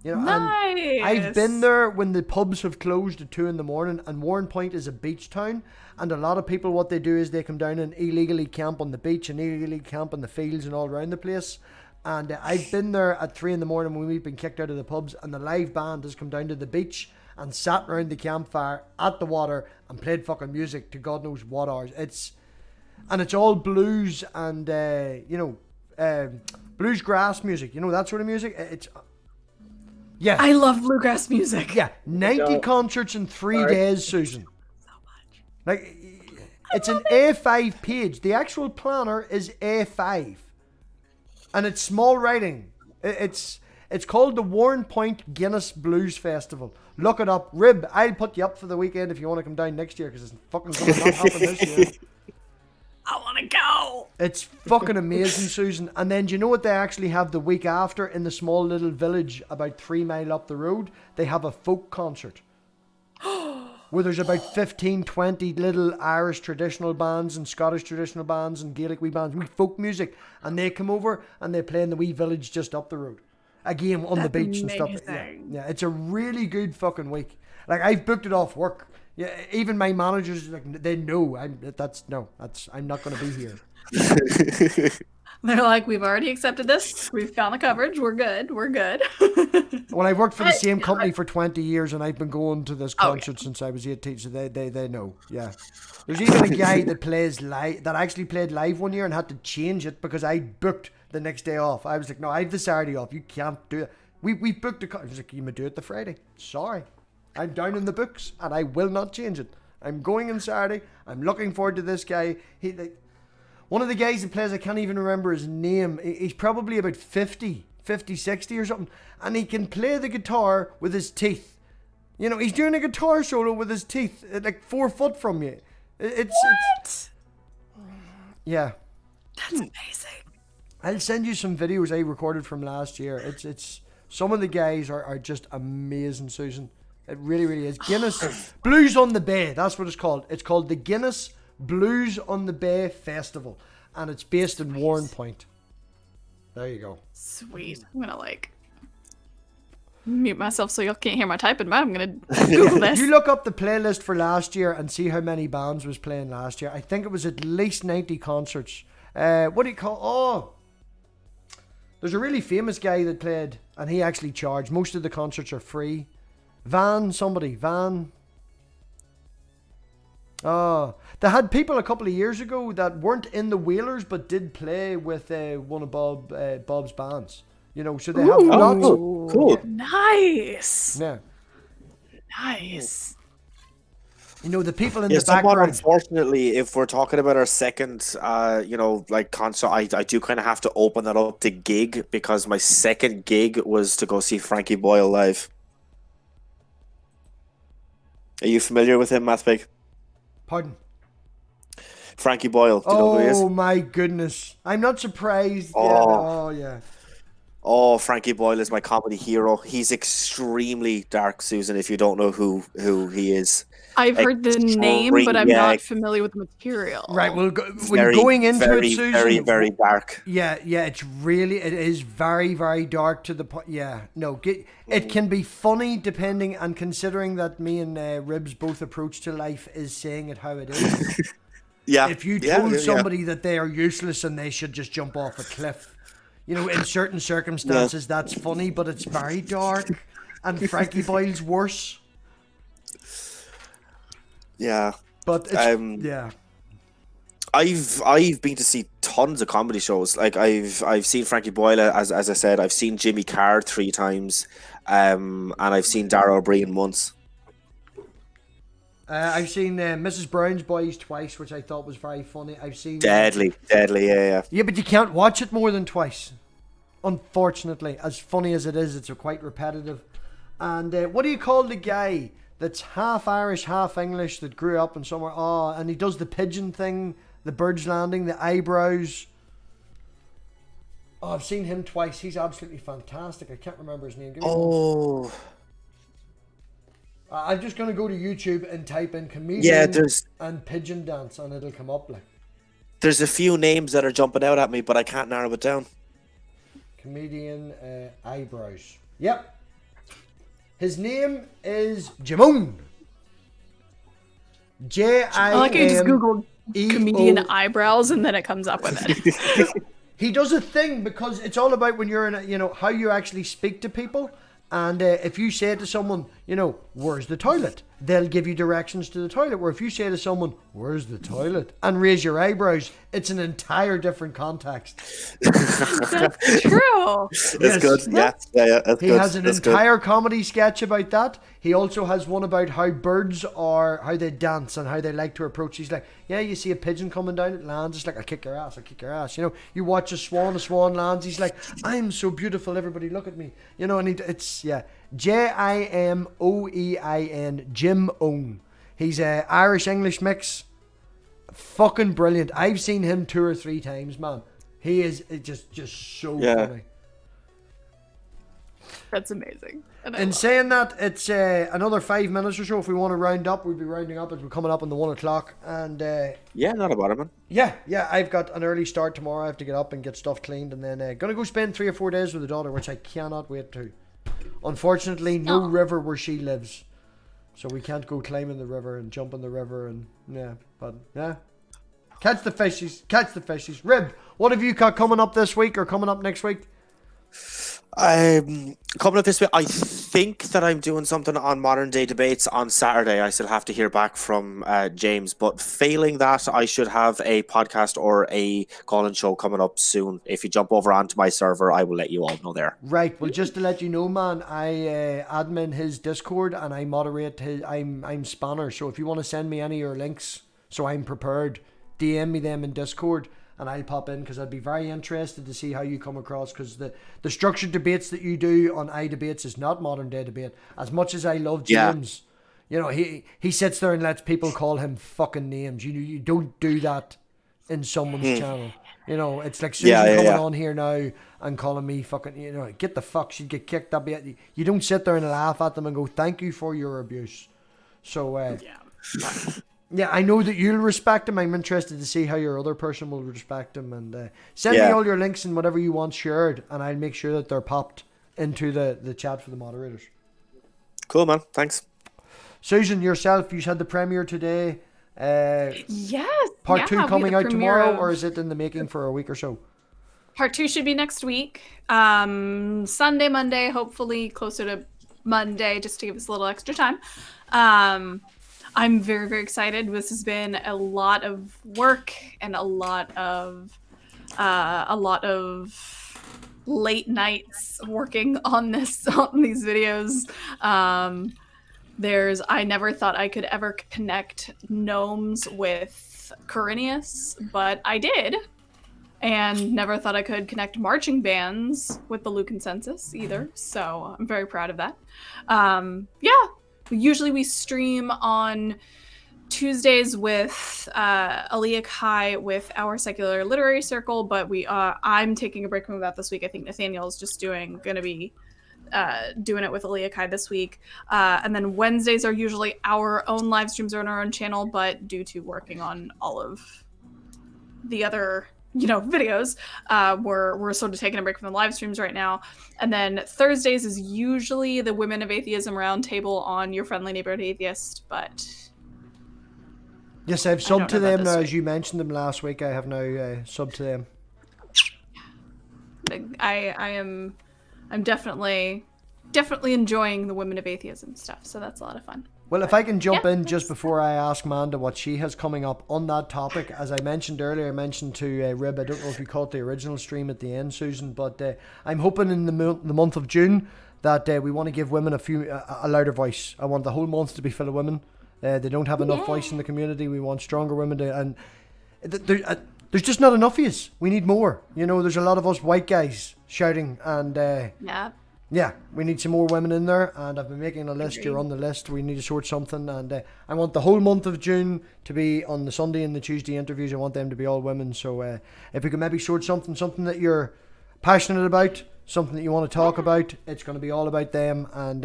Speaker 6: Nice.
Speaker 1: And I've been there when the pubs have closed at 2 a.m, and Warren Point is a beach town, and a lot of people, what they do is they come down and illegally camp on the beach and illegally camp in the fields and all around the place. And I've been there at 3 a.m. when we've been kicked out of the pubs, and the live band has come down to the beach and sat around the campfire at the water and played fucking music to God knows what hours. It's all blues and blues grass music, that sort of music. Yeah.
Speaker 6: I love bluegrass music.
Speaker 1: Yeah, 90 concerts in 3 days, Susan.
Speaker 6: So much.
Speaker 1: Like, it's an A5 page. The actual planner is A5. and it's small writing. It's called the Warren Point Guinness Blues Festival. Look it up. Rib, I'll put you up for the weekend if you want to come down next year, because it's fucking going to not happen this year.
Speaker 6: I want to go.
Speaker 1: It's fucking amazing, Susan. And then do you know what they actually have the week after in the small little village about 3 miles up the road? They have a folk concert. Where there's about 15, 20 little Irish traditional bands and Scottish traditional bands and Gaelic wee bands, wee folk music. And they come over and they play in the wee village just up the road. Again, on the beach and stuff. Yeah, it's a really good fucking week. Like, I've booked it off work. Yeah, even my managers, like, they know I'm not going to be here.
Speaker 6: They're like, we've already accepted this. We've found the coverage. We're good.
Speaker 1: Well, I've worked for the same company for 20 years, and I've been going to this concert since I was 18, so they know. Yeah. There's even a guy that plays live, that actually played live one year and had to change it because I booked the next day off. I was like, no, I have the Saturday off. You can't do it. We booked a concert. He was like, you may do it the Friday. Sorry. I'm down in the books, and I will not change it. I'm going on Saturday. I'm looking forward to this guy. One of the guys that plays, I can't even remember his name. He's probably about 50, 60 or something. And he can play the guitar with his teeth. You know, he's doing a guitar solo with his teeth, like 4 foot from you. It's yeah.
Speaker 6: That's amazing.
Speaker 1: I'll send you some videos I recorded from last year. It's some of the guys are just amazing, Susan. It really, really is. Guinness Blues on the Bay. That's what it's called. It's called the Guinness Blues on the Bay Festival, and it's based in Warren Point. There you go.
Speaker 6: Sweet. I'm gonna mute myself so you can't hear my typing, but I'm gonna Google this.
Speaker 1: You look up the playlist for last year and see how many bands was playing last year. I think it was at least 90 concerts. What do you call? Oh, there's a really famous guy that played, and he actually charged. Most of the concerts are free. Van. Oh, they had people a couple of years ago that weren't in the Whalers but did play with one of Bob's bands. You know, so they have lots.
Speaker 8: Cool.
Speaker 6: Nice.
Speaker 1: Yeah.
Speaker 6: Nice.
Speaker 1: You know, the people in
Speaker 8: Yeah,
Speaker 1: the
Speaker 8: somewhat
Speaker 1: background.
Speaker 8: unfortunately, if we're talking about our second, concert, I do kind of have to open that up to gig, because my second gig was to go see Frankie Boyle live. Are you familiar with him, Mathpig?
Speaker 1: Pardon?
Speaker 8: Frankie Boyle. Do you know who he is?
Speaker 1: Oh my goodness! I'm not surprised. Yeah.
Speaker 8: Oh, Frankie Boyle is my comedy hero. He's extremely dark, Susan, if you don't know who he is.
Speaker 6: I've heard the name, but I'm not familiar with the material.
Speaker 1: Right. Well, when going into it, Susan,
Speaker 8: very, very dark.
Speaker 1: Yeah. It is very, very dark to the point. Yeah. No. It can be funny depending, and considering that me and Ribs both approach to life is saying it how it is.
Speaker 8: Yeah.
Speaker 1: If you told somebody that they are useless and they should just jump off a cliff, you know, in certain circumstances, that's funny, but it's very dark. And Frankie Boyle's worse.
Speaker 8: Yeah.
Speaker 1: But it's, yeah.
Speaker 8: I've been to see tons of comedy shows. Like I've seen Frankie Boyle, as I said. I've seen Jimmy Carr 3 times, and I've seen Dara O'Brien once.
Speaker 1: I've seen Mrs. Brown's Boys twice, which I thought was very funny. I've seen
Speaker 8: Deadly, yeah.
Speaker 1: Yeah, but you can't watch it more than twice. Unfortunately, as funny as it is, it's quite repetitive. And what do you call the guy that's half Irish, half English, that grew up in somewhere? Oh, and he does the pigeon thing, the bird's landing, the eyebrows. Oh, I've seen him twice. He's absolutely fantastic. I can't remember his name. I'm just going to go to YouTube and type in comedian and pigeon dance, and it'll come up. Like,
Speaker 8: there's a few names that are jumping out at me, but I can't narrow it down.
Speaker 1: Comedian eyebrows. Yep. His name is Jamon.
Speaker 6: I like how you just Google comedian eyebrows and then it comes up with it.
Speaker 1: He does a thing because it's all about when you're in how you actually speak to people. And if you say to someone, where's the toilet? They'll give you directions to the toilet. Where if you say to someone, where's the toilet? And raise your eyebrows, It's an entire different context.
Speaker 6: That's true.
Speaker 8: It's
Speaker 1: Yes.
Speaker 8: good. Yeah. That's
Speaker 1: He
Speaker 8: good.
Speaker 1: has an
Speaker 8: That's good.
Speaker 1: entire comedy sketch about that. He also has one about how birds are, how they dance and how they like to approach. He's like, yeah, you see a pigeon coming down, it lands. It's like, I'll kick your ass. You know, you watch a swan lands. He's like, I'm so beautiful. Everybody look at me. You know, and it's, yeah. Jimoein, Jim Owen. He's a Irish-English mix. Fucking brilliant. I've seen him 2 or 3 times, man. He is just so funny.
Speaker 6: That's amazing.
Speaker 1: In saying that, it's another 5 minutes or so. If we want to round up, we'll be rounding up as we're coming up on the 1 o'clock. And
Speaker 8: yeah, not about it, man.
Speaker 1: Yeah, I've got an early start tomorrow. I have to get up and get stuff cleaned, and then gonna go spend 3 or 4 days with the daughter, which I cannot wait to. Unfortunately, no river where she lives, so we can't go climbing the river and jump in the river, and catch the fishies. Rib, what have you got coming up this week or coming up next week?
Speaker 8: Coming up this week, I think that I'm doing something on modern day debates on Saturday. I still have to hear back from James, but failing that, I should have a podcast or a call-in show coming up soon. If you jump over onto my server, I will let you all know there.
Speaker 1: Right. Well, just to let you know, man, I admin his Discord and I moderate his. I'm Spanner. So if you want to send me any of your links, so I'm prepared, DM me them in Discord. And I'll pop in because I'd be very interested to see how you come across, because the structured debates that you do on iDebates is not modern day debate. As much as I love James, you know, he sits there and lets people call him fucking names. You don't do that in someone's channel. You know, it's like Susan coming on here now and calling me fucking, you know, get the fuck, she'd get kicked up. You don't sit there and laugh at them and go, thank you for your abuse. So, yeah, I know that you'll respect him. I'm interested to see how your other person will respect him. And send me all your links and whatever you want shared, and I'll make sure that they're popped into the chat for the moderators.
Speaker 8: Cool, man. Thanks.
Speaker 1: Susan, yourself, you had the premiere today.
Speaker 6: Yes.
Speaker 1: Part 2 coming out tomorrow, or is it in the making for a week or so?
Speaker 6: Part 2 should be next week. Sunday, Monday, hopefully closer to Monday, just to give us a little extra time. I'm very, very excited. This has been a lot of work and a lot of late nights working on these videos. I never thought I could ever connect gnomes with Corinius, but I did. And never thought I could connect marching bands with the Lucan census either. So I'm very proud of that. Usually we stream on Tuesdays with Aaliyah Kai with our secular literary circle, but I'm taking a break from that this week. I think Nathaniel's just going to be doing it with Aaliyah Kai this week. And then Wednesdays are usually our own live streams on our own channel, but due to working on all of the other videos, we're sort of taking a break from the live streams right now. And then Thursdays is usually the Women of Atheism Roundtable on Your Friendly Neighborhood Atheist, but
Speaker 1: yes, I've subbed to them now, as you mentioned them last week. I have now subbed to them.
Speaker 6: I'm definitely enjoying the Women of Atheism stuff, so that's a lot of fun.
Speaker 1: Well, if I can jump in just before I ask Manda what she has coming up on that topic. As I mentioned earlier, I mentioned to Rib, I don't know if you caught the original stream at the end, Susan, but I'm hoping in the month of June that we want to give women a louder voice. I want the whole month to be full of women. They don't have enough voice in the community. We want stronger women and there's just not enough of us. We need more. You know, there's a lot of us white guys shouting, and yeah, we need some more women in there, and I've been making a list. You're on the list. We need to sort something, and I want the whole month of June to be on the Sunday and the Tuesday interviews. I want them to be all women. So if we can maybe sort something that you're passionate about, something that you want to talk about, it's going to be all about them, and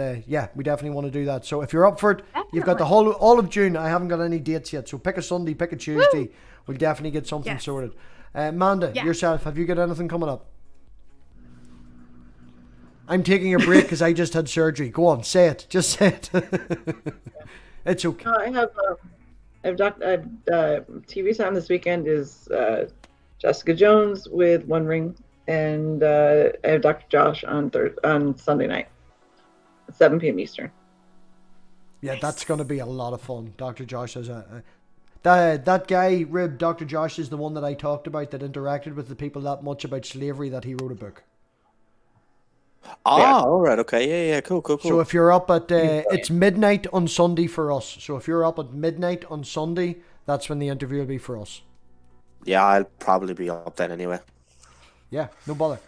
Speaker 1: we definitely want to do that. So if you're up for it, you've got all of June. I haven't got any dates yet, so pick a Sunday, pick a Tuesday. Woo! We'll definitely get something sorted. Manda, yourself, have you got anything coming up? I'm taking a break because I just had surgery. Go on, say it. Just say it. It's okay.
Speaker 3: I have TV time this weekend is Jessica Jones with One Ring, and I have Dr. Josh on Sunday night at 7 p.m. Eastern.
Speaker 1: Yeah, that's going to be a lot of fun. Dr. Josh has That guy, Rib, Dr. Josh, is the one that I talked about that interacted with the people that much about slavery that he wrote a book.
Speaker 8: All right, okay, yeah, cool.
Speaker 1: So if you're up at, it's midnight on Sunday for us. So if you're up at midnight on Sunday, that's when the interview will be for us.
Speaker 8: Yeah, I'll probably be up then anyway.
Speaker 1: Yeah, no bother.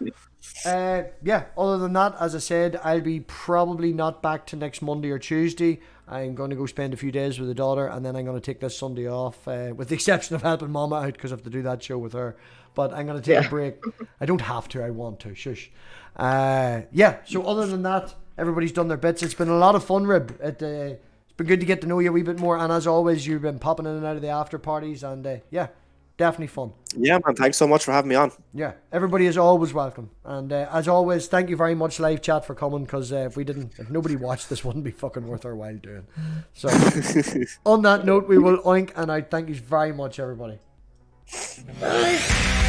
Speaker 1: Yeah, other than that, as I said, I'll be probably not back to next Monday or Tuesday. I'm going to go spend a few days with the daughter, and then I'm going to take this Sunday off, with the exception of helping Mama out because I have to do that show with her. But I'm going to take a break. I don't have to, I want to. Shush. Yeah, so other than that, everybody's done their bits. It's been a lot of fun, Rib. It's been good to get to know you a wee bit more, and as always, you've been popping in and out of the after parties, and yeah, definitely fun.
Speaker 8: Yeah, man, thanks so much for having me on.
Speaker 1: Yeah, everybody is always welcome. And as always, thank you very much, live chat, for coming, because if nobody watched, this wouldn't be fucking worth our while doing. So, on that note, we will oink, and I thank you very much, everybody.
Speaker 3: Bye.